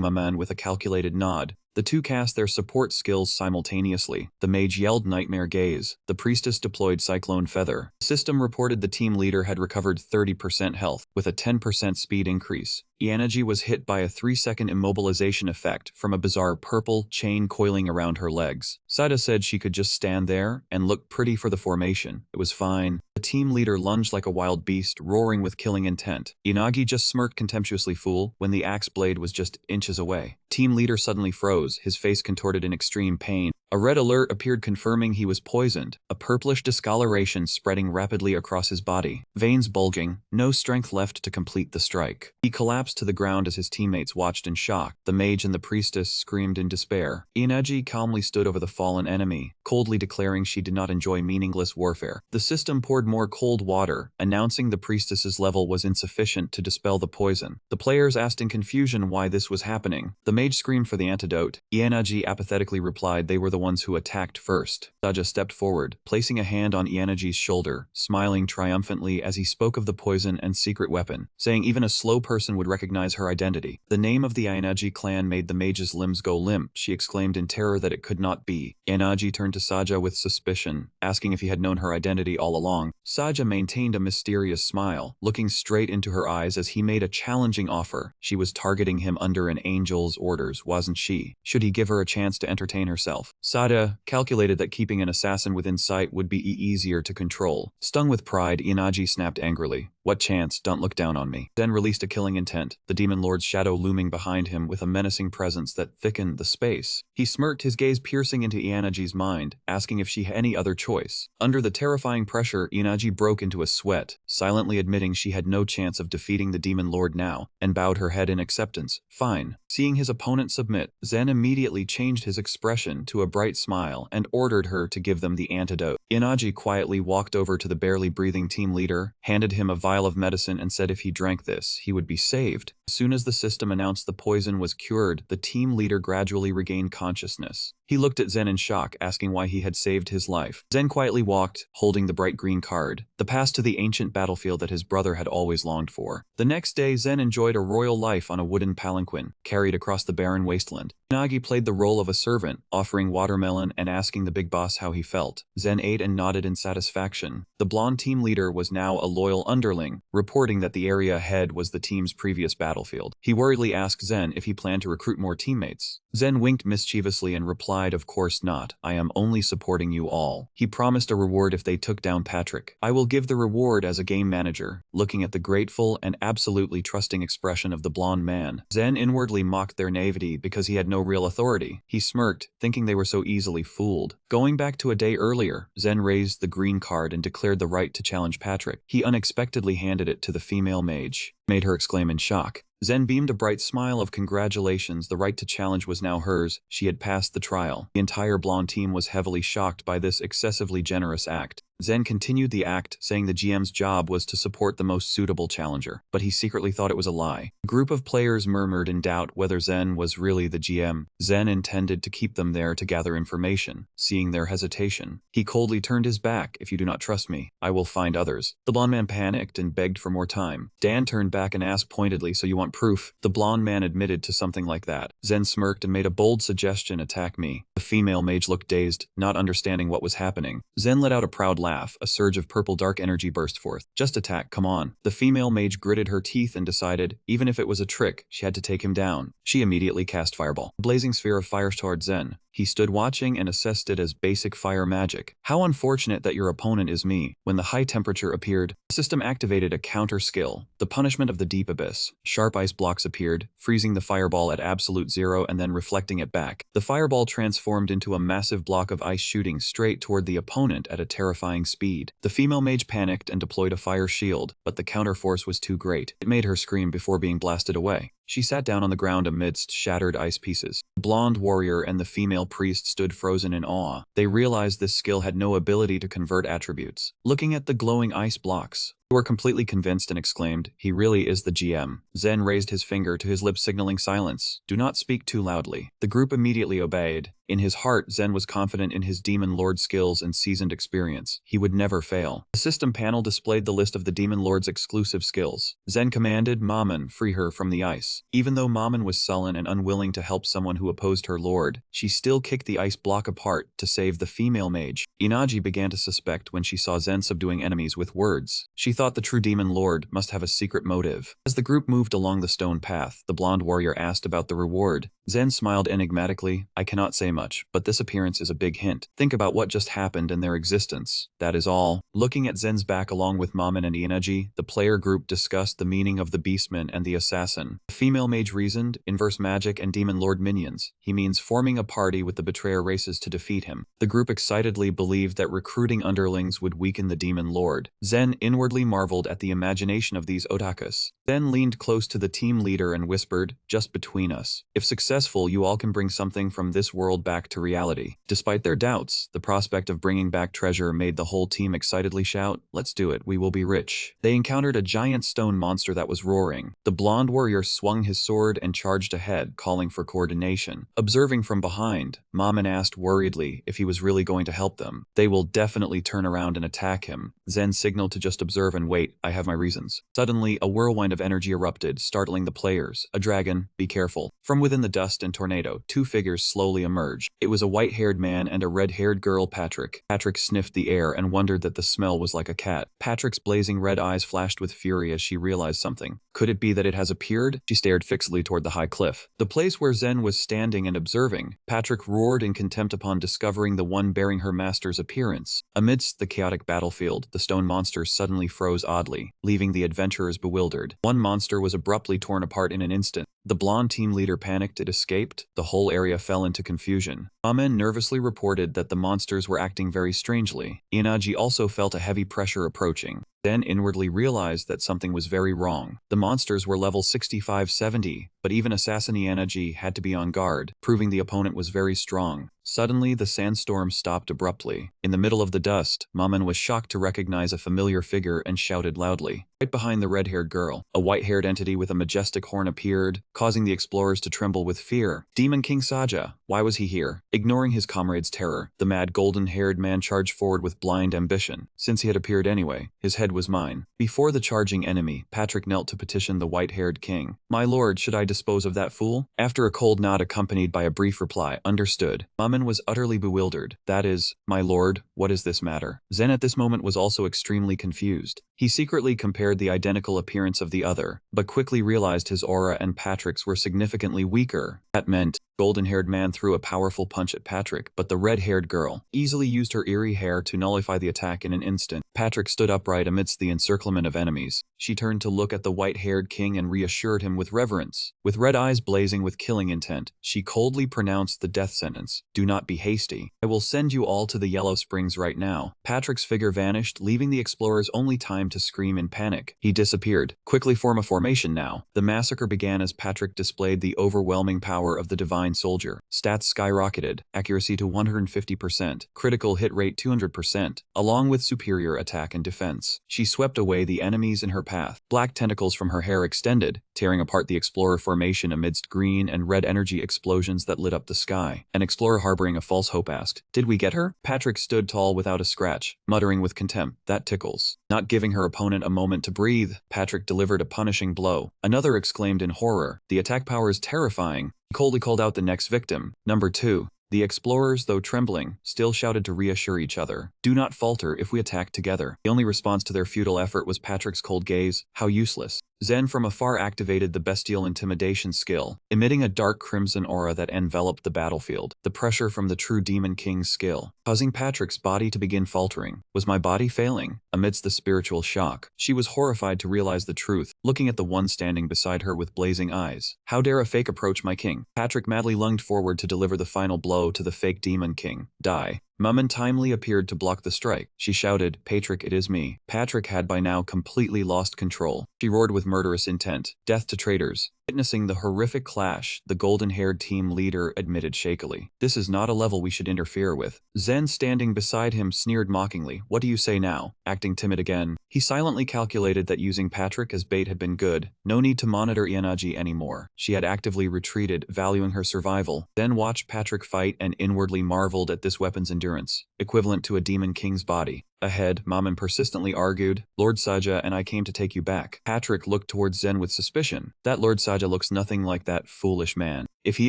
Maman with a calculated nod. The two cast their support skills simultaneously. The mage yelled Nightmare Gaze. The priestess deployed Cyclone Feather. The system reported the team leader had recovered 30% health, with a 10% speed increase. Ianaji was hit by a 3-second immobilization effect from a bizarre purple chain coiling around her legs. Saja said she could just stand there and look pretty for the formation. It was fine. The team leader lunged like a wild beast, roaring with killing intent. Ianagi just smirked contemptuously, fool, when the axe blade was just inches away. Team leader suddenly froze, his face contorted in extreme pain. A red alert appeared confirming he was poisoned, a purplish discoloration spreading rapidly across his body. Veins bulging, no strength left to complete the strike. He collapsed to the ground as his teammates watched in shock. The mage and the priestess screamed in despair. Ianaji calmly stood over the fallen enemy, coldly declaring she did not enjoy meaningless warfare. The system poured more cold water, announcing the priestess's level was insufficient to dispel the poison. The players asked in confusion why this was happening. The mage screamed for the antidote. Ianaji apathetically replied they were the ones who attacked first. Saja stepped forward, placing a hand on Ianaji's shoulder, smiling triumphantly as he spoke of the poison and secret weapon, saying even a slow person would recognize her identity. The name of the Ianaji clan made the mage's limbs go limp. She exclaimed in terror that it could not be. Ianaji turned to Saja with suspicion, asking if he had known her identity all along. Saja maintained a mysterious smile, looking straight into her eyes as he made a challenging offer. She was targeting him under an angel's orders, wasn't she? Should he give her a chance to entertain herself? Saja calculated that keeping an assassin within sight would be easier to control. Stung with pride, Ianaji snapped angrily. What chance? Don't look down on me. Then released a killing intent, the demon lord's shadow looming behind him with a menacing presence that thickened the space. He smirked, his gaze piercing into Ianaji's mind, asking if she had any other choice. Under the terrifying pressure, Ianaji broke into a sweat, silently admitting she had no chance of defeating the demon lord now, and bowed her head in acceptance. Fine. Seeing his opponent submit, Zen immediately changed his expression to a bright smile and ordered her to give them the antidote. Ianaji quietly walked over to the barely breathing team leader, handed him a vial of medicine and said if he drank this, he would be saved. As soon as the system announced the poison was cured, the team leader gradually regained consciousness. He looked at Zen in shock, asking why he had saved his life. Zen quietly walked, holding the bright green card, the pass to the ancient battlefield that his brother had always longed for. The next day, Zen enjoyed a royal life on a wooden palanquin, carried across the barren wasteland. Nagi played the role of a servant, offering watermelon and asking the big boss how he felt. Zen ate and nodded in satisfaction. The blonde team leader was now a loyal underling, reporting that the area ahead was the team's previous battlefield. He worriedly asked Zen if he planned to recruit more teammates. Zen winked mischievously and replied, "Of course not. I am only supporting you all." He promised a reward if they took down Patrick. "I will give the reward as a game manager." Looking at the grateful and absolutely trusting expression of the blonde man, Zen inwardly mocked their naivety because he had no real authority. He smirked, thinking they were so easily fooled. Going back to a day earlier, Zen raised the green card and declared the right to challenge Patrick. He unexpectedly handed it to the female mage. Made her exclaim in shock. Zen beamed a bright smile of congratulations. The right to challenge was now hers. She had passed the trial. The entire blonde team was heavily shocked by this excessively generous act. Zen continued the act, saying the GM's job was to support the most suitable challenger, but he secretly thought it was a lie. A group of players murmured in doubt whether Zen was really the GM. Zen intended to keep them there to gather information. Seeing their hesitation, he coldly turned his back. "If you do not trust me, I will find others." The blonde man panicked and begged for more time. Dan turned back and asked pointedly, "So you want proof?" The blonde man admitted to something like that. Zen smirked and made a bold suggestion, "Attack me." The female mage looked dazed, not understanding what was happening. Zen let out a proud laugh. A surge of purple dark energy burst forth. "Just attack, come on." The female mage gritted her teeth and decided, even if it was a trick, she had to take him down. She immediately cast Fireball, a blazing sphere of fire toward Zen. He stood watching and assessed it as basic fire magic. "How unfortunate that your opponent is me." When the high temperature appeared, the system activated a counter skill, the punishment of the deep abyss. Sharp ice blocks appeared, freezing the fireball at absolute zero and then reflecting it back. The fireball transformed into a massive block of ice shooting straight toward the opponent at a terrifying speed. The female mage panicked and deployed a fire shield, but the counter force was too great. It made her scream before being blasted away. She sat down on the ground amidst shattered ice pieces. The blonde warrior and the female priest stood frozen in awe. They realized this skill had no ability to convert attributes. Looking at the glowing ice blocks, they were completely convinced and exclaimed, "He really is the GM." Zen raised his finger to his lips signaling silence. "Do not speak too loudly." The group immediately obeyed. In his heart, Zen was confident in his Demon Lord skills and seasoned experience. He would never fail. The system panel displayed the list of the Demon Lord's exclusive skills. Zen commanded Maman free her from the ice. Even though Maman was sullen and unwilling to help someone who opposed her lord, she still kicked the ice block apart to save the female mage. Inagi began to suspect when she saw Zen subduing enemies with words. She thought the true Demon Lord must have a secret motive. As the group moved along the stone path, the blonde warrior asked about the reward. Zen smiled enigmatically. "I cannot say much, but this appearance is a big hint. Think about what just happened and their existence. That is all." Looking at Zen's back along with Maman and Inagi, the player group discussed the meaning of the beastman and the assassin. The female mage reasoned, "Inverse magic and Demon Lord minions. He means forming a party with the betrayer races to defeat him." The group excitedly believed that recruiting underlings would weaken the Demon Lord. Zen inwardly marveled at the imagination of these otakus. Zen leaned close to the team leader and whispered, "Just between us. If successful, you all can bring something from this world back to reality." Despite their doubts, the prospect of bringing back treasure made the whole team excitedly shout, "Let's do it, we will be rich." They encountered a giant stone monster that was roaring. The blonde warrior swung his sword and charged ahead, calling for coordination. Observing from behind, Maman asked worriedly if he was really going to help them. "They will definitely turn around and attack him." Zen signaled to just observe and wait. "I have my reasons." Suddenly, a whirlwind of energy erupted, startling the players. "A dragon, be careful." From within the dust and tornado, two figures slowly emerged. It was a white-haired man and a red-haired girl, Patrick. Patrick sniffed the air and wondered that the smell was like a cat. Patrick's blazing red eyes flashed with fury as she realized something. Could it be that it has appeared? She stared fixedly toward the high cliff, the place where Zen was standing and observing. Patrick roared in contempt upon discovering the one bearing her master's appearance. Amidst the chaotic battlefield, the stone monsters suddenly froze oddly, leaving the adventurers bewildered. One monster was abruptly torn apart in an instant. The blonde team leader panicked. It escaped. The whole area fell into confusion. Amen nervously reported that the monsters were acting very strangely. Inagi also felt a heavy pressure approaching, then inwardly realized that something was very wrong. The monsters were level 65-70, but even Assassin Inagi had to be on guard, proving the opponent was very strong. Suddenly, the sandstorm stopped abruptly. In the middle of the dust, Maman was shocked to recognize a familiar figure and shouted loudly. Right behind the red-haired girl, a white-haired entity with a majestic horn appeared, causing the explorers to tremble with fear. Demon King Saja. Why was he here? Ignoring his comrades' terror, the mad golden-haired man charged forward with blind ambition. Since he had appeared anyway, his head was mine. Before the charging enemy, Patrick knelt to petition the white-haired king. My lord, should I dispose of that fool? After a cold nod accompanied by a brief reply, understood. Maman was utterly bewildered. That is, my lord, what is this matter? Zen at this moment was also extremely confused. He secretly compared the identical appearance of the other, but quickly realized his aura and Patrick's were significantly weaker. That meant golden-haired man threw a powerful punch at Patrick, but the red-haired girl easily used her eerie hair to nullify the attack in an instant. Patrick stood upright amidst the encirclement of enemies. She turned to look at the white-haired king and reassured him with reverence. With red eyes blazing with killing intent, she coldly pronounced the death sentence. Do not be hasty. I will send you all to the Yellow Springs right now. Patrick's figure vanished, leaving the explorers only time to scream in panic. He disappeared. Quickly form a formation now. The massacre began as Patrick displayed the overwhelming power of the divine soldier. Stats skyrocketed, accuracy to 150%, critical hit rate 200%, along with superior attack and defense. She swept away the enemies in her path. Black tentacles from her hair extended, tearing apart the explorer formation amidst green and red energy explosions that lit up the sky. An explorer harboring a false hope asked, "Did we get her?" Patrick stood tall without a scratch, muttering with contempt, "That tickles." Not giving her opponent a moment to breathe, Patrick delivered a punishing blow. Another exclaimed in horror, "The attack power is terrifying." He coldly called out the next victim, number 2. The explorers, though trembling, still shouted to reassure each other. Do not falter if we attack together. The only response to their futile effort was Patrick's cold gaze. How useless. Zen from afar activated the bestial intimidation skill, emitting a dark crimson aura that enveloped the battlefield. The pressure from the true Demon King's skill, causing Patrick's body to begin faltering. Was my body failing? Amidst the spiritual shock, she was horrified to realize the truth, looking at the one standing beside her with blazing eyes. How dare a fake approach my king? Patrick madly lunged forward to deliver the final blow to the fake Demon King. Die. Mummin timely appeared to block the strike. She shouted, "Patrick, it is me." Patrick had by now completely lost control. She roared with murderous intent, "Death to traitors." Witnessing the horrific clash, the golden-haired team leader admitted shakily, "This is not a level we should interfere with." Zen standing beside him sneered mockingly, "What do you say now?" Acting timid again, he silently calculated that using Patrick as bait had been good. No need to monitor Ianaji anymore. She had actively retreated, valuing her survival. Then watched Patrick fight and inwardly marveled at this weapon's endurance, equivalent to a Demon King's body. Ahead, Maman persistently argued, "Lord Saja and I came to take you back." Patrick looked towards Zen with suspicion. "That Lord Saja looks nothing like that foolish man. If he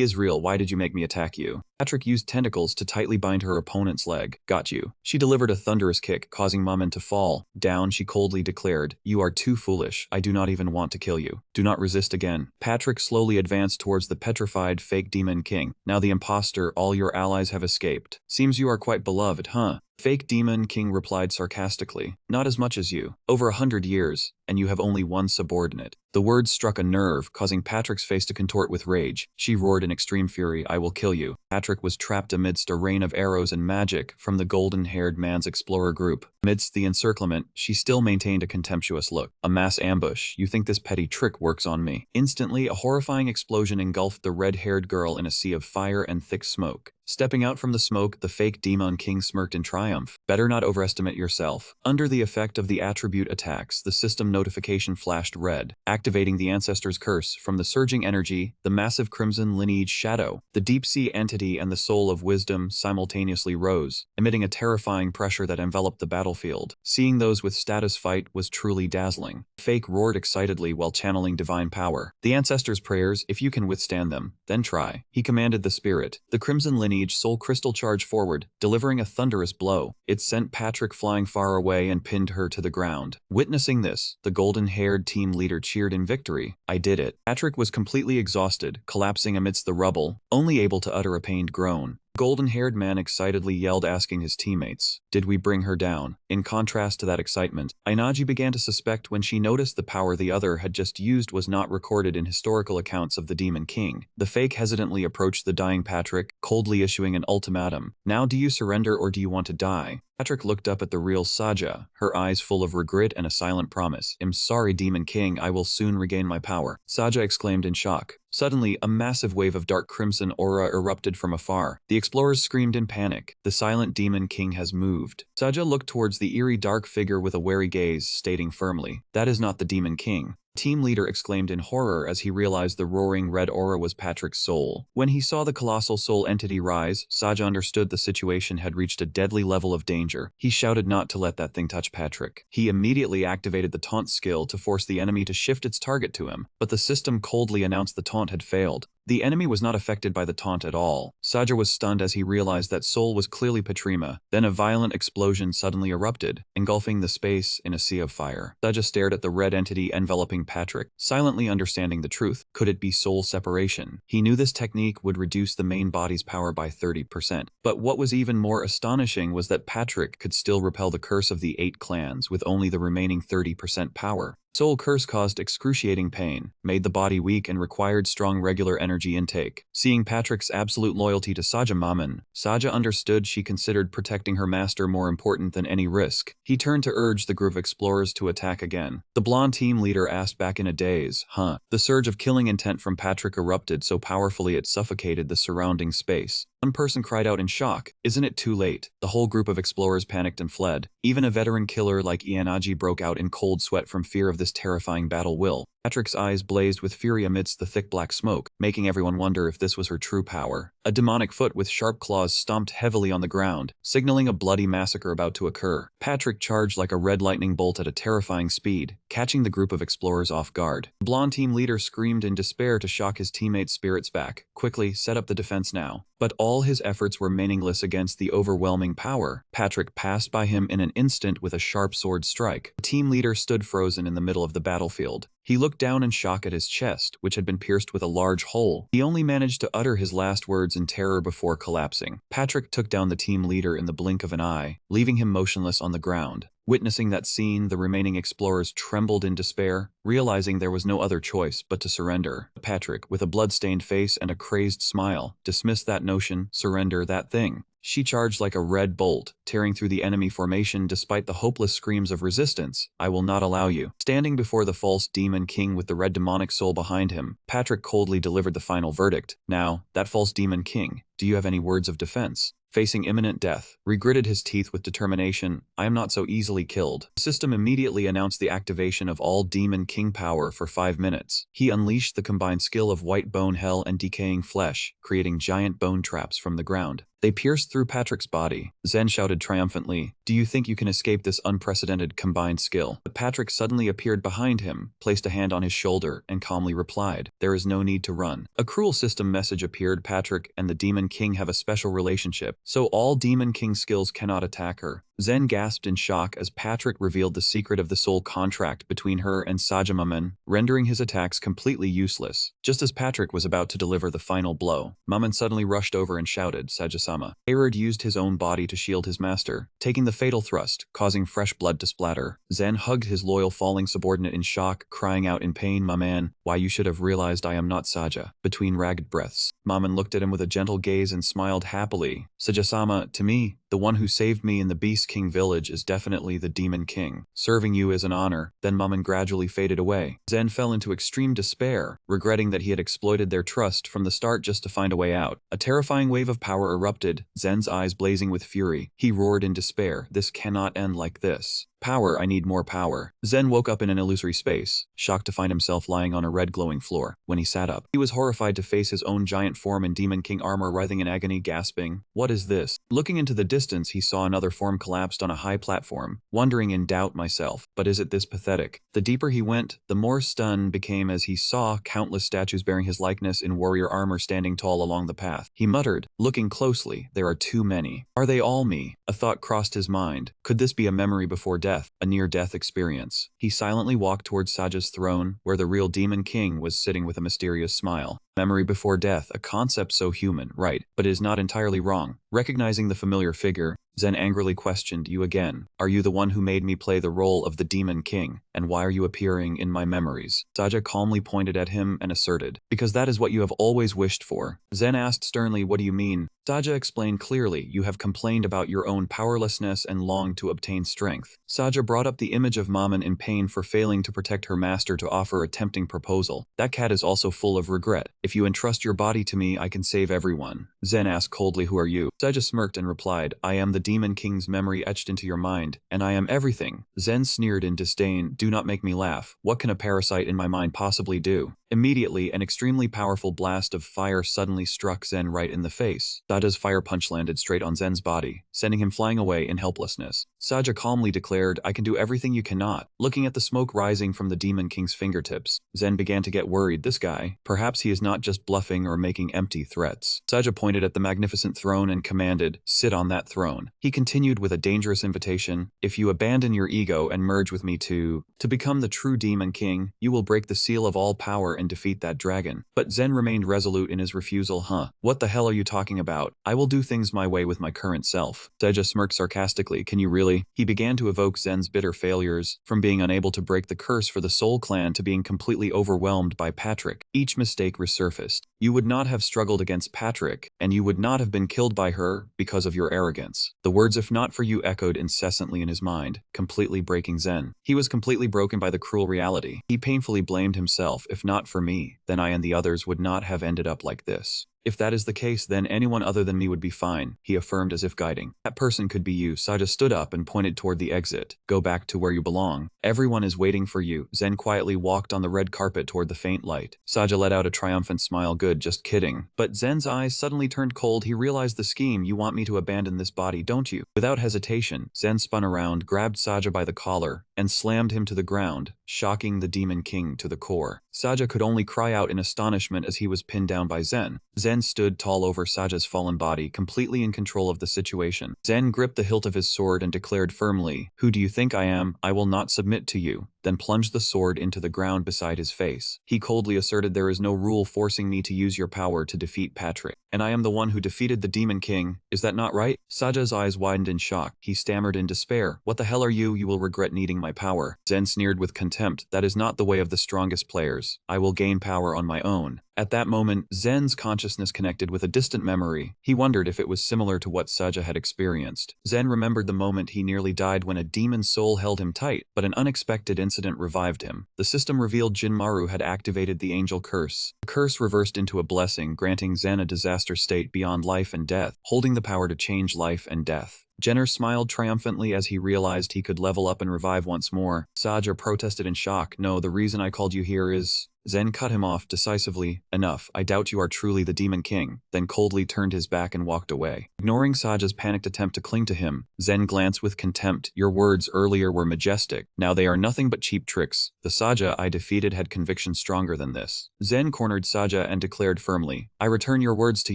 is real, why did you make me attack you?" Patrick used tentacles to tightly bind her opponent's leg. "Got you." She delivered a thunderous kick, causing Maman to fall. Down, she coldly declared, "You are too foolish. I do not even want to kill you. Do not resist again." Patrick slowly advanced towards the petrified fake Demon King. "Now the imposter, all your allies have escaped. Seems you are quite beloved, huh?" Fake Demon King replied sarcastically, "Not as much as you. Over 100 years, and you have only one subordinate." The words struck a nerve, causing Patrick's face to contort with rage. She roared in extreme fury, "I will kill you." Patrick was trapped amidst a rain of arrows and magic from the golden-haired man's explorer group. Amidst the encirclement, she still maintained a contemptuous look. "A mass ambush. You think this petty trick works on me?" Instantly, a horrifying explosion engulfed the red-haired girl in a sea of fire and thick smoke. Stepping out from the smoke, the fake Demon King smirked in triumph. "Better not overestimate yourself." Under the effect of the attribute attacks, the system notification flashed red, activating the Ancestor's Curse. From the surging energy, the massive crimson lineage shadow, the deep-sea entity and the soul of wisdom simultaneously rose, emitting a terrifying pressure that enveloped the battlefield. Seeing those with status fight was truly dazzling. Fake roared excitedly while channeling divine power. "The Ancestor's prayers, if you can withstand them, then try." He commanded the spirit. The crimson lineage soul crystal charged forward, delivering a thunderous blow. It sent Patrick flying far away and pinned her to the ground. Witnessing this, the golden-haired team leader cheered in victory. "I did it." Patrick was completely exhausted, collapsing amidst the rubble, only able to utter a pained groan. Golden-haired man excitedly yelled, asking his teammates, "Did we bring her down?" In contrast to that excitement, Ainaji began to suspect when she noticed the power the other had just used was not recorded in historical accounts of the Demon King. The fake hesitantly approached the dying Patrick, coldly issuing an ultimatum. "Now do you surrender or do you want to die?" Patrick looked up at the real Saja, her eyes full of regret and a silent promise. "I'm sorry, Demon King, I will soon regain my power." Saja exclaimed in shock. Suddenly, a massive wave of dark crimson aura erupted from afar. The explorers screamed in panic. "The silent Demon King has moved." Saja looked towards the eerie dark figure with a wary gaze, stating firmly, "That is not the Demon King." Team leader exclaimed in horror as he realized the roaring red aura was Patrick's soul. When he saw the colossal soul entity rise, Saja understood the situation had reached a deadly level of danger. He shouted not to let that thing touch Patrick. He immediately activated the taunt skill to force the enemy to shift its target to him, but the system coldly announced the taunt had failed. The enemy was not affected by the taunt at all. Saja was stunned as he realized that Soul was clearly Patrima. Then a violent explosion suddenly erupted, engulfing the space in a sea of fire. Saja stared at the red entity enveloping Patrick, silently understanding the truth. Could it be soul separation? He knew this technique would reduce the main body's power by 30%. But what was even more astonishing was that Patrick could still repel the curse of the 8 clans with only the remaining 30% power. Soul curse caused excruciating pain, made the body weak and required strong regular energy intake. Seeing Patrick's absolute loyalty to Saja Maman, Saja understood she considered protecting her master more important than any risk. He turned to urge the group of explorers to attack again. The blonde team leader asked back in a daze, "Huh?" The surge of killing intent from Patrick erupted so powerfully it suffocated the surrounding space. One person cried out in shock, "Isn't it too late?" The whole group of explorers panicked and fled. Even a veteran killer like Ianaji broke out in cold sweat from fear of this terrifying battle will. Patrick's eyes blazed with fury amidst the thick black smoke, making everyone wonder if this was her true power. A demonic foot with sharp claws stomped heavily on the ground, signaling a bloody massacre about to occur. Patrick charged like a red lightning bolt at a terrifying speed, catching the group of explorers off guard. The blonde team leader screamed in despair to shock his teammates' spirits back. "Quickly, set up the defense now." But all his efforts were meaningless against the overwhelming power. Patrick passed by him in an instant with a sharp sword strike. The team leader stood frozen in the middle of the battlefield. He looked down in shock at his chest, which had been pierced with a large hole. He only managed to utter his last words in terror before collapsing. Patrick took down the team leader in the blink of an eye, leaving him motionless on the ground. Witnessing that scene, the remaining explorers trembled in despair, realizing there was no other choice but to surrender. Patrick, with a blood-stained face and a crazed smile, dismissed that notion. Surrender that thing. She charged like a red bolt, tearing through the enemy formation despite the hopeless screams of resistance. "I will not allow you." Standing before the false demon king with the red demonic soul behind him, Patrick coldly delivered the final verdict. "Now, that false demon king, do you have any words of defense?" Facing imminent death, gritted his teeth with determination, "I am not so easily killed." The system immediately announced the activation of all Demon King power for 5 minutes. He unleashed the combined skill of white bone hell and decaying flesh, creating giant bone traps from the ground. They pierced through Patrick's body. Zen shouted triumphantly, "Do you think you can escape this unprecedented combined skill?" But Patrick suddenly appeared behind him, placed a hand on his shoulder, and calmly replied, "There is no need to run." A cruel system message appeared. Patrick and the Demon King have a special relationship, so all Demon King skills cannot attack her. Zen gasped in shock as Patrick revealed the secret of the soul contract between her and Sajamaman, rendering his attacks completely useless. Just as Patrick was about to deliver the final blow, Maman suddenly rushed over and shouted, "Sajasama." Ayrod used his own body to shield his master, taking the fatal thrust, causing fresh blood to splatter. Zen hugged his loyal falling subordinate in shock, crying out in pain, "Maman, why you should have realized I am not Saja." Between ragged breaths, Maman looked at him with a gentle gaze and smiled happily. "Sajasama, to me, the one who saved me in the Beast King village is definitely the Demon King. Serving you is an honor." Then Maman gradually faded away. Zen fell into extreme despair, regretting that he had exploited their trust from the start just to find a way out. A terrifying wave of power erupted, Zen's eyes blazing with fury. He roared in despair, "This cannot end like this. Power, I need more power." Zen woke up in an illusory space, shocked to find himself lying on a red glowing floor. When he sat up, he was horrified to face his own giant form in Demon King armor writhing in agony, gasping, "What is this?" Looking into the distance, he saw another form collapsed on a high platform, wondering in doubt myself, but is it this pathetic? The deeper he went, the more stunned became as he saw countless statues bearing his likeness in warrior armor standing tall along the path. He muttered, looking closely, "There are too many. Are they all me?" A thought crossed his mind. Could this be a memory before death, a near-death experience? He silently walked towards Saja's throne, where the real Demon King was sitting with a mysterious smile. Memory before death, a concept so human, right, but it is not entirely wrong. Recognizing the familiar figure, Zen angrily questioned, "You again. Are you the one who made me play the role of the Demon King? And why are you appearing in my memories?" Saja calmly pointed at him and asserted, "Because that is what you have always wished for." Zen asked sternly, "What do you mean?" Saja explained clearly, "You have complained about your own powerlessness and longed to obtain strength." Saja brought up the image of Maman in pain for failing to protect her master to offer a tempting proposal. "That cat is also full of regret. If you entrust your body to me, I can save everyone." Zen asked coldly, "Who are you?" Saja smirked and replied, "I am the Demon King's memory etched into your mind, and I am everything. Zen sneered in disdain. Do not make me laugh. What can a parasite in my mind possibly do? Immediately, an extremely powerful blast of fire suddenly struck Zen right in the face. Saja's fire punch landed straight on Zen's body, sending him flying away in helplessness. Saja calmly declared, I can do everything you cannot. Looking at the smoke rising from the Demon King's fingertips, Zen began to get worried. This guy, perhaps he is not just bluffing or making empty threats. Saja pointed at the magnificent throne and commanded, sit on that throne. He continued with a dangerous invitation, if you abandon your ego and merge with me to become the true Demon King, you will break the seal of all power and defeat that dragon. But Zen remained resolute in his refusal. What the hell are you talking about? I will do things my way with my current self. Saja smirked sarcastically. Can you really? He began to evoke Zen's bitter failures, from being unable to break the curse for the Soul Clan to being completely overwhelmed by Patrick. Each mistake resurfaced. You would not have struggled against Patrick, and you would not have been killed by her because of your arrogance. The words if not for you echoed incessantly in his mind, completely breaking Zen. He was completely broken by the cruel reality. He painfully blamed himself. If not for me, then I and the others would not have ended up like this. If that is the case, then anyone other than me would be fine, he affirmed as if guiding. That person could be you. Saja stood up and pointed toward the exit. Go back to where you belong. Everyone is waiting for you. Zen quietly walked on the red carpet toward the faint light. Saja let out a triumphant smile. Good, just kidding. But Zen's eyes suddenly turned cold. He realized the scheme. You want me to abandon this body, don't you? Without hesitation, Zen spun around, grabbed Saja by the collar, and slammed him to the ground, shocking the Demon King to the core. Saja could only cry out in astonishment as he was pinned down by Zen. Zen stood tall over Saja's fallen body, completely in control of the situation. Zen gripped the hilt of his sword and declared firmly, who do you think I am? I will not submit to you. Then plunged the sword into the ground beside his face. He coldly asserted, there is no rule forcing me to use your power to defeat Patrick. And I am the one who defeated the Demon King. Is that not right? Saja's eyes widened in shock. He stammered in despair. What the hell are you? You will regret needing my power. Zen sneered with contempt. That is not the way of the strongest players. I will gain power on my own. At that moment, Zen's consciousness connected with a distant memory. He wondered if it was similar to what Saja had experienced. Zen remembered the moment he nearly died when a demon soul held him tight, but an unexpected incident revived him. The system revealed Jinmaru had activated the angel curse. The curse reversed into a blessing, granting Zen a disaster state beyond life and death, holding the power to change life and death. Jenner smiled triumphantly as he realized he could level up and revive once more. Saja protested in shock. No, the reason I called you here is... Zen cut him off decisively. Enough, I doubt you are truly the Demon King, then coldly turned his back and walked away. Ignoring Saja's panicked attempt to cling to him, Zen glanced with contempt. Your words earlier were majestic, now they are nothing but cheap tricks. The Saja I defeated had conviction stronger than this. Zen cornered Saja and declared firmly, I return your words to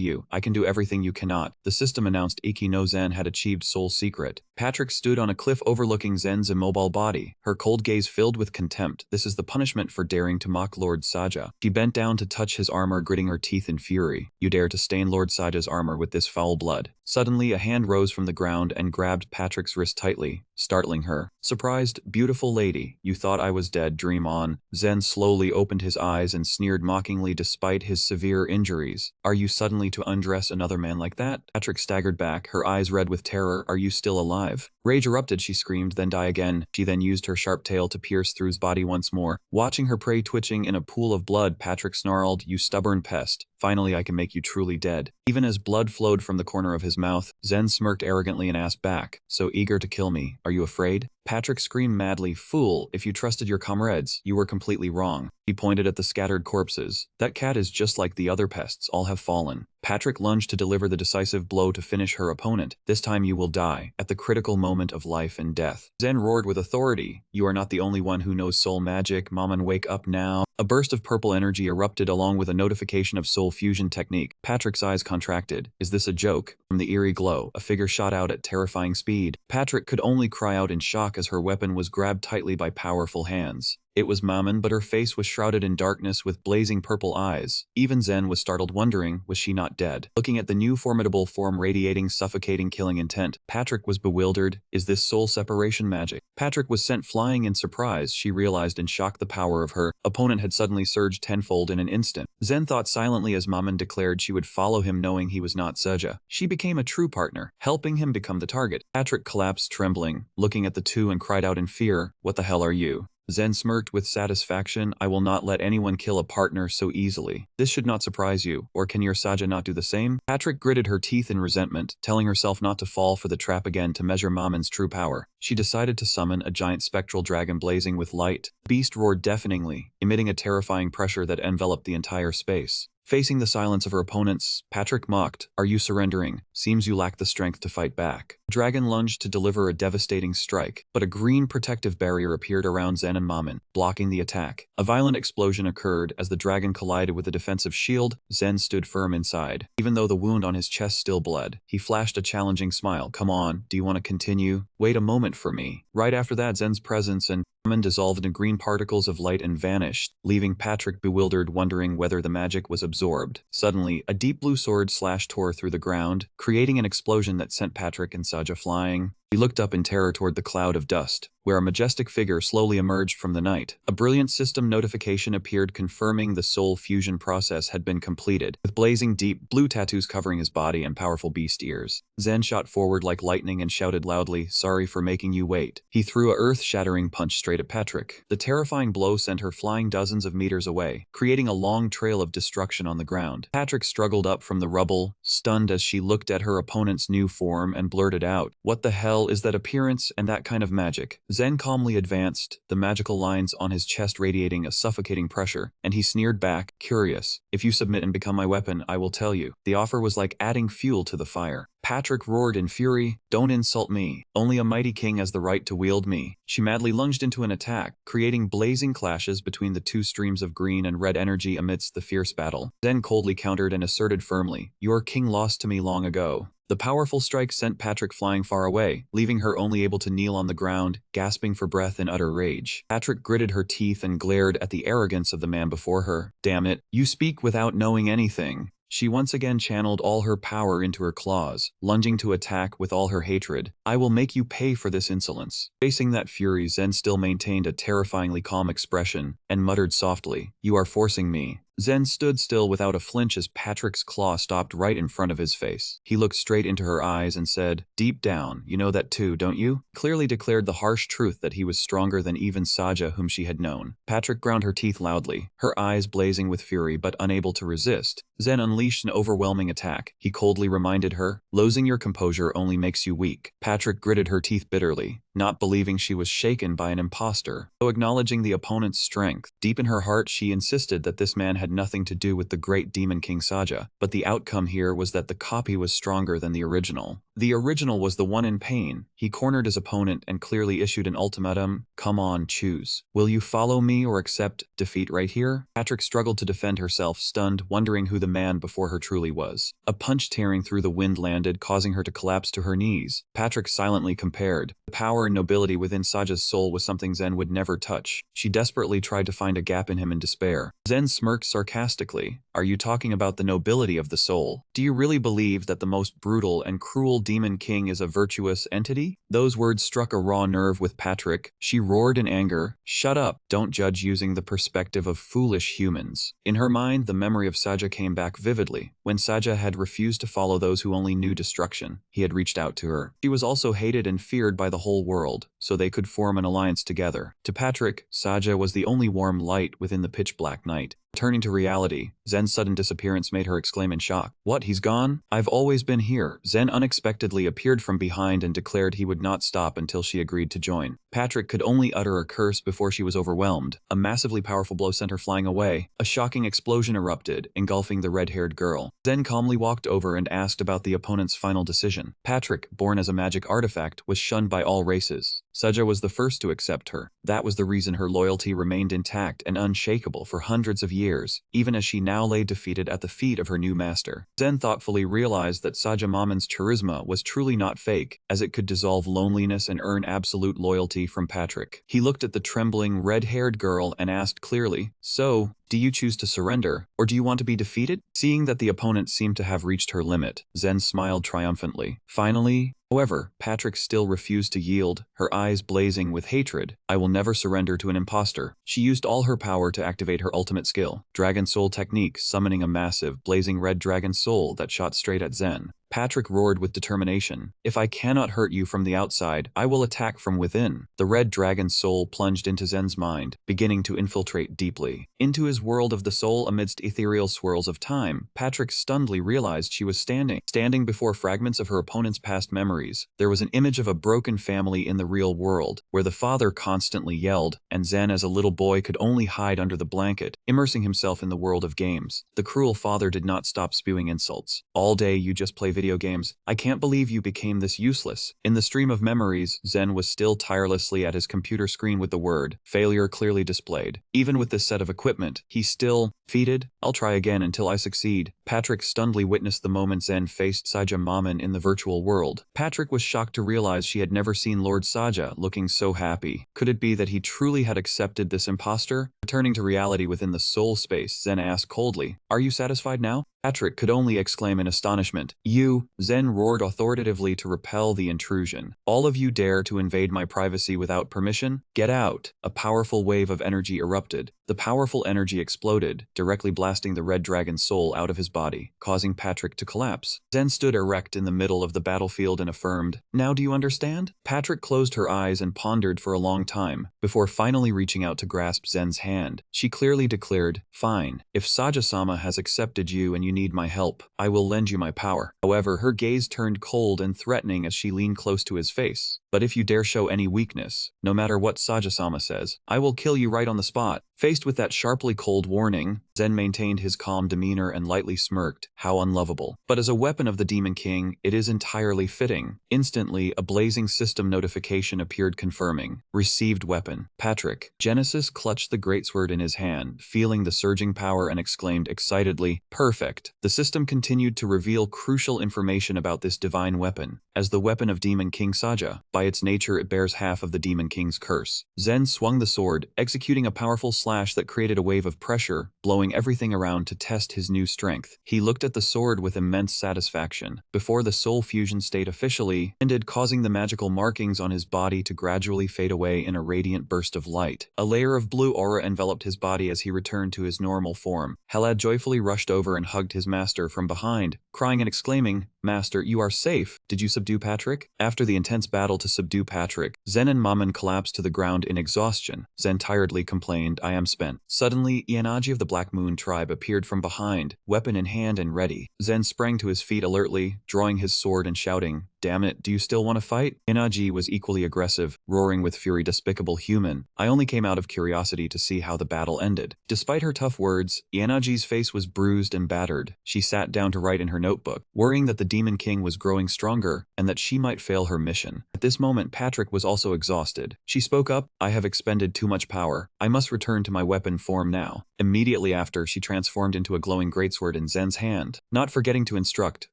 you, I can do everything you cannot. The system announced Iki no Zen had achieved soul secret. Patrick stood on a cliff overlooking Zen's immobile body, her cold gaze filled with contempt. This is the punishment for daring to mock Lord Saja. She bent down to touch his armor, gritting her teeth in fury. You dare to stain Lord Saja's armor with this foul blood. Suddenly, a hand rose from the ground and grabbed Patrick's wrist tightly, startling her. Surprised, beautiful lady, you thought I was dead, dream on. Zen slowly opened his eyes and sneered mockingly despite his severe injuries. Are you suddenly to undress another man like that? Patrick staggered back, her eyes red with terror. Are you still alive? Rage erupted, she screamed, then die again. She then used her sharp tail to pierce through his body once more. Watching her prey twitching in a pool of blood, Patrick snarled, you stubborn pest. Finally, I can make you truly dead. Even as blood flowed from the corner of his mouth, Zen smirked arrogantly and asked back, so eager to kill me, are you afraid? Patrick screamed madly, fool, if you trusted your comrades, you were completely wrong. He pointed at the scattered corpses. That cat is just like the other pests, all have fallen. Patrick lunged to deliver the decisive blow to finish her opponent. This time you will die, at the critical moment of life and death. Zen roared with authority. You are not the only one who knows soul magic, Maman, wake up now. A burst of purple energy erupted along with a notification of soul fusion technique. Patrick's eyes contracted. Is this a joke? From the eerie glow, a figure shot out at terrifying speed. Patrick could only cry out in shock as her weapon was grabbed tightly by powerful hands. It was Maman, but her face was shrouded in darkness with blazing purple eyes. Even Zen was startled, wondering, was she not dead? Looking at the new formidable form radiating suffocating killing intent, Patrick was bewildered. Is this soul separation magic? Patrick was sent flying in surprise. She realized in shock the power of her opponent had suddenly surged tenfold in an instant. Zen thought silently as Maman declared she would follow him, knowing he was not Saja. She became a true partner, helping him become the target. Patrick collapsed trembling, looking at the two and cried out in fear, what the hell are you? Zen smirked with satisfaction. I will not let anyone kill a partner so easily. This should not surprise you, or can your Saja not do the same? Patrick gritted her teeth in resentment, telling herself not to fall for the trap again. To measure Mamon's true power, she decided to summon a giant spectral dragon blazing with light. The beast roared deafeningly, emitting a terrifying pressure that enveloped the entire space. Facing the silence of her opponents, Patrick mocked, "Are you surrendering? Seems you lack the strength to fight back." The dragon lunged to deliver a devastating strike, but a green protective barrier appeared around Zen and Mamon, blocking the attack. A violent explosion occurred as the dragon collided with a defensive shield. Zen stood firm inside. Even though the wound on his chest still bled, he flashed a challenging smile. "Come on, do you want to continue? Wait a moment for me." Right after that, Zen's presence and Mamon dissolved in green particles of light and vanished, leaving Patrick bewildered, wondering whether the magic was absorbed. Suddenly, a deep blue sword tore through the ground, creating an explosion that sent Patrick and Saja flying. He looked up in terror toward the cloud of dust, where a majestic figure slowly emerged from the night. A brilliant system notification appeared confirming the soul fusion process had been completed, with blazing deep blue tattoos covering his body and powerful beast ears. Zen shot forward like lightning and shouted loudly, "Sorry for making you wait." He threw a earth-shattering punch straight at Patrick. The terrifying blow sent her flying dozens of meters away, creating a long trail of destruction on the ground. Patrick struggled up from the rubble, stunned as she looked at her opponent's new form, and blurted out, "What the hell is that appearance and that kind of magic?" Zen calmly advanced, the magical lines on his chest radiating a suffocating pressure, and he sneered back, "Curious. If you submit and become my weapon, I will tell you." The offer was like adding fuel to the fire. Patrick roared in fury, "Don't insult me. Only a mighty king has the right to wield me." She madly lunged into an attack, creating blazing clashes between the two streams of green and red energy amidst the fierce battle. Zen coldly countered and asserted firmly, "Your king lost to me long ago." The powerful strike sent Patrick flying far away, leaving her only able to kneel on the ground, gasping for breath in utter rage. Patrick gritted her teeth and glared at the arrogance of the man before her. "Damn it, you speak without knowing anything." She once again channeled all her power into her claws, lunging to attack with all her hatred. "I will make you pay for this insolence." Facing that fury, Zen still maintained a terrifyingly calm expression, and muttered softly, "You are forcing me." Zen stood still without a flinch as Patrick's claw stopped right in front of his face. He looked straight into her eyes and said, "Deep down, you know that too, don't you?" Clearly declared the harsh truth that he was stronger than even Saja, whom she had known. Patrick ground her teeth loudly, her eyes blazing with fury but unable to resist. Zen unleashed an overwhelming attack. He coldly reminded her, "Losing your composure only makes you weak." Patrick gritted her teeth bitterly, not believing she was shaken by an imposter. Though acknowledging the opponent's strength, deep in her heart she insisted that this man had nothing to do with the great demon king Saja. But the outcome here was that the copy was stronger than the original. The original was the one in pain. He cornered his opponent and clearly issued an ultimatum. "Come on, choose. Will you follow me or accept defeat right here?" Patrick struggled to defend herself, stunned, wondering who the man before her truly was. A punch tearing through the wind landed, causing her to collapse to her knees. Patrick silently compared. The power and nobility within Saja's soul was something Zen would never touch. She desperately tried to find a gap in him in despair. Zen smirked sarcastically. "Are you talking about the nobility of the soul? Do you really believe that the most brutal and cruel demon king is a virtuous entity?" Those words struck a raw nerve with Patrick. She roared in anger, "Shut up! Don't judge using the perspective of foolish humans." In her mind, the memory of Saja came back vividly. When Saja had refused to follow those who only knew destruction, he had reached out to her. She was also hated and feared by the whole world, so they could form an alliance together. To Patrick, Saja was the only warm light within the pitch-black night. Turning to reality, Zen's sudden disappearance made her exclaim in shock. "What, he's gone? I've always been here." Zen unexpectedly appeared from behind and declared he would not stop until she agreed to join. Patrick could only utter a curse before she was overwhelmed. A massively powerful blow sent her flying away. A shocking explosion erupted, engulfing the red-haired girl. Zen calmly walked over and asked about the opponent's final decision. Patrick, born as a magic artifact, was shunned by all races. Saja was the first to accept her. That was the reason her loyalty remained intact and unshakable for hundreds of years, even as she now lay defeated at the feet of her new master. Zen thoughtfully realized that Saja Mamon's charisma was truly not fake, as it could dissolve loneliness and earn absolute loyalty from Patrick. He looked at the trembling, red-haired girl and asked clearly, "So, do you choose to surrender, or do you want to be defeated?" Seeing that the opponent seemed to have reached her limit, Zen smiled triumphantly. Finally, however, Patrick still refused to yield, her eyes blazing with hatred. "I will never surrender to an imposter." She used all her power to activate her ultimate skill, Dragon Soul technique, summoning a massive, blazing red dragon soul that shot straight at Zen. Patrick roared with determination. If I cannot hurt you from the outside, I will attack from within. The red dragon's soul plunged into Zen's mind, beginning to infiltrate deeply. Into his world of the soul amidst ethereal swirls of time, Patrick stunnedly realized she was standing before fragments of her opponent's past memories. There was an image of a broken family in the real world, where the father constantly yelled, and Zen as a little boy could only hide under the blanket, immersing himself in the world of games. The cruel father did not stop spewing insults. All day you just play video games. I can't believe you became this useless. In the stream of memories, Zen was still tirelessly at his computer screen with the word failure clearly displayed. Even with this set of equipment, he still defeated. I'll try again until I succeed. Patrick stunnedly witnessed the moment Zen faced Saja Maman in the virtual world. Patrick was shocked to realize she had never seen Lord Saja looking so happy. Could it be that he truly had accepted this imposter? Returning to reality within the soul space, Zen asked coldly, "Are you satisfied now?" Patrick could only exclaim in astonishment. "You!" Zen roared authoritatively to repel the intrusion. "All of you dare to invade my privacy without permission? Get out!" A powerful wave of energy erupted. The powerful energy exploded, directly blasting the red dragon's soul out of his body, causing Patrick to collapse. Zen stood erect in the middle of the battlefield and affirmed, "Now do you understand?" Patrick closed her eyes and pondered for a long time, before finally reaching out to grasp Zen's hand. She clearly declared, "Fine. If Saja-sama has accepted you and you need my help, I will lend you my power." However, her gaze turned cold and threatening as she leaned close to his face. "But if you dare show any weakness, no matter what Saja-sama says, I will kill you right on the spot." Faced with that sharply cold warning, Zen maintained his calm demeanor and lightly smirked. How unlovable. But as a weapon of the Demon King, it is entirely fitting. Instantly, a blazing system notification appeared confirming, "Received weapon." Patrick. Genesis clutched the greatsword in his hand, feeling the surging power and exclaimed excitedly, "Perfect." The system continued to reveal crucial information about this divine weapon. As the weapon of Demon King Saja, by its nature it bears half of the Demon King's curse. Zen swung the sword, executing a powerful slash that created a wave of pressure, blowing everything around to test his new strength. He looked at the sword with immense satisfaction. Before the soul fusion state officially ended, causing the magical markings on his body to gradually fade away in a radiant burst of light. A layer of blue aura enveloped his body as he returned to his normal form. Helad joyfully rushed over and hugged his master from behind, crying and exclaiming, "Master, you are safe. Did you subdue Patrick?" After the intense battle to subdue Patrick, Zen and Maman collapsed to the ground in exhaustion. Zen tiredly complained, "I am spent." Suddenly, Ianaji of the Black Moon tribe appeared from behind, weapon in hand and ready. Zen sprang to his feet alertly, drawing his sword and shouting, "Damn it, do you still want to fight?" Ianaji was equally aggressive, roaring with fury, "Despicable human. I only came out of curiosity to see how the battle ended." Despite her tough words, Ianaji's face was bruised and battered. She sat down to write in her notebook, worrying that the Demon King was growing stronger and that she might fail her mission. At this moment, Patrick was also exhausted. She spoke up, "I have expended too much power. I must return to my weapon form now." Immediately after, she transformed into a glowing greatsword in Zen's hand. Not forgetting to instruct,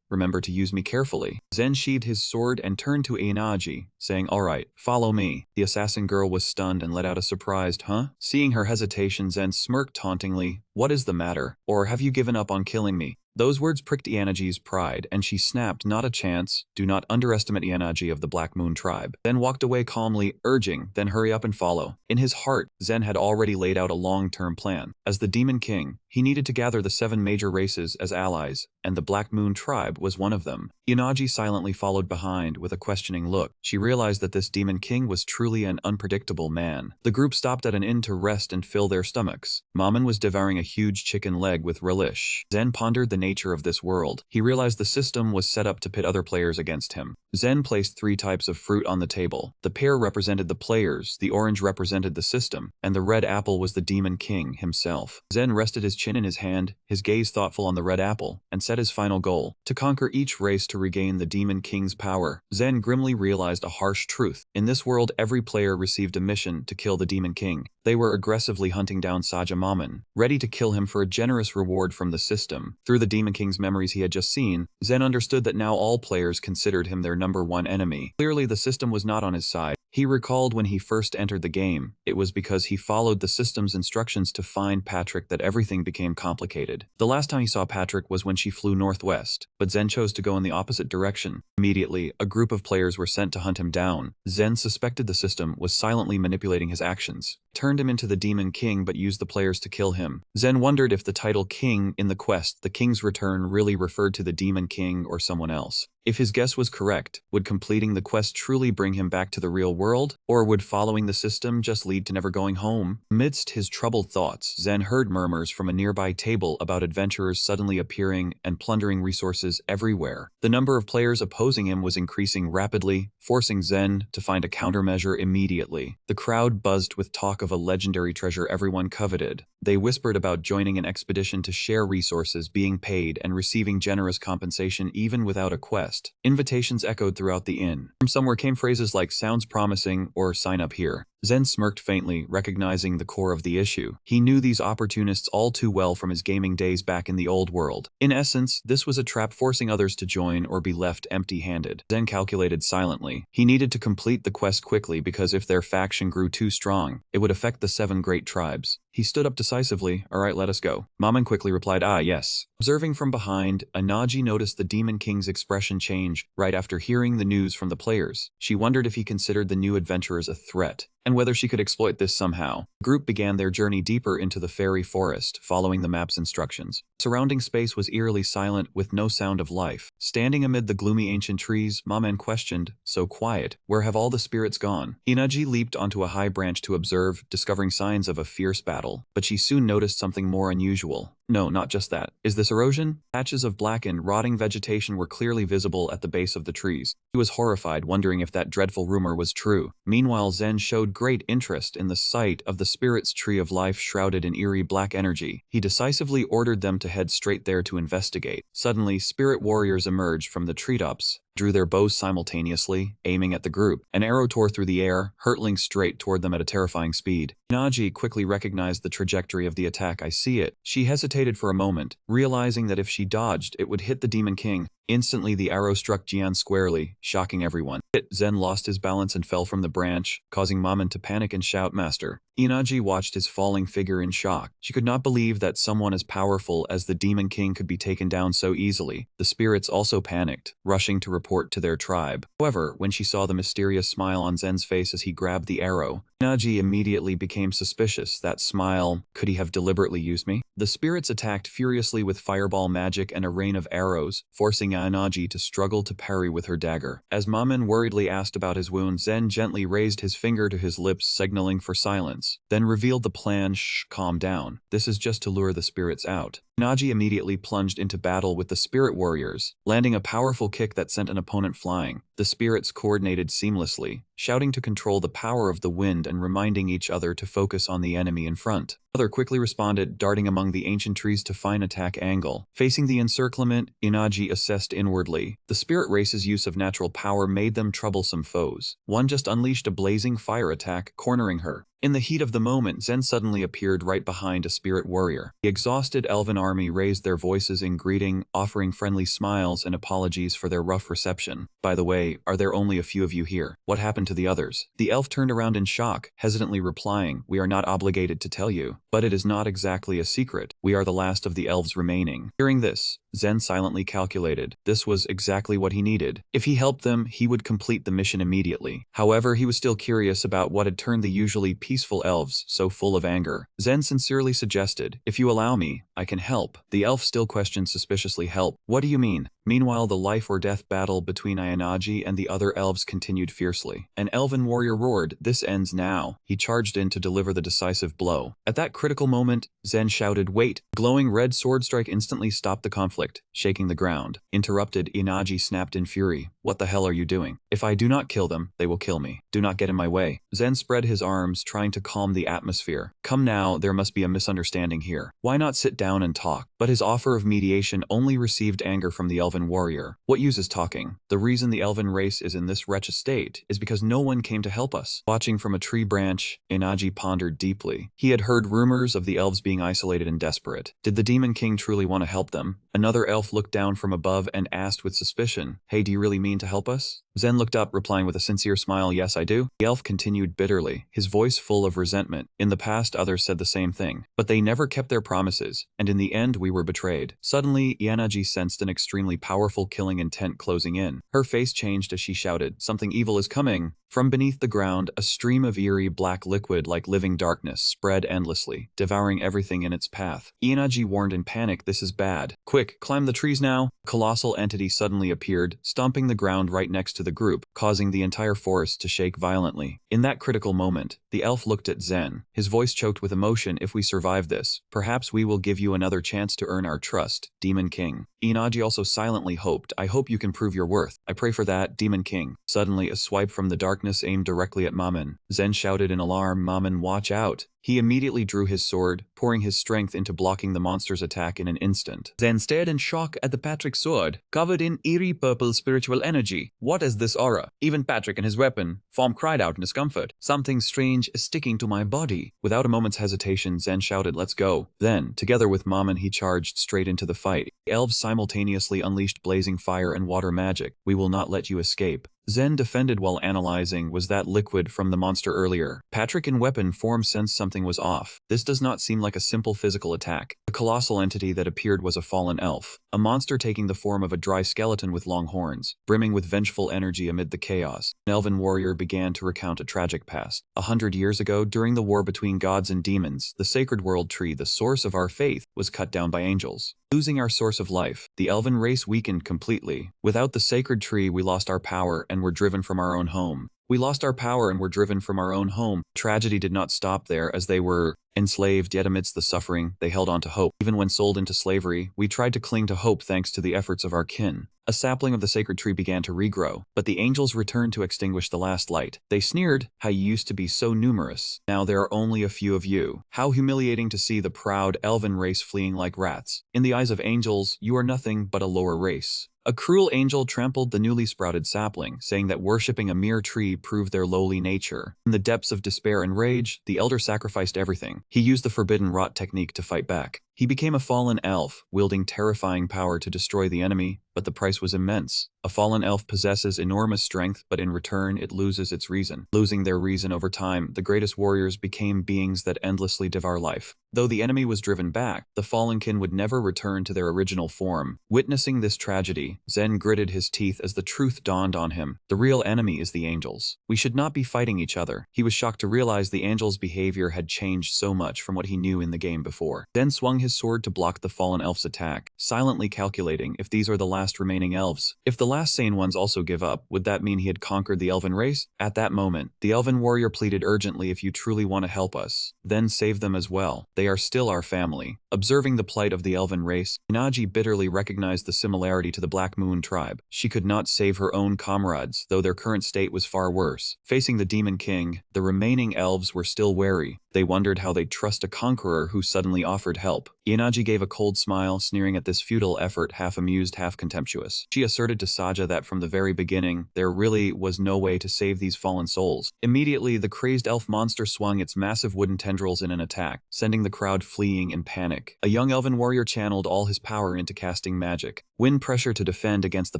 "Remember to use me carefully." Zen sheathed his sword and turned to Ianaji, saying, "All right, follow me." The assassin girl was stunned and let out a surprised, "Huh?" Seeing her hesitation, Zen smirked tauntingly, "What is the matter? Or have you given up on killing me?" Those words pricked Ianaji's pride, and she snapped, "Not a chance. Do not underestimate Ianaji of the Black Moon tribe." Zen walked away calmly, urging, "Then hurry up and follow." In his heart, Zen had already laid out a long-term plan. As the Demon King, he needed to gather the 7 major races as allies, and the Black Moon tribe was one of them. Ianaji silently followed behind with a questioning look. She realized that this Demon King was truly an unpredictable man. The group stopped at an inn to rest and fill their stomachs. Maman was devouring a huge chicken leg with relish. Zen pondered the nature of this world. He realized the system was set up to pit other players against him. Zen placed 3 types of fruit on the table. The pear represented the players, the orange represented the system, and the red apple was the Demon King himself. Zen rested his chin in his hand, his gaze thoughtful on the red apple, and set his final goal, to conquer each race to regain the Demon King's power. Zen grimly realized a harsh truth. In this world, every player received a mission to kill the Demon King. They were aggressively hunting down Saja Maman, ready to kill him for a generous reward from the system. Through the Demon King's memories he had just seen, Zen understood that now all players considered him their #1 enemy. Clearly the system was not on his side. He recalled when he first entered the game, it was because he followed the system's instructions to find Patrick that everything became complicated. The last time he saw Patrick was when she flew northwest, but Zen chose to go in the opposite direction. Immediately, a group of players were sent to hunt him down. Zen suspected the system was silently manipulating his actions. Turned him into the Demon King but used the players to kill him. Zen wondered if the title King in the quest, The King's Return, really referred to the Demon King or someone else. If his guess was correct, would completing the quest truly bring him back to the real world, or would following the system just lead to never going home? Amidst his troubled thoughts, Zen heard murmurs from a nearby table about adventurers suddenly appearing and plundering resources everywhere. The number of players opposing him was increasing rapidly, forcing Zen to find a countermeasure immediately. The crowd buzzed with talk of a legendary treasure everyone coveted. They whispered about joining an expedition to share resources, being paid, and receiving generous compensation even without a quest. Invitations echoed throughout the inn. From somewhere came phrases like "sounds promising" or "sign up here." Zen smirked faintly, recognizing the core of the issue. He knew these opportunists all too well from his gaming days back in the old world. In essence, this was a trap forcing others to join or be left empty-handed. Zen calculated silently. He needed to complete the quest quickly because if their faction grew too strong, it would affect the 7 great tribes. He stood up decisively. "All right, let us go." Maman quickly replied, "Ah, yes." Observing from behind, Anaji noticed the Demon King's expression change right after hearing the news from the players. She wondered if he considered the new adventurers a threat, and whether she could exploit this somehow. The group began their journey deeper into the fairy forest, following the map's instructions. Surrounding space was eerily silent, with no sound of life. Standing amid the gloomy ancient trees, Maman questioned, "So quiet, where have all the spirits gone?" Inaji leaped onto a high branch to observe, discovering signs of a fierce battle, but she soon noticed something more unusual. No, not just that. Is this erosion? Patches of blackened, rotting vegetation were clearly visible at the base of the trees. He was horrified, wondering if that dreadful rumor was true. Meanwhile, Zen showed great interest in the sight of the spirit's tree of life shrouded in eerie black energy. He decisively ordered them to head straight there to investigate. Suddenly, spirit warriors emerged from the treetops, drew their bows simultaneously, aiming at the group. An arrow tore through the air, hurtling straight toward them at a terrifying speed. Naji quickly recognized the trajectory of the attack. "I see it." She hesitated for a moment, realizing that if she dodged, it would hit the Demon King. Instantly, the arrow struck Jian squarely, shocking everyone. Zen lost his balance and fell from the branch, causing Maman to panic and shout, "Master." Inaji watched his falling figure in shock. She could not believe that someone as powerful as the Demon King could be taken down so easily. The spirits also panicked, rushing to report to their tribe. However, when she saw the mysterious smile on Zen's face as he grabbed the arrow, Inaji immediately became suspicious. That smile, could he have deliberately used me? The spirits attacked furiously with fireball magic and a rain of arrows, forcing Inaji to struggle to parry with her dagger. As Maman worriedly asked about his wound, Zen gently raised his finger to his lips, signaling for silence, then revealed the plan. "Shh, calm down. This is just to lure the spirits out." Naji immediately plunged into battle with the spirit warriors, landing a powerful kick that sent an opponent flying. The spirits coordinated seamlessly, shouting to control the power of the wind and reminding each other to focus on the enemy in front. Another quickly responded, darting among the ancient trees to find attack angle. Facing the encirclement, Inaji assessed inwardly. The spirit race's use of natural power made them troublesome foes. One just unleashed a blazing fire attack, cornering her. In the heat of the moment, Zen suddenly appeared right behind a spirit warrior. The exhausted elven army raised their voices in greeting, offering friendly smiles and apologies for their rough reception. "By the way, are there only a few of you here? What happened to the others?" The elf turned around in shock, hesitantly replying, "We are not obligated to tell you, but it is not exactly a secret. We are the last of the elves remaining." Hearing this, Zen silently calculated. This was exactly what he needed. If he helped them, he would complete the mission immediately. However, he was still curious about what had turned the usually peaceful elves so full of anger. Zen sincerely suggested, "If you allow me, I can help." The elf still questioned suspiciously, "Help? What do you mean?" Meanwhile, the life or death battle between Ayanaji and the other elves continued fiercely. An elven warrior roared, "This ends now." He charged in to deliver the decisive blow. At that critical moment, Zen shouted, "Wait!" Glowing red sword strike instantly stopped the conflict, shaking the ground. Interrupted, Inaji snapped in fury, "What the hell are you doing? If I do not kill them, they will kill me. Do not get in my way." Zen spread his arms, trying to calm the atmosphere. "Come now, there must be a misunderstanding here. Why not sit down and talk?" But his offer of mediation only received anger from the elven warrior. "What use is talking? The reason the elven race is in this wretched state is because no one came to help us." Watching from a tree branch, Inaji pondered deeply. He had heard rumors of the elves being isolated and desperate. Did the Demon King truly want to help them? Another elf looked down from above and asked with suspicion, "Hey, do you really mean mean to help us? Zen looked up, replying with a sincere smile, yes, I do. The elf continued bitterly, his voice full of resentment. In the past, others said the same thing, but they never kept their promises, and in the end, we were betrayed. Suddenly, Yanaji sensed an extremely powerful killing intent closing in. Her face changed as she shouted, something evil is coming. From beneath the ground, a stream of eerie black liquid like living darkness spread endlessly, devouring everything in its path. Yanaji warned in panic, this is bad. Quick, climb the trees now. A colossal entity suddenly appeared, stomping the ground right next to the group, causing the entire forest to shake violently. In that critical moment, the elf looked at Zen, his voice choked with emotion. If we survive this, perhaps we will give you another chance to earn our trust, Demon King. Inagi also silently hoped, I hope you can prove your worth. I pray for that, Demon King. Suddenly, a swipe from the darkness aimed directly at Maman. Zen shouted in alarm, Maman, watch out. He immediately drew his sword, pouring his strength into blocking the monster's attack in an instant. Zen stared in shock at the Patrick's sword, covered in eerie purple spiritual energy. What is this aura? Even Patrick and his weapon form cried out in discomfort. Something strange is sticking to my body. Without a moment's hesitation, Zen shouted, let's go. Then, together with Maman, he charged straight into the fight. The elves simultaneously unleashed blazing fire and water magic. We will not let you escape. Zen defended while analyzing, was that liquid from the monster earlier? Patrick in weapon form sensed something was off. This does not seem like a simple physical attack. The colossal entity that appeared was a fallen elf, a monster taking the form of a dry skeleton with long horns, brimming with vengeful energy amid the chaos. An elven warrior began to recount a tragic past. 100 years ago, during the war between gods and demons, the sacred world tree, the source of our faith, was cut down by angels. Losing our source of life, the elven race weakened completely. Without the sacred tree, we lost our power and were driven from our own home. We lost our power and were driven from our own home. Tragedy did not stop there, as they were enslaved, yet amidst the suffering, they held on to hope. Even when sold into slavery, we tried to cling to hope thanks to the efforts of our kin. A sapling of the sacred tree began to regrow, but the angels returned to extinguish the last light. They sneered, how you used to be so numerous. Now there are only a few of you. How humiliating to see the proud elven race fleeing like rats. In the eyes of angels, you are nothing but a lower race. A cruel angel trampled the newly sprouted sapling, saying that worshipping a mere tree proved their lowly nature. In the depths of despair and rage, the elder sacrificed everything. He used the forbidden rot technique to fight back. He became a fallen elf, wielding terrifying power to destroy the enemy, but the price was immense. A fallen elf possesses enormous strength, but in return it loses its reason. Losing their reason over time, the greatest warriors became beings that endlessly devour life. Though the enemy was driven back, the fallen kin would never return to their original form. Witnessing this tragedy, Zen gritted his teeth as the truth dawned on him. The real enemy is the angels. We should not be fighting each other. He was shocked to realize the angels' behavior had changed so much from what he knew in the game before. Zen swung his sword to block the fallen elf's attack, silently calculating, if these are the last remaining elves, if the last sane ones also give up, would that mean he had conquered the elven race? At that moment, the elven warrior pleaded urgently, if you truly want to help us, then save them as well. They are still our family. Observing the plight of the elven race, Inagi bitterly recognized the similarity to the Black Moon tribe. She could not save her own comrades, though their current state was far worse. Facing the Demon King, the remaining elves were still wary. They wondered how they'd trust a conqueror who suddenly offered help. Inagi gave a cold smile, sneering at this futile effort, half amused, half contemptuous. She asserted to Saja that from the very beginning, there really was no way to save these fallen souls. Immediately, the crazed elf monster swung its massive wooden tendrils in an attack, sending the crowd fleeing in panic. A young elven warrior channeled all his power into casting magic, wind pressure to defend against the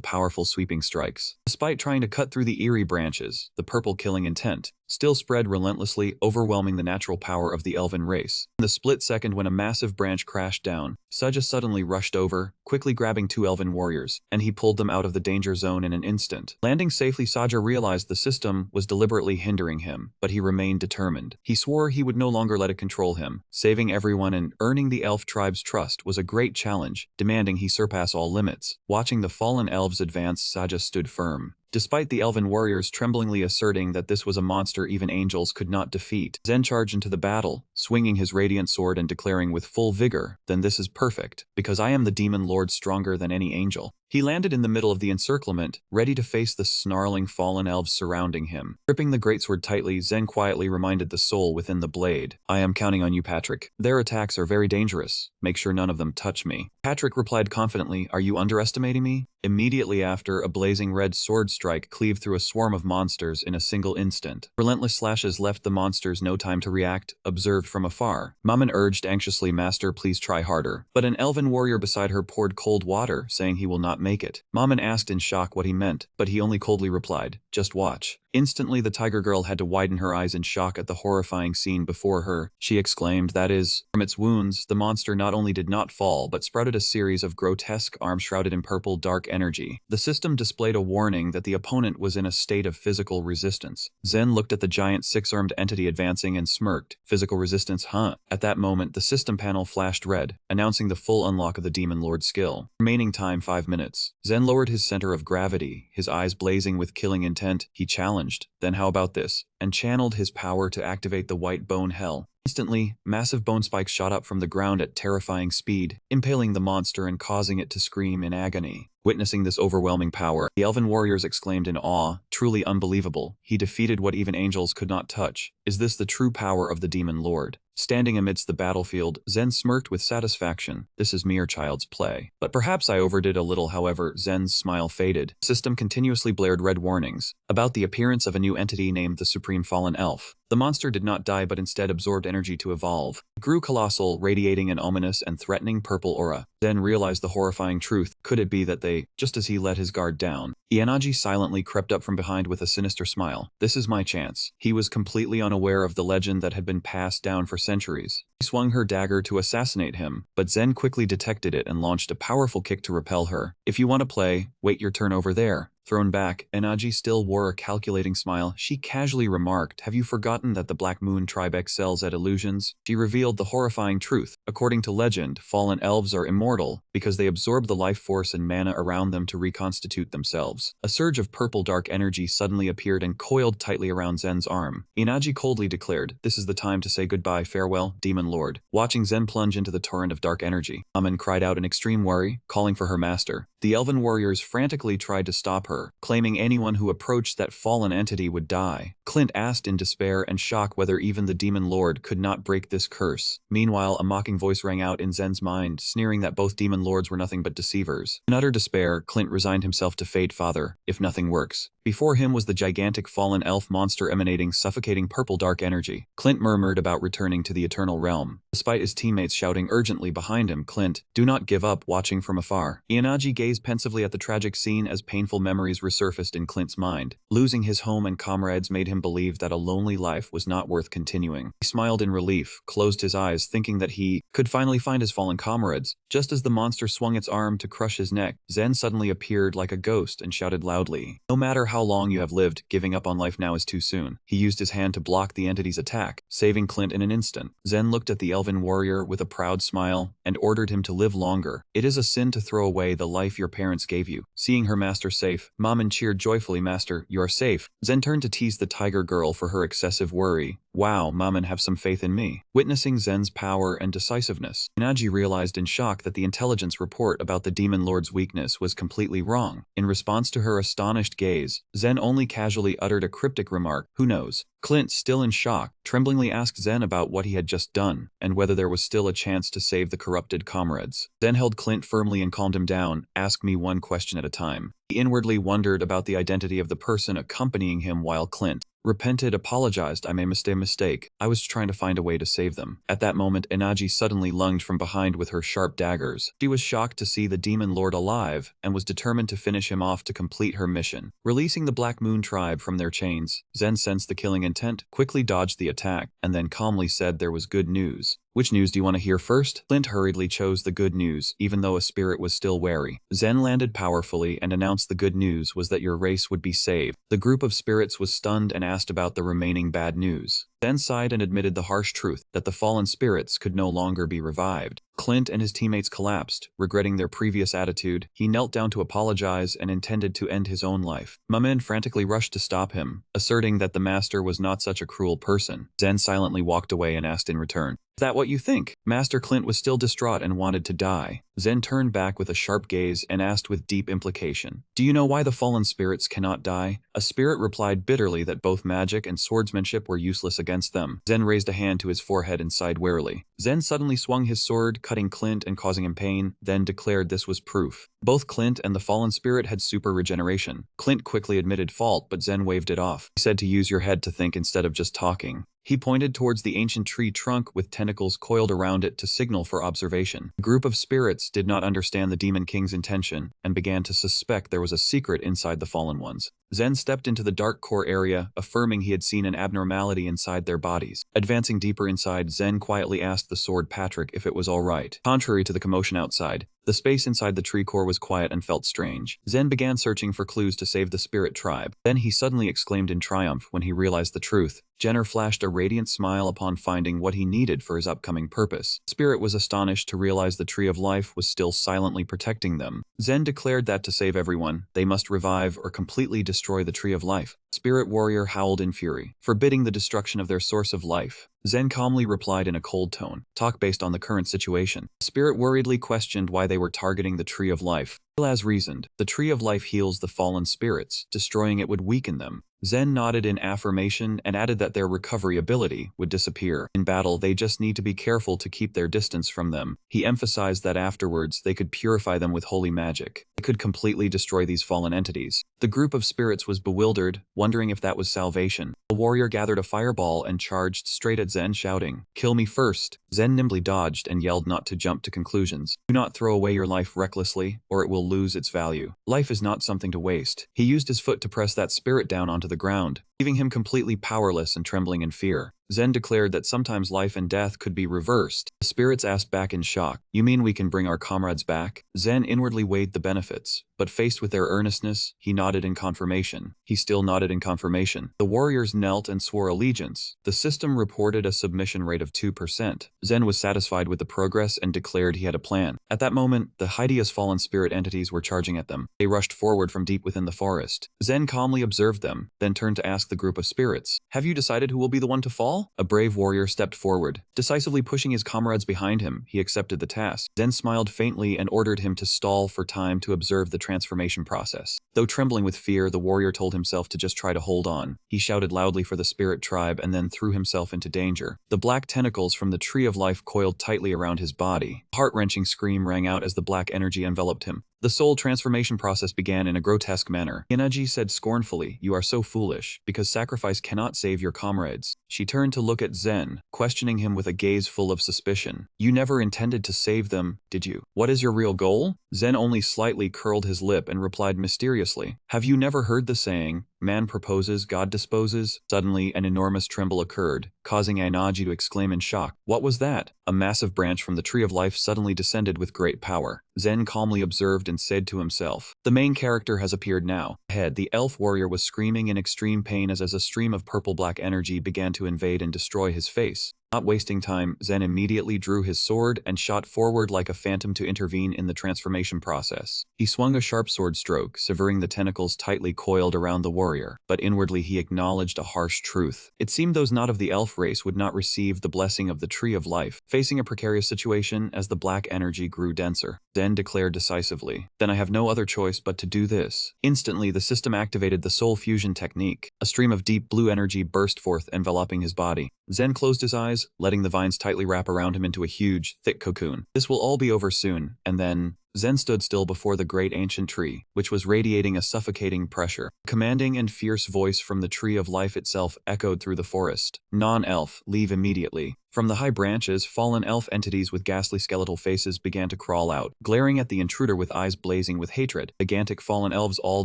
powerful sweeping strikes. Despite trying to cut through the eerie branches, the purple killing intent still spread relentlessly, overwhelming the natural power of the elven race. In the split second when a massive branch crashed down, Saja suddenly rushed over, quickly grabbing two elven warriors, and he pulled them out of the danger zone in an instant. Landing safely, Saja realized the system was deliberately hindering him, but he remained determined. He swore he would no longer let it control him. Saving everyone and earning the elf tribe's trust was a great challenge, demanding he surpass all limits. Watching the fallen elves advance, Saja stood firm. Despite the elven warriors tremblingly asserting that this was a monster even angels could not defeat, Zen charged into the battle, swinging his radiant sword and declaring with full vigor, then this is perfect, because I am the demon lord stronger than any angel. He landed in the middle of the encirclement, ready to face the snarling fallen elves surrounding him. Gripping the greatsword tightly, Zen quietly reminded the soul within the blade, I am counting on you, Patrick. Their attacks are very dangerous. Make sure none of them touch me. Patrick replied confidently, are you underestimating me? Immediately after, a blazing red sword strike cleaved through a swarm of monsters in a single instant. Relentless slashes left the monsters no time to react, observed from afar. Maman urged anxiously, Master, please try harder. But an elven warrior beside her poured cold water, saying he will not make it. Maman asked in shock what he meant, but he only coldly replied, "Just watch." Instantly, the tiger girl had to widen her eyes in shock at the horrifying scene before her. She exclaimed, that is, from its wounds, the monster not only did not fall, but sprouted a series of grotesque arms shrouded in purple dark energy. The system displayed a warning that the opponent was in a state of physical resistance. Zen looked at the giant six-armed entity advancing and smirked. Physical resistance, huh? At that moment, the system panel flashed red, announcing the full unlock of the Demon Lord's skill. Remaining time 5 minutes. Zen lowered his center of gravity, his eyes blazing with killing intent. He challenged, "Then how about this?" and channeled his power to activate the white bone hell. Instantly, massive bone spikes shot up from the ground at terrifying speed, impaling the monster and causing it to scream in agony. Witnessing this overwhelming power, the elven warriors exclaimed in awe, "Truly unbelievable. He defeated what even angels could not touch. Is this the true power of the Demon Lord?" Standing amidst the battlefield, Zen smirked with satisfaction. "This is mere child's play. But perhaps I overdid a little." However, Zen's smile faded. The system continuously blared red warnings about the appearance of a new entity named the Supreme Fallen Elf. The monster did not die but instead absorbed energy to evolve. It grew colossal, radiating an ominous and threatening purple aura. Zen realized the horrifying truth. Could it be that just as he let his guard down, Ianaji silently crept up from behind with a sinister smile. "This is my chance." He was completely unaware of the legend that had been passed down for centuries. She swung her dagger to assassinate him, but Zen quickly detected it and launched a powerful kick to repel her. "If you want to play, wait your turn over there." Thrown back, Enaji still wore a calculating smile. She casually remarked, "Have you forgotten that the Black Moon tribe excels at illusions?" She revealed the horrifying truth. According to legend, fallen elves are immortal because they absorb the life force and mana around them to reconstitute themselves. A surge of purple dark energy suddenly appeared and coiled tightly around Zen's arm. Enaji coldly declared, "This is the time to say goodbye. Farewell, Demon Lord." Watching Zen plunge into the torrent of dark energy, Amun cried out in extreme worry, calling for her master. The elven warriors frantically tried to stop her, claiming anyone who approached that fallen entity would die. Clint asked in despair and shock whether even the Demon Lord could not break this curse. Meanwhile, a mocking voice rang out in Zen's mind, sneering that both Demon Lords were nothing but deceivers. In utter despair, Clint resigned himself to fate. "Father, if nothing works." Before him was the gigantic fallen elf monster emanating suffocating purple dark energy. Clint murmured about returning to the Eternal Realm. Despite his teammates shouting urgently behind him, Clint, "Do not give up," watching from afar. Ianaji gazed pensively at the tragic scene as painful memories resurfaced in Clint's mind. Losing his home and comrades made him believe that a lonely life was not worth continuing. He smiled in relief, closed his eyes, thinking that he could finally find his fallen comrades. Just as the monster swung its arm to crush his neck, Zen suddenly appeared like a ghost and shouted loudly, "No matter how long you have lived, giving up on life now is too soon." He used his hand to block the entity's attack, saving Clint in an instant. Zen looked at the elven warrior with a proud smile and ordered him to live longer. "It is a sin to throw away the life your parents gave you." Seeing her master safe, Maman cheered joyfully, "Master, you are safe." Zen turned to tease the tiger girl for her excessive worry. "Wow, Maman, have some faith in me." Witnessing Zen's power and decisiveness, Inaji realized in shock that the intelligence report about the Demon Lord's weakness was completely wrong. In response to her astonished gaze, Zen only casually uttered a cryptic remark, "Who knows?" Clint, still in shock, tremblingly asked Zen about what he had just done, and whether there was still a chance to save the corrupted comrades. Zen held Clint firmly and calmed him down. "Ask me one question at a time." He inwardly wondered about the identity of the person accompanying him while Clint repented, apologized. "I made a mistake. I was trying to find a way to save them." At that moment, Inaji suddenly lunged from behind with her sharp daggers. She was shocked to see the Demon Lord alive, and was determined to finish him off to complete her mission. Releasing the Black Moon tribe from their chains, Zen sensed the killing intent, quickly dodged the attack, and then calmly said there was good news. "Which news do you want to hear first?" Clint hurriedly chose the good news, even though a spirit was still wary. Zen landed powerfully and announced the good news was that your race would be saved. The group of spirits was stunned and asked about the remaining bad news. Zen sighed and admitted the harsh truth that the fallen spirits could no longer be revived. Clint and his teammates collapsed, regretting their previous attitude. He knelt down to apologize and intended to end his own life. Mamen frantically rushed to stop him, asserting that the master was not such a cruel person. Zen silently walked away and asked in return, "Is that what you think?" Master Clint was still distraught and wanted to die. Zen turned back with a sharp gaze and asked with deep implication, "Do you know why the fallen spirits cannot die?" A spirit replied bitterly that both magic and swordsmanship were useless against them. Zen raised a hand to his forehead and sighed wearily. Zen suddenly swung his sword, cutting Clint and causing him pain, then declared this was proof. Both Clint and the fallen spirit had super regeneration. Clint quickly admitted fault, but Zen waved it off. He said to use your head to think instead of just talking. He pointed towards the ancient tree trunk with tentacles coiled around it to signal for observation. A group of spirits did not understand the Demon King's intention and began to suspect there was a secret inside the fallen ones. Zen stepped into the dark core area, affirming he had seen an abnormality inside their bodies. Advancing deeper inside, Zen quietly asked the sword Patrick if it was all right. Contrary to the commotion outside, the space inside the tree core was quiet and felt strange. Zen began searching for clues to save the spirit tribe. Then he suddenly exclaimed in triumph when he realized the truth. Jenner flashed a radiant smile upon finding what he needed for his upcoming purpose. Spirit was astonished to realize the Tree of Life was still silently protecting them. Zen declared that to save everyone, they must revive or completely destroy the Tree of Life. Spirit Warrior howled in fury, forbidding the destruction of their source of life. Zen calmly replied in a cold tone, talk based on the current situation. Spirit worriedly questioned why they were targeting the Tree of Life. As reasoned, the Tree of Life heals the fallen spirits, destroying it would weaken them. Zen nodded in affirmation and added that their recovery ability would disappear. In battle, they just need to be careful to keep their distance from them. He emphasized that afterwards they could purify them with holy magic. They could completely destroy these fallen entities. The group of spirits was bewildered, wondering if that was salvation. The warrior gathered a fireball and charged straight at Zen, shouting, "Kill me first." Zen nimbly dodged and yelled not to jump to conclusions. Do not throw away your life recklessly, or it will lose its value. Life is not something to waste. He used his foot to press that spirit down onto the ground, leaving him completely powerless and trembling in fear. Zen declared that sometimes life and death could be reversed. The spirits asked back in shock, "You mean we can bring our comrades back?" Zen inwardly weighed the benefits, but faced with their earnestness, he nodded in confirmation. He still nodded in confirmation. The warriors knelt and swore allegiance. The system reported a submission rate of 2%. Zen was satisfied with the progress and declared he had a plan. At that moment, the hideous fallen spirit entities were charging at them. They rushed forward from deep within the forest. Zen calmly observed them, then turned to ask the group of spirits, "Have you decided who will be the one to fall?" A brave warrior stepped forward. Decisively pushing his comrades behind him, he accepted the task. Zen smiled faintly and ordered him to stall for time to observe the transformation process. Though trembling with fear, the warrior told himself to just try to hold on. He shouted loudly for the spirit tribe and then threw himself into danger. The black tentacles from the Tree of Life coiled tightly around his body. A heart-wrenching scream rang out as the black energy enveloped him. The soul transformation process began in a grotesque manner. Inaji said scornfully, "You are so foolish, because sacrifice cannot save your comrades." She turned to look at Zen, questioning him with a gaze full of suspicion. "You never intended to save them, did you? What is your real goal?" Zen only slightly curled his lip and replied mysteriously, "Have you never heard the saying, man proposes, God disposes?" Suddenly, an enormous tremble occurred, causing Inaji to exclaim in shock. What was that? A massive branch from the Tree of Life suddenly descended with great power. Zen calmly observed and said to himself, "The main character has appeared now." Ahead, the elf warrior was screaming in extreme pain as a stream of purple-black energy began to invade and destroy his face. Not wasting time, Zen immediately drew his sword and shot forward like a phantom to intervene in the transformation process. He swung a sharp sword stroke, severing the tentacles tightly coiled around the warrior, but inwardly he acknowledged a harsh truth. It seemed those not of the elf race would not receive the blessing of the Tree of Life. Facing a precarious situation as the black energy grew denser, Zen declared decisively, "Then I have no other choice but to do this." Instantly, the system activated the soul fusion technique. A stream of deep blue energy burst forth, enveloping his body. Zen closed his eyes, letting the vines tightly wrap around him into a huge, thick cocoon. This will all be over soon, and then... Zen stood still before the great ancient tree, which was radiating a suffocating pressure. A commanding and fierce voice from the Tree of Life itself echoed through the forest. "Non-elf, leave immediately." From the high branches, fallen elf entities with ghastly skeletal faces began to crawl out, glaring at the intruder with eyes blazing with hatred. Gigantic fallen elves all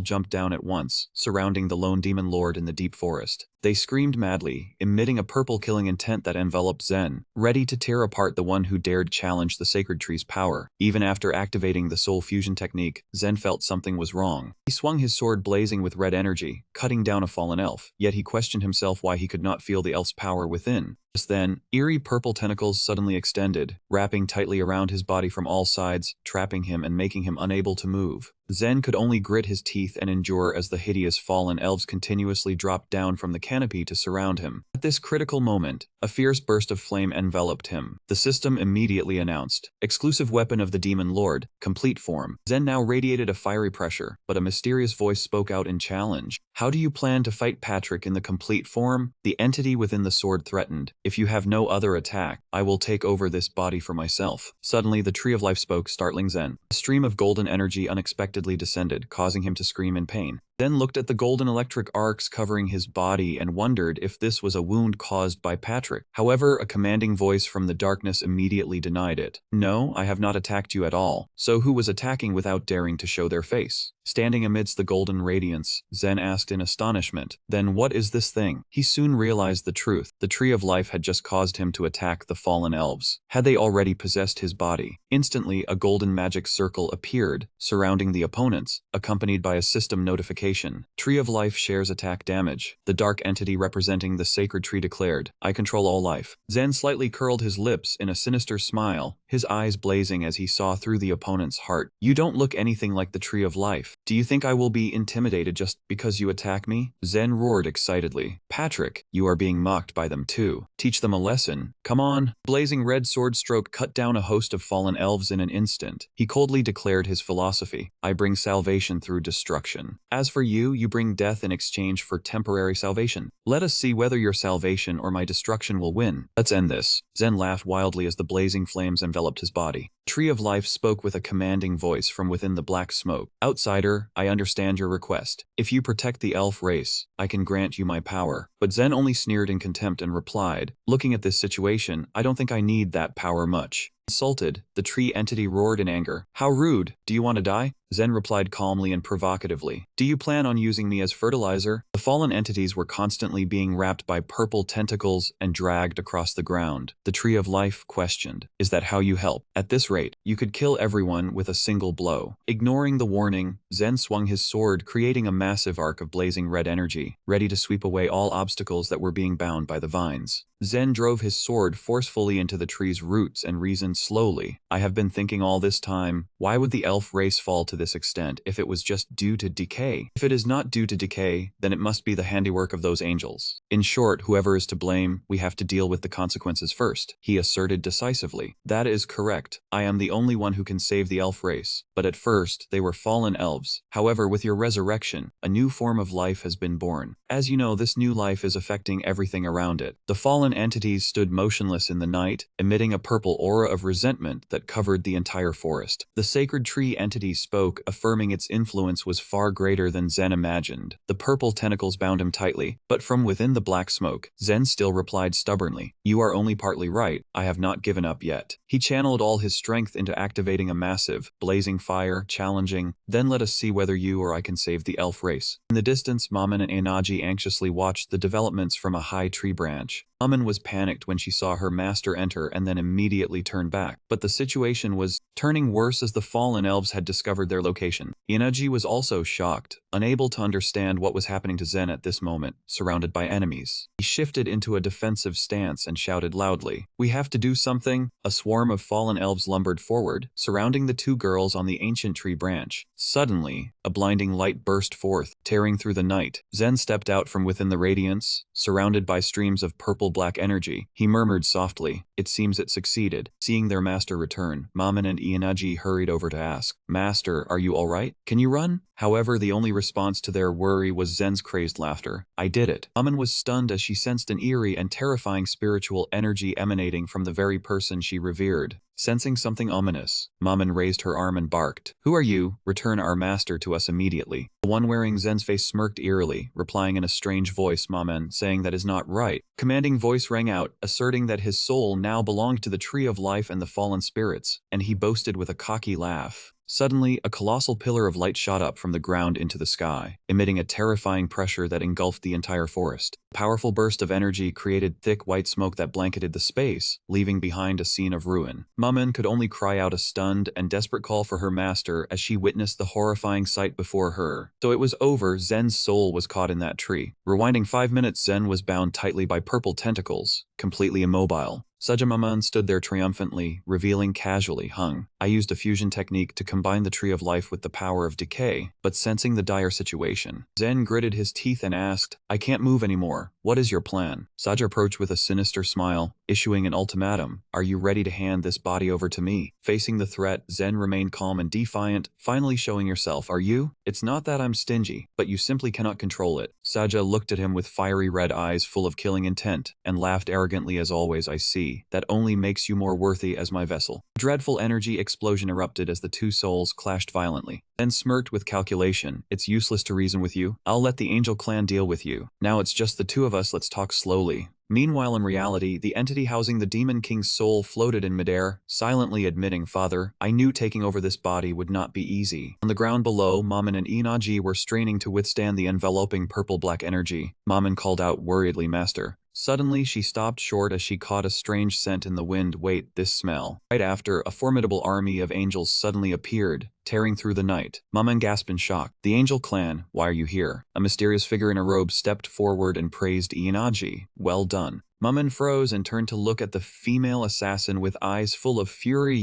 jumped down at once, surrounding the lone demon lord in the deep forest. They screamed madly, emitting a purple killing intent that enveloped Zen, ready to tear apart the one who dared challenge the sacred tree's power. Even after activating the soul fusion technique, Zen felt something was wrong. He swung his sword blazing with red energy, cutting down a fallen elf, yet he questioned himself why he could not feel the elf's power within. Just then, eerie purple tentacles suddenly extended, wrapping tightly around his body from all sides, trapping him and making him unable to move. Zen could only grit his teeth and endure as the hideous fallen elves continuously dropped down from the canopy to surround him. At this critical moment, a fierce burst of flame enveloped him. The system immediately announced, "Exclusive weapon of the Demon Lord, complete form." Zen now radiated a fiery pressure, but a mysterious voice spoke out in challenge. "How do you plan to fight Patrick in the complete form?" The entity within the sword threatened, "If you have no other attack, I will take over this body for myself." Suddenly, the Tree of Life spoke, startling Zen. A stream of golden energy unexpectedly descended, causing him to scream in pain. Then looked at the golden electric arcs covering his body and wondered if this was a wound caused by Patrick. However, a commanding voice from the darkness immediately denied it. No, I have not attacked you at all. So who was attacking without daring to show their face? Standing amidst the golden radiance, Zen asked in astonishment, "Then what is this thing?" He soon realized the truth. The Tree of Life had just caused him to attack the fallen elves. Had they already possessed his body? Instantly, a golden magic circle appeared, surrounding the opponents, accompanied by a system notification. Tree of Life shares attack damage. The dark entity representing the sacred tree declared, "I control all life." Zen slightly curled his lips in a sinister smile, his eyes blazing as he saw through the opponent's heart. "You don't look anything like the Tree of Life. Do you think I will be intimidated just because you attack me?" Zen roared excitedly. "Patrick, you are being mocked by them too. Teach them a lesson. Come on." Blazing red sword stroke cut down a host of fallen elves in an instant. He coldly declared his philosophy, "I bring salvation through destruction. As for you, you bring death in exchange for temporary salvation. Let us see whether your salvation or my destruction will win. Let's end this." Zen laughed wildly as the blazing flames enveloped his body. Tree of Life spoke with a commanding voice from within the black smoke. "Outsider, I understand your request. If you protect the elf race, I can grant you my power." But Zen only sneered in contempt and replied, "Looking at this situation, I don't think I need that power much." Insulted, the tree entity roared in anger. "How rude! Do you want to die?" Zen replied calmly and provocatively, "Do you plan on using me as fertilizer?" The fallen entities were constantly being wrapped by purple tentacles and dragged across the ground. The Tree of Life questioned, "Is that how you help? At this rate, you could kill everyone with a single blow." Ignoring the warning, Zen swung his sword, creating a massive arc of blazing red energy, ready to sweep away all obstacles that were being bound by the vines. Zen drove his sword forcefully into the tree's roots and reasoned slowly, "I have been thinking all this time, why would the elf race fall to this extent if it was just due to decay? If it is not due to decay, then it must be the handiwork of those angels. In short, whoever is to blame, we have to deal with the consequences first," he asserted decisively. "That is correct. I am the only one who can save the elf race. But at first, they were fallen elves. However, with your resurrection, a new form of life has been born. As you know, this new life is affecting everything around it." The fallen entities stood motionless in the night, emitting a purple aura of resentment that covered the entire forest. The sacred tree entity spoke, affirming its influence was far greater than Zen imagined. The purple tentacles bound him tightly, but from within the black smoke, Zen still replied stubbornly, "You are only partly right. I have not given up yet." He channeled all his strength into activating a massive, blazing fire, challenging, "Then let us see whether you or I can save the elf race." In the distance, Maman and Enaji anxiously watched the developments from a high tree branch. Maman was panicked when she saw her master enter and then immediately turned back. But the situation was turning worse as the fallen elves had discovered their location. Enaji was also shocked, unable to understand what was happening to Zen at this moment, surrounded by enemies. He shifted into a defensive stance and shouted loudly, "We have to do something." A swarm of fallen elves lumbered forward, surrounding the two girls on the ancient tree branch. Suddenly, a blinding light burst forth, tearing through the night. Zen stepped out from within the radiance, surrounded by streams of purple-black energy. He murmured softly, "It seems it succeeded." Seeing their master return, Maman and Enaji hurried over to ask, "Master, are you all right? Can you run?" However, the only response to their worry was Zen's crazed laughter. "I did it." Maman was stunned as she sensed an eerie and terrifying spiritual energy emanating from the very person she revered. Sensing something ominous, Maman raised her arm and barked, "Who are you? Return our master to us immediately." The one wearing Zen's face smirked eerily, replying in a strange voice, "Maman, saying that is not right." Commanding voice rang out, asserting that his soul now belonged to the Tree of Life and the fallen spirits, and he boasted with a cocky laugh. Suddenly, a colossal pillar of light shot up from the ground into the sky, emitting a terrifying pressure that engulfed the entire forest. A powerful burst of energy created thick white smoke that blanketed the space, leaving behind a scene of ruin. Maman could only cry out a stunned and desperate call for her master as she witnessed the horrifying sight before her. So it was over. Zen's soul was caught in that tree. Rewinding 5 minutes, Zen was bound tightly by purple tentacles, completely immobile. Sajamaman stood there triumphantly, revealing casually hung. "I used a fusion technique to combine the Tree of Life with the power of decay, but sensing the dire situation, Zen gritted his teeth and asked, I can't move anymore. What is your plan?" Saja approached with a sinister smile, issuing an ultimatum. "Are you ready to hand this body over to me?" Facing the threat, Zen remained calm and defiant, finally showing yourself, "Are you? It's not that I'm stingy, but you simply cannot control it." Saja looked at him with fiery red eyes full of killing intent, and laughed arrogantly as always. "I see. see, that only makes you more worthy as my vessel. A dreadful energy explosion erupted as the two souls clashed violently. Then smirked with calculation. It's useless to reason with you. I'll let the angel clan deal with you. Now it's just the two of us, let's talk slowly. Meanwhile, in reality, the entity housing the Demon King's soul floated in midair, silently admitting, "Father, I knew taking over this body would not be easy." On the ground below, Maman and Inaji were straining to withstand the enveloping purple-black energy. Maman called out worriedly, "Master." Suddenly, she stopped short as she caught a strange scent in the wind. Wait, this smell. Right after, a formidable army of angels suddenly appeared, tearing through the night. Maman gasped in shock. "The Angel Clan, why are you here?" A mysterious figure in a robe stepped forward and praised Inaji. "Well done." Maman froze and turned to look at the female assassin with eyes full of fury.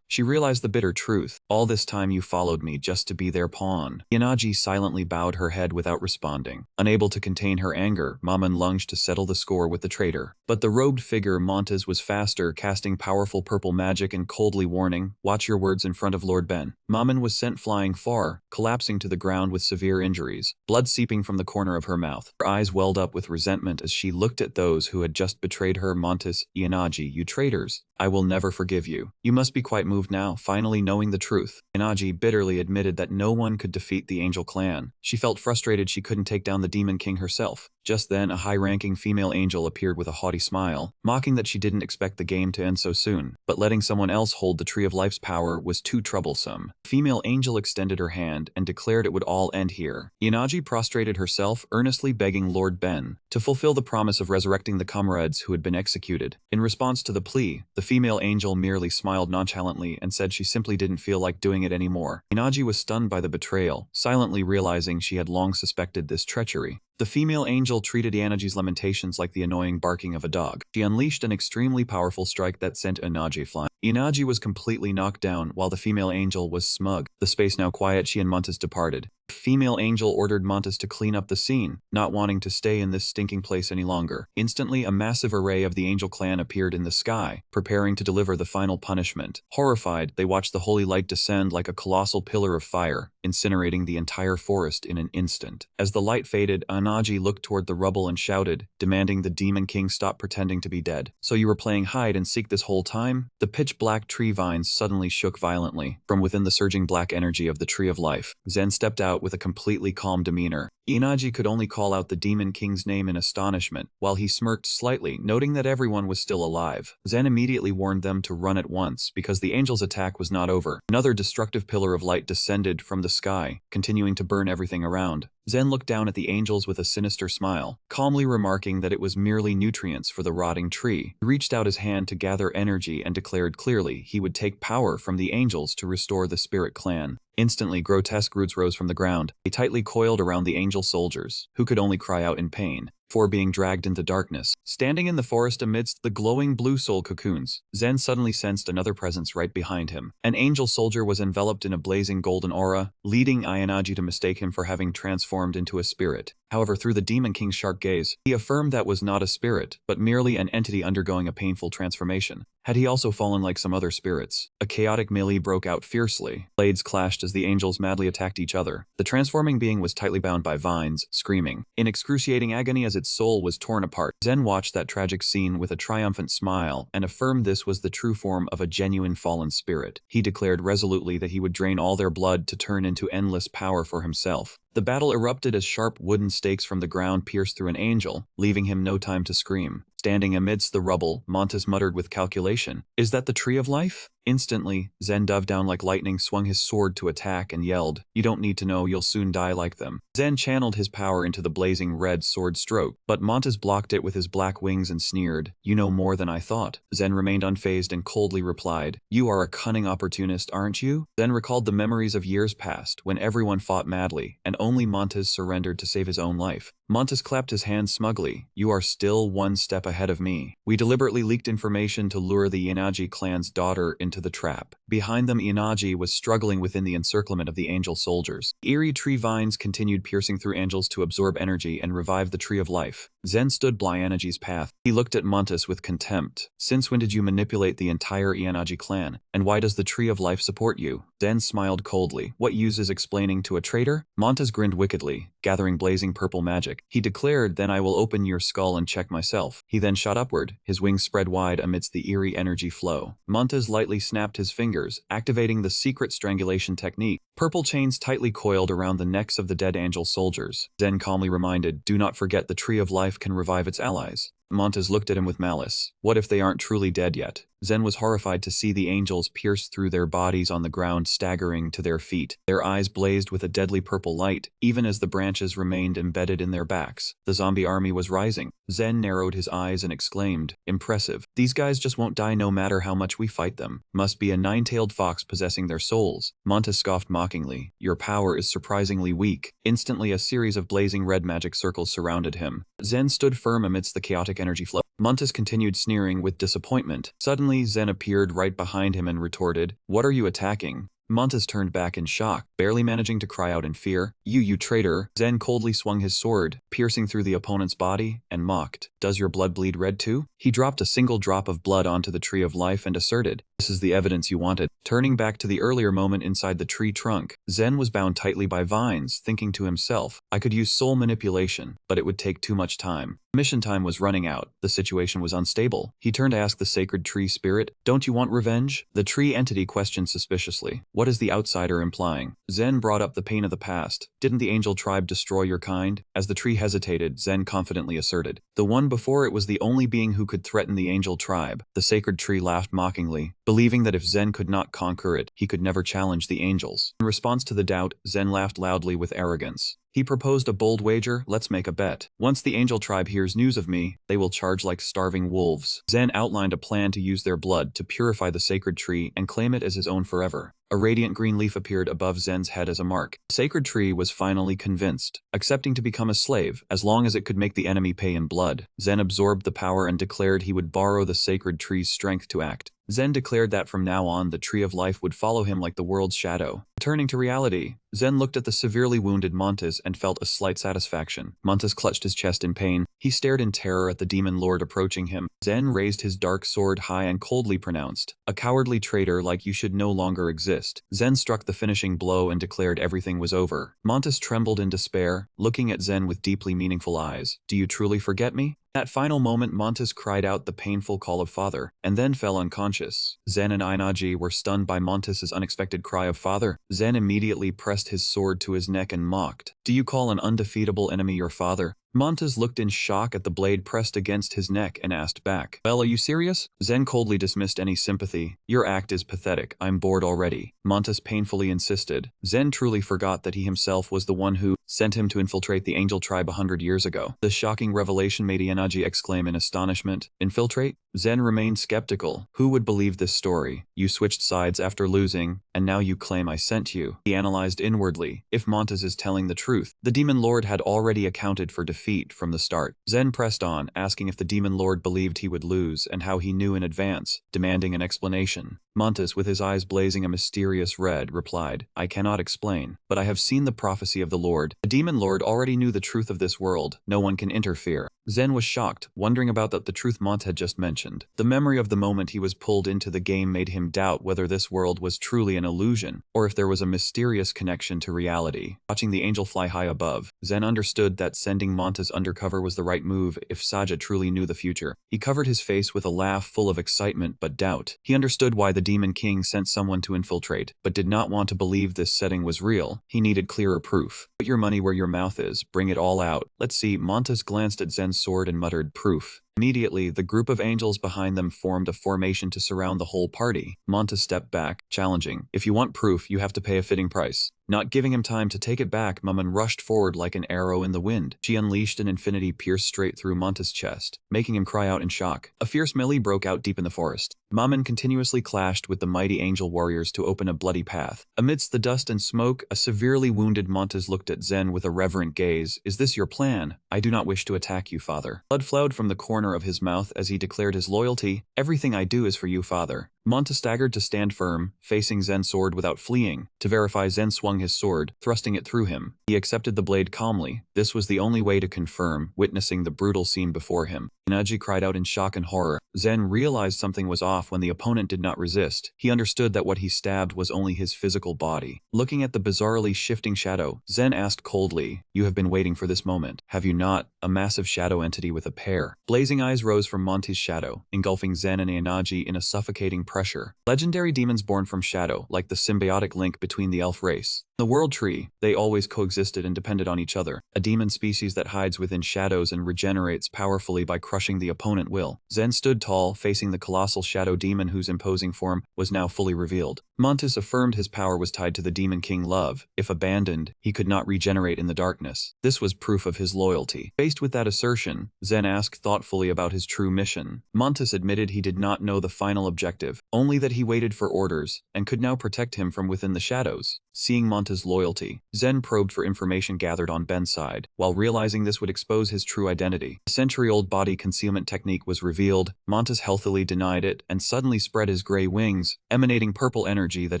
She realized the bitter truth. "All this time you followed me just to be their pawn." Inaji silently bowed her head without responding. Unable to contain her anger, Maman lunged to settle the score with the traitor. But the robed figure Montes was faster, casting powerful purple magic and coldly warning, "Watch your words in front of Lord Ben." Maman was sent flying far, collapsing to the ground with severe injuries, blood seeping from the corner of her mouth. Her eyes welled up with resentment as she looked at those who had just betrayed her. "Montes, Inaji, you traitors. I will never forgive you. You must be quite moved now, finally knowing the truth." Inaji bitterly admitted that no one could defeat the Angel Clan. She felt frustrated she couldn't take down the Demon King herself. Just then, a high-ranking female angel appeared with a haughty smile, mocking that she didn't expect the game to end so soon. But letting someone else hold the Tree of Life's power was too troublesome. The female angel extended her hand and declared it would all end here. Inaji prostrated herself, earnestly begging Lord Ben to fulfill the promise of resurrecting the comrades who had been executed. In response to the plea, the female angel merely smiled nonchalantly and said she simply didn't feel like doing it anymore. Inaji was stunned by the betrayal, silently realizing she had long suspected this treachery. The female angel treated Inaji's lamentations like the annoying barking of a dog. She unleashed an extremely powerful strike that sent Inaji flying. Inaji was completely knocked down, while the female angel was smug. The space now quiet, she and Montes departed. The female angel ordered Montes to clean up the scene, not wanting to stay in this stinking place any longer. Instantly, a massive array of the Angel Clan appeared in the sky, preparing to deliver the final punishment. Horrified, they watched the holy light descend like a colossal pillar of fire, incinerating the entire forest in an instant. As the light faded, Inaji looked toward the rubble and shouted, demanding the Demon King stop pretending to be dead. "So you were playing hide and seek this whole time?" The pitch-black tree vines suddenly shook violently. From within the surging black energy of the Tree of Life, Zen stepped out with a completely calm demeanor. Inaji could only call out the Demon King's name in astonishment, while he smirked slightly, noting that everyone was still alive. Zen immediately warned them to run at once, because the angel's attack was not over. Another destructive pillar of light descended from the sky, continuing to burn everything around. Zen looked down at the angels with a sinister smile, calmly remarking that it was merely nutrients for the rotting tree. He reached out his hand to gather energy and declared clearly he would take power from the angels to restore the Spirit Clan. Instantly, grotesque roots rose from the ground. They tightly coiled around the angel soldiers, who could only cry out in pain, before being dragged into darkness. Standing in the forest amidst the glowing blue soul cocoons, Zen suddenly sensed another presence right behind him. An angel soldier was enveloped in a blazing golden aura, leading Inaji to mistake him for having transformed into a spirit. However, through the Demon King's sharp gaze, he affirmed that was not a spirit, but merely an entity undergoing a painful transformation. Had he also fallen like some other spirits? A chaotic melee broke out fiercely. Blades clashed as the angels madly attacked each other. The transforming being was tightly bound by vines, screaming in excruciating agony as its soul was torn apart. Zen watched that tragic scene with a triumphant smile and affirmed this was the true form of a genuine fallen spirit. He declared resolutely that he would drain all their blood to turn into endless power for himself. The battle erupted as sharp wooden stakes from the ground pierced through an angel, leaving him no time to scream. Standing amidst the rubble, Montes muttered with calculation, "Is that the Tree of Life?" Instantly, Zen dove down like lightning, swung his sword to attack, and yelled, "You don't need to know, you'll soon die like them." Zen channeled his power into the blazing red sword stroke, but Montes blocked it with his black wings and sneered, "You know more than I thought." Zen remained unfazed and coldly replied, "You are a cunning opportunist, aren't you?" Zen recalled the memories of years past, when everyone fought madly, and only Montes surrendered to save his own life. Montes clapped his hands smugly. "You are still one step ahead of me. We deliberately leaked information to lure the Inaji clan's daughter into the trap." Behind them, Inaji was struggling within the encirclement of the angel soldiers. Eerie tree vines continued piercing through angels to absorb energy and revive the Tree of Life. Zen stood Blyannagi's path. He looked at Montes with contempt. Since when did you manipulate the entire Ianagi clan? And why does the Tree of Life support you? Zen smiled coldly. What use is explaining to a traitor? Montes grinned wickedly, gathering blazing purple magic. He declared, then I will open your skull and check myself. He then shot upward, his wings spread wide amidst the eerie energy flow. Montes lightly snapped his fingers, activating the secret strangulation technique. Purple chains tightly coiled around the necks of the dead angel soldiers. Zen calmly reminded, do not forget the Tree of Life can revive its allies. Montes looked at him with malice. What if they aren't truly dead yet? Zen was horrified to see the angels pierce through their bodies on the ground, staggering to their feet. Their eyes blazed with a deadly purple light, even as the branches remained embedded in their backs. The zombie army was rising. Zen narrowed his eyes and exclaimed, impressive. These guys just won't die no matter how much we fight them. Must be a nine-tailed fox possessing their souls. Montes scoffed mockingly. Your power is surprisingly weak. Instantly, a series of blazing red magic circles surrounded him. Zen stood firm amidst the chaotic energy flow. Montes continued sneering with disappointment. Suddenly, Zen appeared right behind him and retorted, what are you attacking? Montes turned back in shock, barely managing to cry out in fear. You traitor. Zen coldly swung his sword, piercing through the opponent's body, and mocked. Does your blood bleed red too? He dropped a single drop of blood onto the Tree of Life and asserted, this is the evidence you wanted. Turning back to the earlier moment inside the tree trunk, Zen was bound tightly by vines, thinking to himself, I could use soul manipulation, but it would take too much time. Mission time was running out. The situation was unstable. He turned to ask the sacred tree spirit, don't you want revenge? The tree entity questioned suspiciously. What is the outsider implying? Zen brought up the pain of the past. Didn't the angel tribe destroy your kind? As the tree hesitated, Zen confidently asserted. The one before it was the only being who could threaten the angel tribe. The sacred tree laughed mockingly, believing that if Zen could not conquer it, he could never challenge the angels. In response to the doubt, Zen laughed loudly with arrogance. He proposed a bold wager, let's make a bet. Once the angel tribe hears news of me, they will charge like starving wolves. Zen outlined a plan to use their blood to purify the sacred tree and claim it as his own forever. A radiant green leaf appeared above Zen's head as a mark. The sacred tree was finally convinced, accepting to become a slave, as long as it could make the enemy pay in blood. Zen absorbed the power and declared he would borrow the sacred tree's strength to act. Zen declared that from now on the Tree of Life would follow him like the world's shadow. Turning to reality, Zen looked at the severely wounded Montes and felt a slight satisfaction. Montes clutched his chest in pain. He stared in terror at the demon lord approaching him. Zen raised his dark sword high and coldly pronounced, a cowardly traitor like you should no longer exist. Zen struck the finishing blow and declared everything was over. Montes trembled in despair, looking at Zen with deeply meaningful eyes. Do you truly forget me? That final moment, Montes cried out the painful call of father, and then fell unconscious. Zen and Ainaji were stunned by Montes' unexpected cry of father. Zen immediately pressed his sword to his neck and mocked. Do you call an undefeatable enemy your father? Montes looked in shock at the blade pressed against his neck and asked back, well, are you serious? Zen coldly dismissed any sympathy. Your act is pathetic. I'm bored already. Montes painfully insisted. Zen truly forgot that he himself was the one who sent him to infiltrate the angel tribe 100 years ago. The shocking revelation made Ianaji exclaim in astonishment. Infiltrate? Zen remained skeptical. Who would believe this story? You switched sides after losing, and now you claim I sent you. He analyzed inwardly. If Montes is telling the truth, the demon lord had already accounted for defeat from the start. Zen pressed on, asking if the demon lord believed he would lose and how he knew in advance, demanding an explanation. Montes, with his eyes blazing a mysterious red, replied, I cannot explain, but I have seen the prophecy of the Lord. The demon lord already knew the truth of this world. No one can interfere. Zen was shocked, wondering about the truth Montes had just mentioned. The memory of the moment he was pulled into the game made him doubt whether this world was truly an illusion, or if there was a mysterious connection to reality. Watching the angel fly high above, Zen understood that sending Montes undercover was the right move if Saja truly knew the future. He covered his face with a laugh full of excitement but doubt. He understood why the Demon King sent someone to infiltrate, but did not want to believe this setting was real. He needed clearer proof. Put your money where your mouth is. Bring it all out. Let's see. Montes glanced at Zen's sword and muttered, proof. Immediately, the group of angels behind them formed a formation to surround the whole party. Montes stepped back, challenging. If you want proof, you have to pay a fitting price. Not giving him time to take it back, Maman rushed forward like an arrow in the wind. She unleashed an infinity pierce straight through Montes' chest, making him cry out in shock. A fierce melee broke out deep in the forest. Maman continuously clashed with the mighty angel warriors to open a bloody path. Amidst the dust and smoke, a severely wounded Montes looked at Zen with a reverent gaze. Is this your plan? I do not wish to attack you, father. Blood flowed from the corner of his mouth as he declared his loyalty. Everything I do is for you, father. Monta staggered to stand firm, facing Zen's sword without fleeing. To verify, Zen swung his sword, thrusting it through him. He accepted the blade calmly. This was the only way to confirm, witnessing the brutal scene before him. Inaji cried out in shock and horror. Zen realized something was off when the opponent did not resist. He understood that what he stabbed was only his physical body. Looking at the bizarrely shifting shadow, Zen asked coldly, "You have been waiting for this moment, have you not?" A massive shadow entity with a pair. Blazing eyes rose from Monty's shadow, engulfing Zen and Inaji in a suffocating pressure. Legendary demons born from shadow, like the symbiotic link between the elf race. The World Tree, they always coexisted and depended on each other. A demon species that hides within shadows and regenerates powerfully by crushing the opponent will. Zen stood tall, facing the colossal shadow demon whose imposing form was now fully revealed. Montes affirmed his power was tied to the Demon King Love. If abandoned, he could not regenerate in the darkness. This was proof of his loyalty. Faced with that assertion, Zen asked thoughtfully about his true mission. Montes admitted he did not know the final objective, only that he waited for orders, and could now protect him from within the shadows. Seeing Monta's loyalty, Zen probed for information gathered on Ben's side. While realizing this would expose his true identity, a century-old body concealment technique was revealed. Montes healthily denied it and suddenly spread his gray wings, emanating purple energy that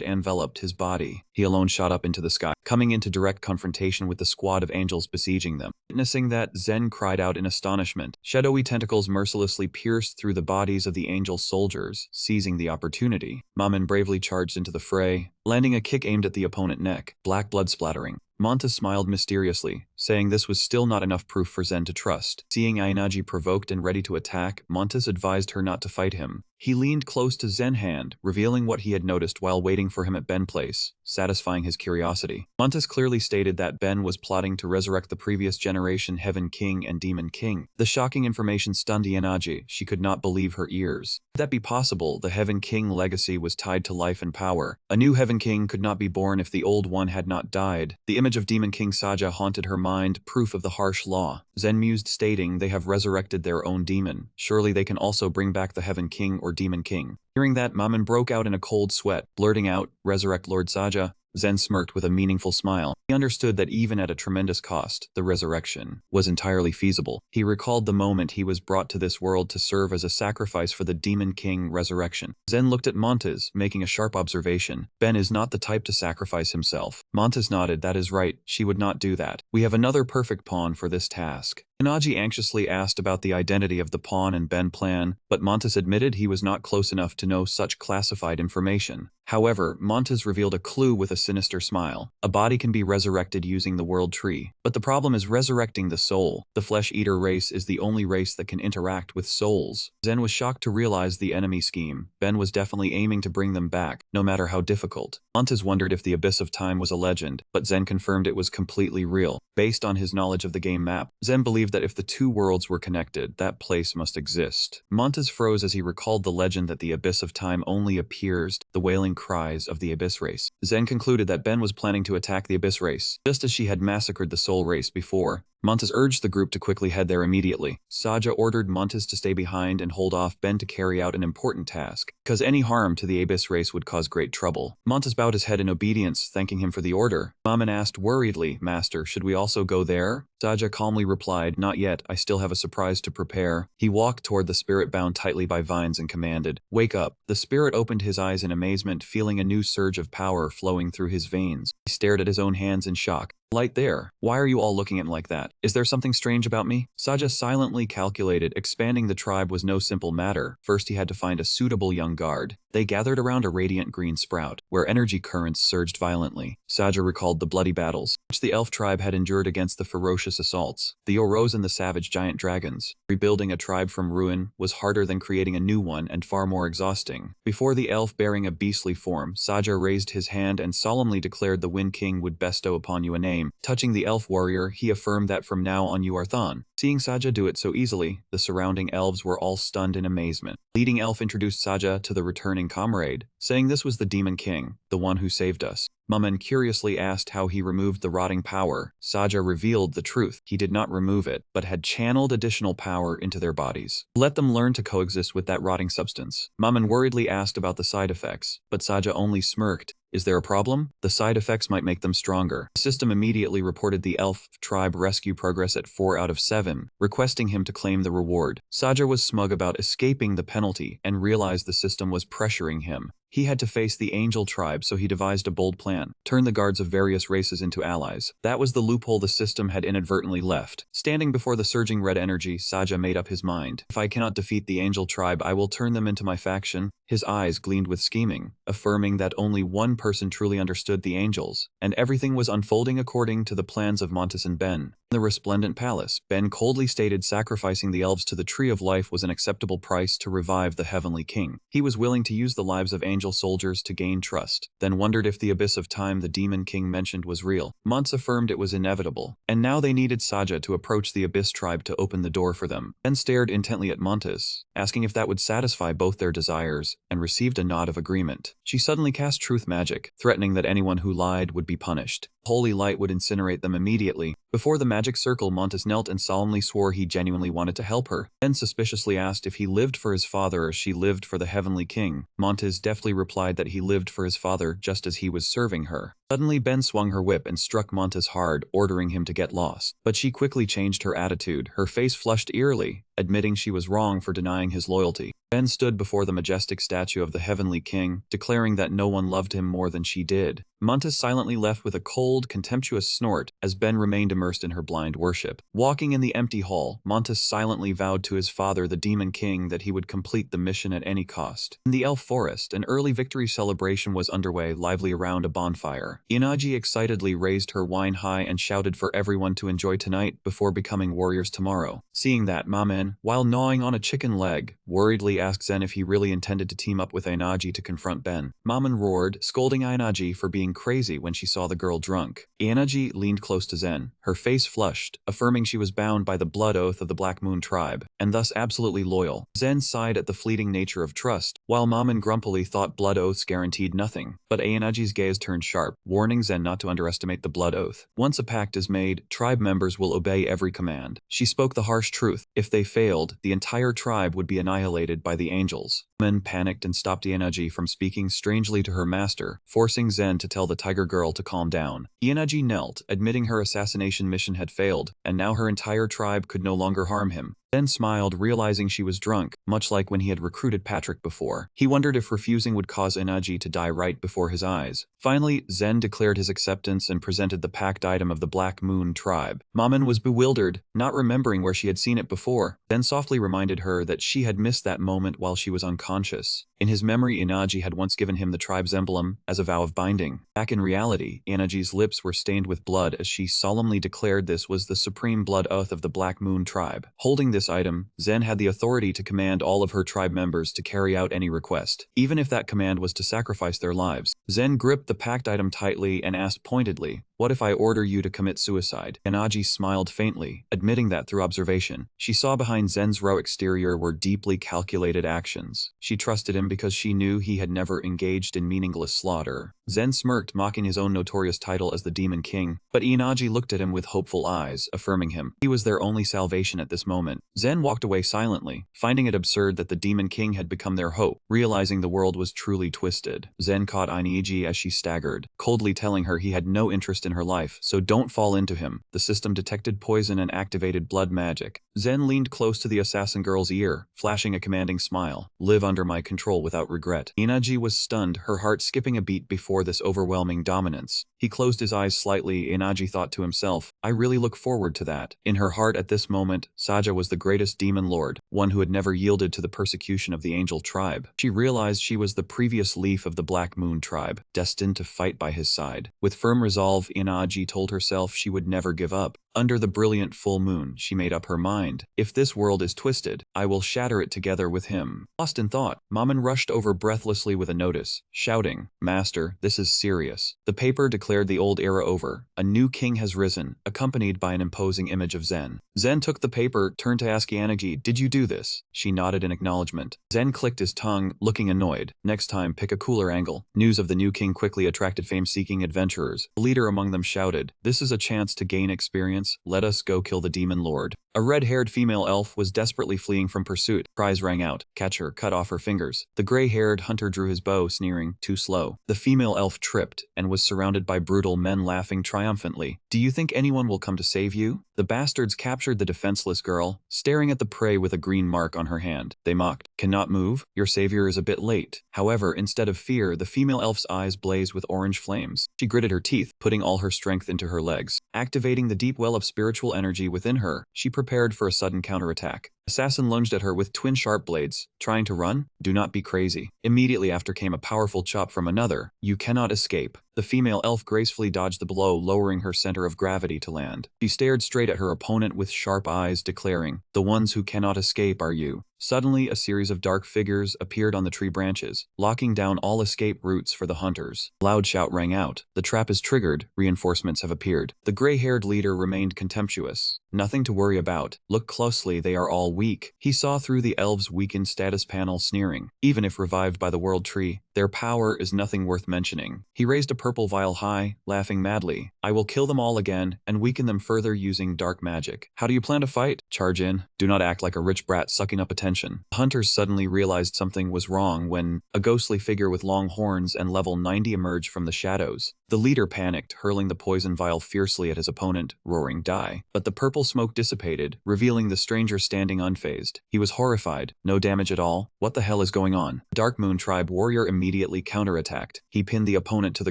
enveloped his body. He alone shot up into the sky, coming into direct confrontation with the squad of angels besieging them. Witnessing that, Zen cried out in astonishment. Shadowy tentacles mercilessly pierced through the bodies of the angel soldiers, seizing the opportunity. Maman bravely charged into the fray, landing a kick aimed at the opponent's neck, black blood splattering. Montes smiled mysteriously, saying this was still not enough proof for Zen to trust. Seeing Ainaji provoked and ready to attack, Montes advised her not to fight him. He leaned close to Zen's hand, revealing what he had noticed while waiting for him at Ben's place, satisfying his curiosity. Montes clearly stated that Ben was plotting to resurrect the previous generation Heaven King and Demon King. The shocking information stunned Ainaji. She could not believe her ears. Could that be possible? The Heaven King legacy was tied to life and power. A new Heaven King could not be born if the old one had not died. The image of Demon King Saja haunted her mind, proof of the harsh law. Zen mused, stating, they have resurrected their own demon. Surely they can also bring back the Heaven King or Demon King. Hearing that, Maman broke out in a cold sweat, blurting out, resurrect Lord Saja. Zen smirked with a meaningful smile. He understood that even at a tremendous cost, the resurrection was entirely feasible. He recalled the moment he was brought to this world to serve as a sacrifice for the Demon King resurrection. Zen looked at Montes, making a sharp observation. Ben is not the type to sacrifice himself. Montes nodded. That is right, she would not do that. We have another perfect pawn for this task. Inaji anxiously asked about the identity of the pawn and Ben plan, but Montes admitted he was not close enough to know such classified information. However, Montes revealed a clue with a sinister smile. A body can be resurrected using the World Tree, but the problem is resurrecting the soul. The flesh-eater race is the only race that can interact with souls. Zen was shocked to realize the enemy scheme. Ben was definitely aiming to bring them back, no matter how difficult. Montes wondered if the Abyss of Time was a legend, but Zen confirmed it was completely real. Based on his knowledge of the game map, Zen believed that if the two worlds were connected, that place must exist. Montes froze as he recalled the legend that the Abyss of Time only appears, the wailing cries of the Abyss race. Zen concluded that Ben was planning to attack the Abyss race, just as she had massacred the Soul race before. Montes urged the group to quickly head there immediately. Saja ordered Montes to stay behind and hold off Ben to carry out an important task, because any harm to the Abyss race would cause great trouble. Montes bowed his head in obedience, thanking him for the order. Maman asked worriedly, Master, should we also go there? Saja calmly replied, not yet, I still have a surprise to prepare. He walked toward the spirit bound tightly by vines and commanded, wake up. The spirit opened his eyes in amazement, feeling a new surge of power flowing through his veins. He stared at his own hands in shock. Light there. Why are you all looking at me like that? Is there something strange about me? Saja silently calculated. Expanding the tribe was no simple matter. First he had to find a suitable young guard. They gathered around a radiant green sprout, where energy currents surged violently. Saja recalled the bloody battles, which the elf tribe had endured against the ferocious assaults. The Oros and the savage giant dragons. Rebuilding a tribe from ruin was harder than creating a new one and far more exhausting. Before the elf bearing a beastly form, Saja raised his hand and solemnly declared the Wind King would bestow upon you a name. Touching the elf warrior, he affirmed that from now on you are Thon. Seeing Saja do it so easily, the surrounding elves were all stunned in amazement. Leading elf introduced Saja to the returning comrade, saying this was the Demon King, the one who saved us. Maman curiously asked how he removed the rotting power. Saja revealed the truth. He did not remove it, but had channeled additional power into their bodies. Let them learn to coexist with that rotting substance. Maman worriedly asked about the side effects, but Saja only smirked. Is there a problem? The side effects might make them stronger. The system immediately reported the elf tribe rescue progress at 4 out of 7, requesting him to claim the reward. Saja was smug about escaping the penalty and realized the system was pressuring him. He had to face the angel tribe, so he devised a bold plan: turn the guards of various races into allies. That was the loophole the system had inadvertently left. Standing before the surging red energy, Saja made up his mind. If I cannot defeat the angel tribe, I will turn them into my faction. His eyes gleamed with scheming, affirming that only one person truly understood the angels, and everything was unfolding according to the plans of Montes and Ben. In the resplendent palace, Ben coldly stated sacrificing the elves to the Tree of Life was an acceptable price to revive the Heavenly King. He was willing to use the lives of angel soldiers to gain trust, then wondered if the abyss of time the Demon King mentioned was real. Montes affirmed it was inevitable, and now they needed Saja to approach the abyss tribe to open the door for them. Ben stared intently at Montes, asking if that would satisfy both their desires, and received a nod of agreement. She suddenly cast truth magic, threatening that anyone who lied would be punished. Holy light would incinerate them immediately. Before the magic circle, Montes knelt and solemnly swore he genuinely wanted to help her. Ben suspiciously asked if he lived for his father or she lived for the Heavenly King. Montes deftly replied that he lived for his father just as he was serving her. Suddenly, Ben swung her whip and struck Montes hard, ordering him to get lost. But she quickly changed her attitude. Her face flushed eerily, admitting she was wrong for denying his loyalty. Ben stood before the majestic statue of the Heavenly King, declaring that no one loved him more than she did. Montes silently left with a cold, contemptuous snort as Ben remained immersed in her blind worship. Walking in the empty hall, Montes silently vowed to his father, the Demon King, that he would complete the mission at any cost. In the elf forest, an early victory celebration was underway, lively around a bonfire. Inagi excitedly raised her wine high and shouted for everyone to enjoy tonight before becoming warriors tomorrow. Seeing that, Mamen, while gnawing on a chicken leg, worriedly asked Zen if he really intended to team up with Inagi to confront Ben. Mamen roared, scolding Inagi for being crazy when she saw the girl drunk. Inagi leaned close to Zen, her face flushed, affirming she was bound by the blood oath of the Black Moon tribe, and thus absolutely loyal. Zen sighed at the fleeting nature of trust, while Mamen grumpily thought blood oaths guaranteed nothing. But Inagi's gaze turned sharp, warning Zen not to underestimate the blood oath. Once a pact is made, tribe members will obey every command. She spoke the harsh truth. If they failed, the entire tribe would be annihilated by the angels. Men panicked and stopped Inagi from speaking strangely to her master, forcing Zen to tell the tiger girl to calm down. Inagi knelt, admitting her assassination mission had failed, and now her entire tribe could no longer harm him. Zen smiled, realizing she was drunk, much like when he had recruited Patrick before. He wondered if refusing would cause Inagi to die right before his eyes. Finally, Zen declared his acceptance and presented the packed item of the Black Moon tribe. Mamen was bewildered, not remembering where she had seen it before. Zen softly reminded her that she had missed that moment while she was unconscious. In his memory, Inagi had once given him the tribe's emblem as a vow of binding. Back in reality, Inagi's lips were stained with blood as she solemnly declared this was the supreme blood oath of the Black Moon tribe. Holding this item, Zen had the authority to command all of her tribe members to carry out any request, even if that command was to sacrifice their lives. Zen gripped the packed item tightly and asked pointedly, "What if I order you to commit suicide?" Inagi smiled faintly, admitting that through observation. She saw behind Zen's raw exterior were deeply calculated actions. She trusted him because she knew he had never engaged in meaningless slaughter. Zen smirked, mocking his own notorious title as the Demon King, but Inagi looked at him with hopeful eyes, affirming him. He was their only salvation at this moment. Zen walked away silently, finding it absurd that the Demon King had become their hope, realizing the world was truly twisted. Zen caught Inagi as she staggered, coldly telling her he had no interest in her life, so don't fall into him. The system detected poison and activated blood magic. Zen leaned close to the assassin girl's ear, flashing a commanding smile. "Live under my control without regret." Inagi was stunned, her heart skipping a beat before this overwhelming dominance. He closed his eyes slightly. Inagi thought to himself, "I really look forward to that." In her heart at this moment, Saja was the greatest demon lord, one who had never yielded to the persecution of the angel tribe. She realized she was the previous leaf of the Black Moon tribe, destined to fight by his side. With firm resolve, Inagi told herself she would never give up. Under the brilliant full moon, she made up her mind. If this world is twisted, I will shatter it together with him. Lost in thought, Mamen rushed over breathlessly with a notice, shouting, "Master, this is serious." The paper declared the old era over. A new king has risen, accompanied by an imposing image of Zen. Zen took the paper, turned to ask Yanagi, "Did you do this?" She nodded in acknowledgement. Zen clicked his tongue, looking annoyed. "Next time, pick a cooler angle." News of the new king quickly attracted fame-seeking adventurers. The leader among them shouted, "This is a chance to gain experience. Let us go kill the demon lord." A red-haired female elf was desperately fleeing from pursuit. Cries rang out. Catch her, cut off her fingers. The gray-haired hunter drew his bow, sneering, too slow. The female elf tripped and was surrounded by brutal men laughing triumphantly. Do you think anyone will come to save you? The bastards captured the defenseless girl, staring at the prey with a green mark on her hand. They mocked. Cannot move? Your savior is a bit late. However, instead of fear, the female elf's eyes blazed with orange flames. She gritted her teeth, putting all her strength into her legs. Activating the deep well of spiritual energy within her, she prepared for a sudden counterattack. Assassin lunged at her with twin sharp blades. Trying to run? Do not be crazy. Immediately after came a powerful chop from another. You cannot escape. The female elf gracefully dodged the blow, lowering her center of gravity to land. She stared straight at her opponent with sharp eyes, declaring, "The ones who cannot escape are you." Suddenly, a series of dark figures appeared on the tree branches, locking down all escape routes for the hunters. A loud shout rang out. The trap is triggered. Reinforcements have appeared. The gray-haired leader remained contemptuous. Nothing to worry about. Look closely, they are all weak. He saw through the elves' weakened status panel, sneering. Even if revived by the world tree, their power is nothing worth mentioning. He raised a purple vial high, laughing madly. I will kill them all again and weaken them further using dark magic. How do you plan to fight? Charge in. Do not act like a rich brat sucking up attention. The hunters suddenly realized something was wrong when a ghostly figure with long horns and level 90 emerged from the shadows. The leader panicked, hurling the poison vial fiercely at his opponent, roaring, "Die." But the purple smoke dissipated, revealing the stranger standing unfazed. He was horrified. No damage at all? What the hell is going on? The Dark Moon Tribe warrior immediately counterattacked. He pinned the opponent to the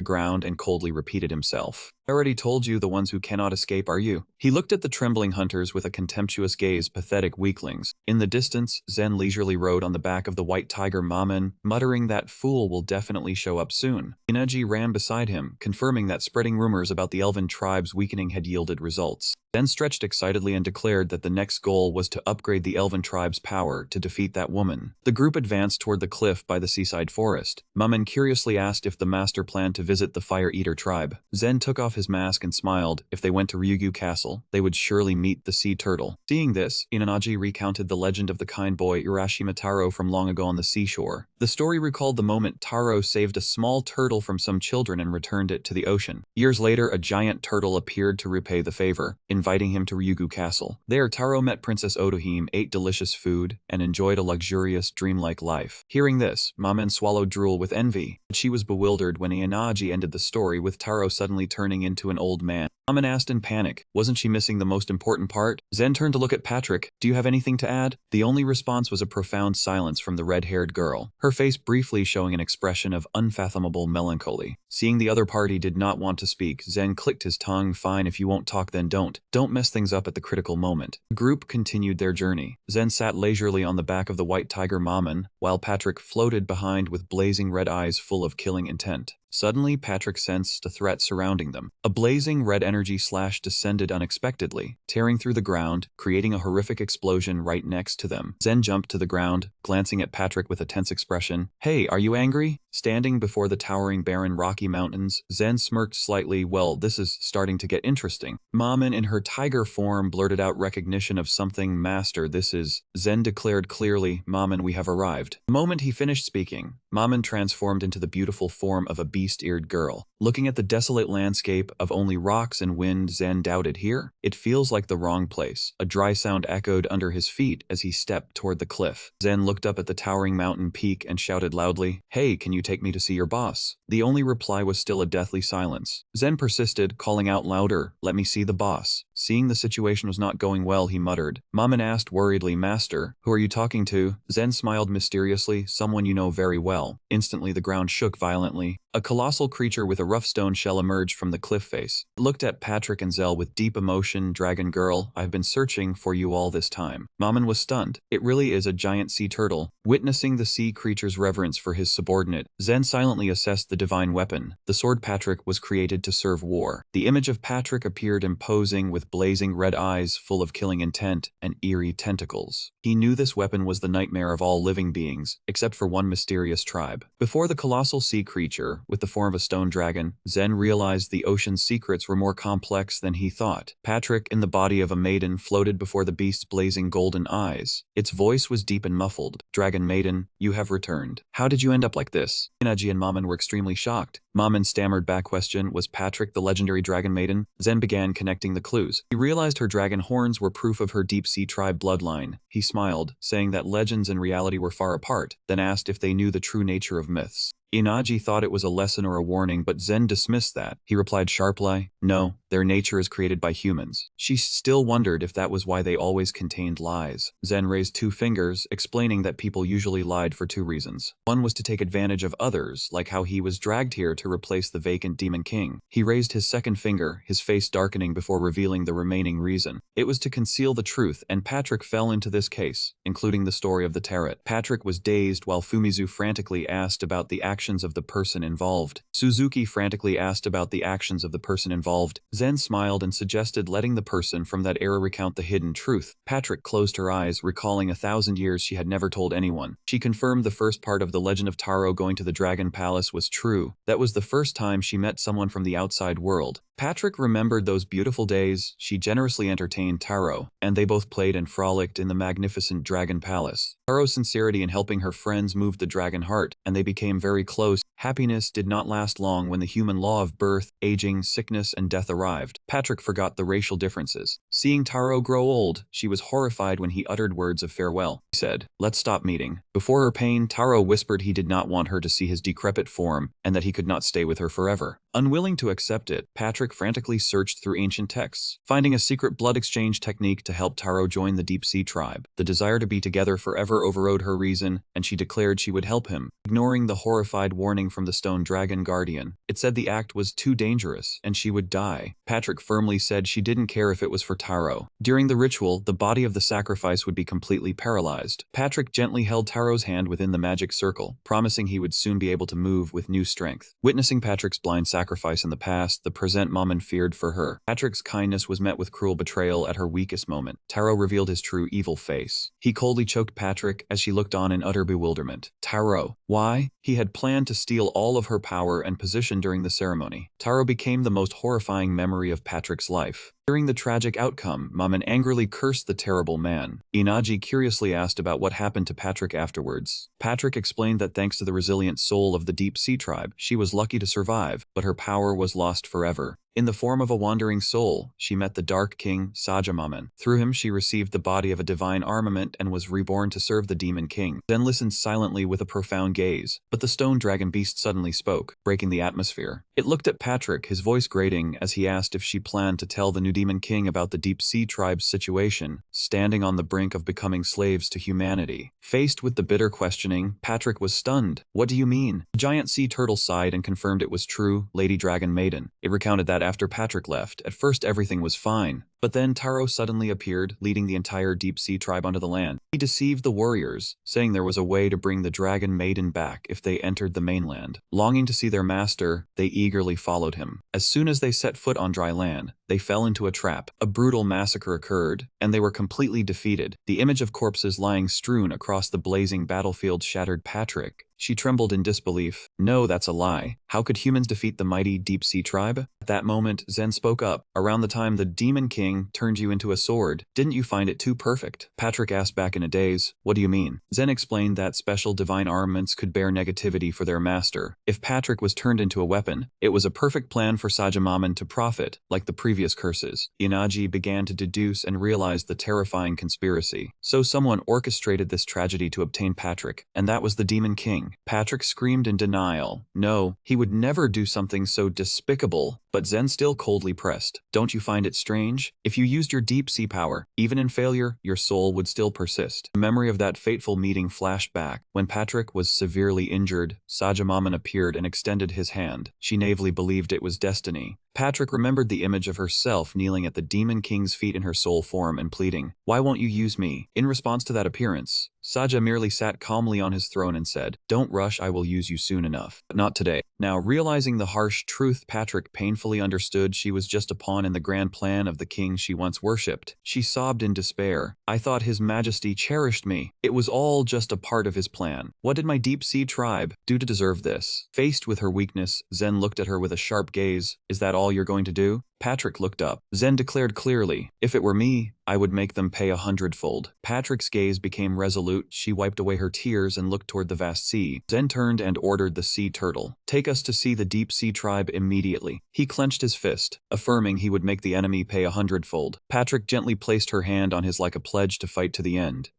ground and coldly repeated himself. I already told you the ones who cannot escape are you. He looked at the trembling hunters with a contemptuous gaze. Pathetic weaklings. In the distance, Zen leisurely rode on the back of the white tiger Maman, muttering that fool will definitely show up soon. Inuji ran beside him, confirming that spreading rumors about the elven tribe's weakening had yielded results. Zen stretched excitedly and declared that the next goal was to upgrade the elven tribe's power to defeat that woman. The group advanced toward the cliff by the seaside forest. Maman curiously asked if the master planned to visit the Fire Eater tribe. Zen took off his mask and smiled. If they went to Ryugu Castle, they would surely meet the sea turtle. Seeing this, Inanaji recounted the legend of the kind boy Urashima Taro from long ago on the seashore. The story recalled the moment Taro saved a small turtle from some children and returned it to the ocean. Years later, a giant turtle appeared to repay the favor, inviting him to Ryugu Castle. There, Taro met Princess Otohime, ate delicious food, and enjoyed a luxurious, dreamlike life. Hearing this, Maman swallowed drool with envy, but she was bewildered when Inanaji ended the story with Taro suddenly turning into an old man. Maman asked in panic, wasn't she missing the most important part? Zen turned to look at Patrick. Do you have anything to add? The only response was a profound silence from the red-haired girl, her face briefly showing an expression of unfathomable melancholy. Seeing the other party did not want to speak, Zen clicked his tongue. Fine, if you won't talk then don't. Don't mess things up at the critical moment. The group continued their journey. Zen sat leisurely on the back of the white tiger Maman, while Patrick floated behind with blazing red eyes full of killing intent. Suddenly, Patrick sensed a threat surrounding them. A blazing red energy slash descended unexpectedly, tearing through the ground, creating a horrific explosion right next to them. Zen jumped to the ground, glancing at Patrick with a tense expression. Hey, are you angry? Standing before the towering barren Rocky Mountains, Zen smirked slightly. Well, this is starting to get interesting. Maman in her tiger form blurted out recognition of something. Master, this is... Zen declared clearly, Maman, we have arrived. The moment he finished speaking, Maman transformed into the beautiful form of a beast-eared girl. Looking at the desolate landscape of only rocks and wind, Zen doubted. Here, it feels like the wrong place. A dry sound echoed under his feet as he stepped toward the cliff. Zen looked up at the towering mountain peak and shouted loudly, Hey, can you take me to see your boss? The only reply was still a deathly silence. Zen persisted, calling out louder, Let me see the boss. Seeing the situation was not going well, he muttered. Maman asked worriedly, Master, who are you talking to? Zen smiled mysteriously, someone you know very well. Instantly the ground shook violently. A colossal creature with a rough stone shell emerged from the cliff face. It looked at Patrick and Zell with deep emotion. Dragon girl, I've been searching for you all this time. Maman was stunned. It really is a giant sea turtle. Witnessing the sea creature's reverence for his subordinate, Zen silently assessed the divine weapon. The sword Patrick was created to serve war. The image of Patrick appeared imposing with blazing red eyes full of killing intent and eerie tentacles. He knew this weapon was the nightmare of all living beings, except for one mysterious tribe. Before the colossal sea creature, with the form of a stone dragon, Zen realized the ocean's secrets were more complex than he thought. Patrick, in the body of a maiden, floated before the beast's blazing golden eyes. Its voice was deep and muffled. "Dragon maiden, you have returned. How did you end up like this?" Inaji and Maman were extremely shocked. Maman stammered back question, "Was Patrick the legendary dragon maiden?" Zen began connecting the clues. He realized her dragon horns were proof of her deep-sea tribe bloodline. He smiled, saying that legends and reality were far apart, then asked if they knew the true nature of myths. Inaji thought it was a lesson or a warning, but Zen dismissed that. He replied sharply, "No, their nature is created by humans." She still wondered if that was why they always contained lies. Zen raised 2 fingers, explaining that people usually lied for 2 reasons. One was to take advantage of others, like how he was dragged here to replace the vacant Demon King. He raised his 2nd finger, his face darkening before revealing the remaining reason. It was to conceal the truth, and Patrick fell into this case, including the story of the tarot. Patrick was dazed while Fumizu frantically asked about the actions of the person involved. Suzuki frantically asked about the actions of the person involved. Zen smiled and suggested letting the person from that era recount the hidden truth. Patrick closed her eyes, recalling 1,000 years she had never told anyone. She confirmed the first part of the legend of Taro going to the Dragon Palace was true. That was the first time she met someone from the outside world. Patrick remembered those beautiful days. She generously entertained Taro, and they both played and frolicked in the magnificent Dragon Palace. Taro's sincerity in helping her friends moved the dragon heart, and they became very close. Happiness did not last long when the human law of birth, aging, sickness, and death arrived. Patrick forgot the racial differences. Seeing Taro grow old, she was horrified when he uttered words of farewell. He said, "Let's stop meeting." Before her pain, Taro whispered he did not want her to see his decrepit form, and that he could not stay with her forever. Unwilling to accept it, Patrick frantically searched through ancient texts, finding a secret blood exchange technique to help Taro join the deep-sea tribe. The desire to be together forever overrode her reason, and she declared she would help him, ignoring the horrified warning from the stone dragon guardian. It said the act was too dangerous, and she would die. Patrick firmly said she didn't care if it was for Taro. During the ritual, the body of the sacrifice would be completely paralyzed. Patrick gently held Taro's hand within the magic circle, promising he would soon be able to move with new strength. Witnessing Patrick's blind sacrifice in the past, the present Maman feared for her. Patrick's kindness was met with cruel betrayal at her weakest moment. Taro revealed his true evil face. He coldly choked Patrick as she looked on in utter bewilderment. Taro. Why? He had planned to steal all of her power and position during the ceremony. Taro became the most horrifying memory of Patrick's life. During the tragic outcome, Maman angrily cursed the terrible man. Inaji curiously asked about what happened to Patrick afterwards. Patrick explained that thanks to the resilient soul of the Deep Sea tribe, she was lucky to survive, but her power was lost forever. In the form of a wandering soul, she met the Dark King, Sajamaman. Through him, she received the body of a divine armament and was reborn to serve the Demon King. Then listened silently with a profound gaze. But the stone dragon beast suddenly spoke, breaking the atmosphere. It looked at Patrick, his voice grating, as he asked if she planned to tell the new Demon King about the Deep Sea tribe's situation, standing on the brink of becoming slaves to humanity. Faced with the bitter questioning, Patrick was stunned. "What do you mean?" The giant sea turtle sighed and confirmed it was true, Lady Dragon Maiden. It recounted that after Patrick left, at first everything was fine. But then Taro suddenly appeared, leading the entire deep-sea tribe onto the land. He deceived the warriors, saying there was a way to bring the Dragon Maiden back if they entered the mainland. Longing to see their master, they eagerly followed him. As soon as they set foot on dry land, they fell into a trap. A brutal massacre occurred, and they were completely defeated. The image of corpses lying strewn across the blazing battlefield shattered Patrick. She trembled in disbelief. "No, that's a lie. How could humans defeat the mighty deep-sea tribe?" At that moment, Zen spoke up. "Around the time the Demon King turned you into a sword, didn't you find it too perfect?" Patrick asked back in a daze, "What do you mean?" Zen explained that special divine armaments could bear negativity for their master. If Patrick was turned into a weapon, it was a perfect plan for Sajamaman to profit, like the previous curses. Inaji began to deduce and realized the terrifying conspiracy. So someone orchestrated this tragedy to obtain Patrick, and that was the Demon King. Patrick screamed in denial. No, he would never do something so despicable. But Zen still coldly pressed. "Don't you find it strange? If you used your deep sea power, even in failure, your soul would still persist." The memory of that fateful meeting flashed back. When Patrick was severely injured, Sajamaman appeared and extended his hand. She naively believed it was destiny. Patrick remembered the image of herself kneeling at the Demon King's feet in her soul form and pleading, "Why won't you use me?" In response to that appearance, Saja merely sat calmly on his throne and said, "Don't rush, I will use you soon enough. But not today." Now, realizing the harsh truth, Patrick painfully understood she was just a pawn in the grand plan of the king she once worshipped. She sobbed in despair. "I thought His Majesty cherished me. It was all just a part of his plan. What did my deep sea tribe do to deserve this?" Faced with her weakness, Zen looked at her with a sharp gaze. "Is that all you're going to do?" Patrick looked up. Zen declared clearly, "If it were me, I would make them pay 100-fold." Patrick's gaze became resolute. She wiped away her tears and looked toward the vast sea. Zen turned and ordered the sea turtle, "Take us to see the deep sea tribe immediately." He clenched his fist, affirming he would make the enemy pay 100-fold. Patrick gently placed her hand on his like a pledge to fight to the end.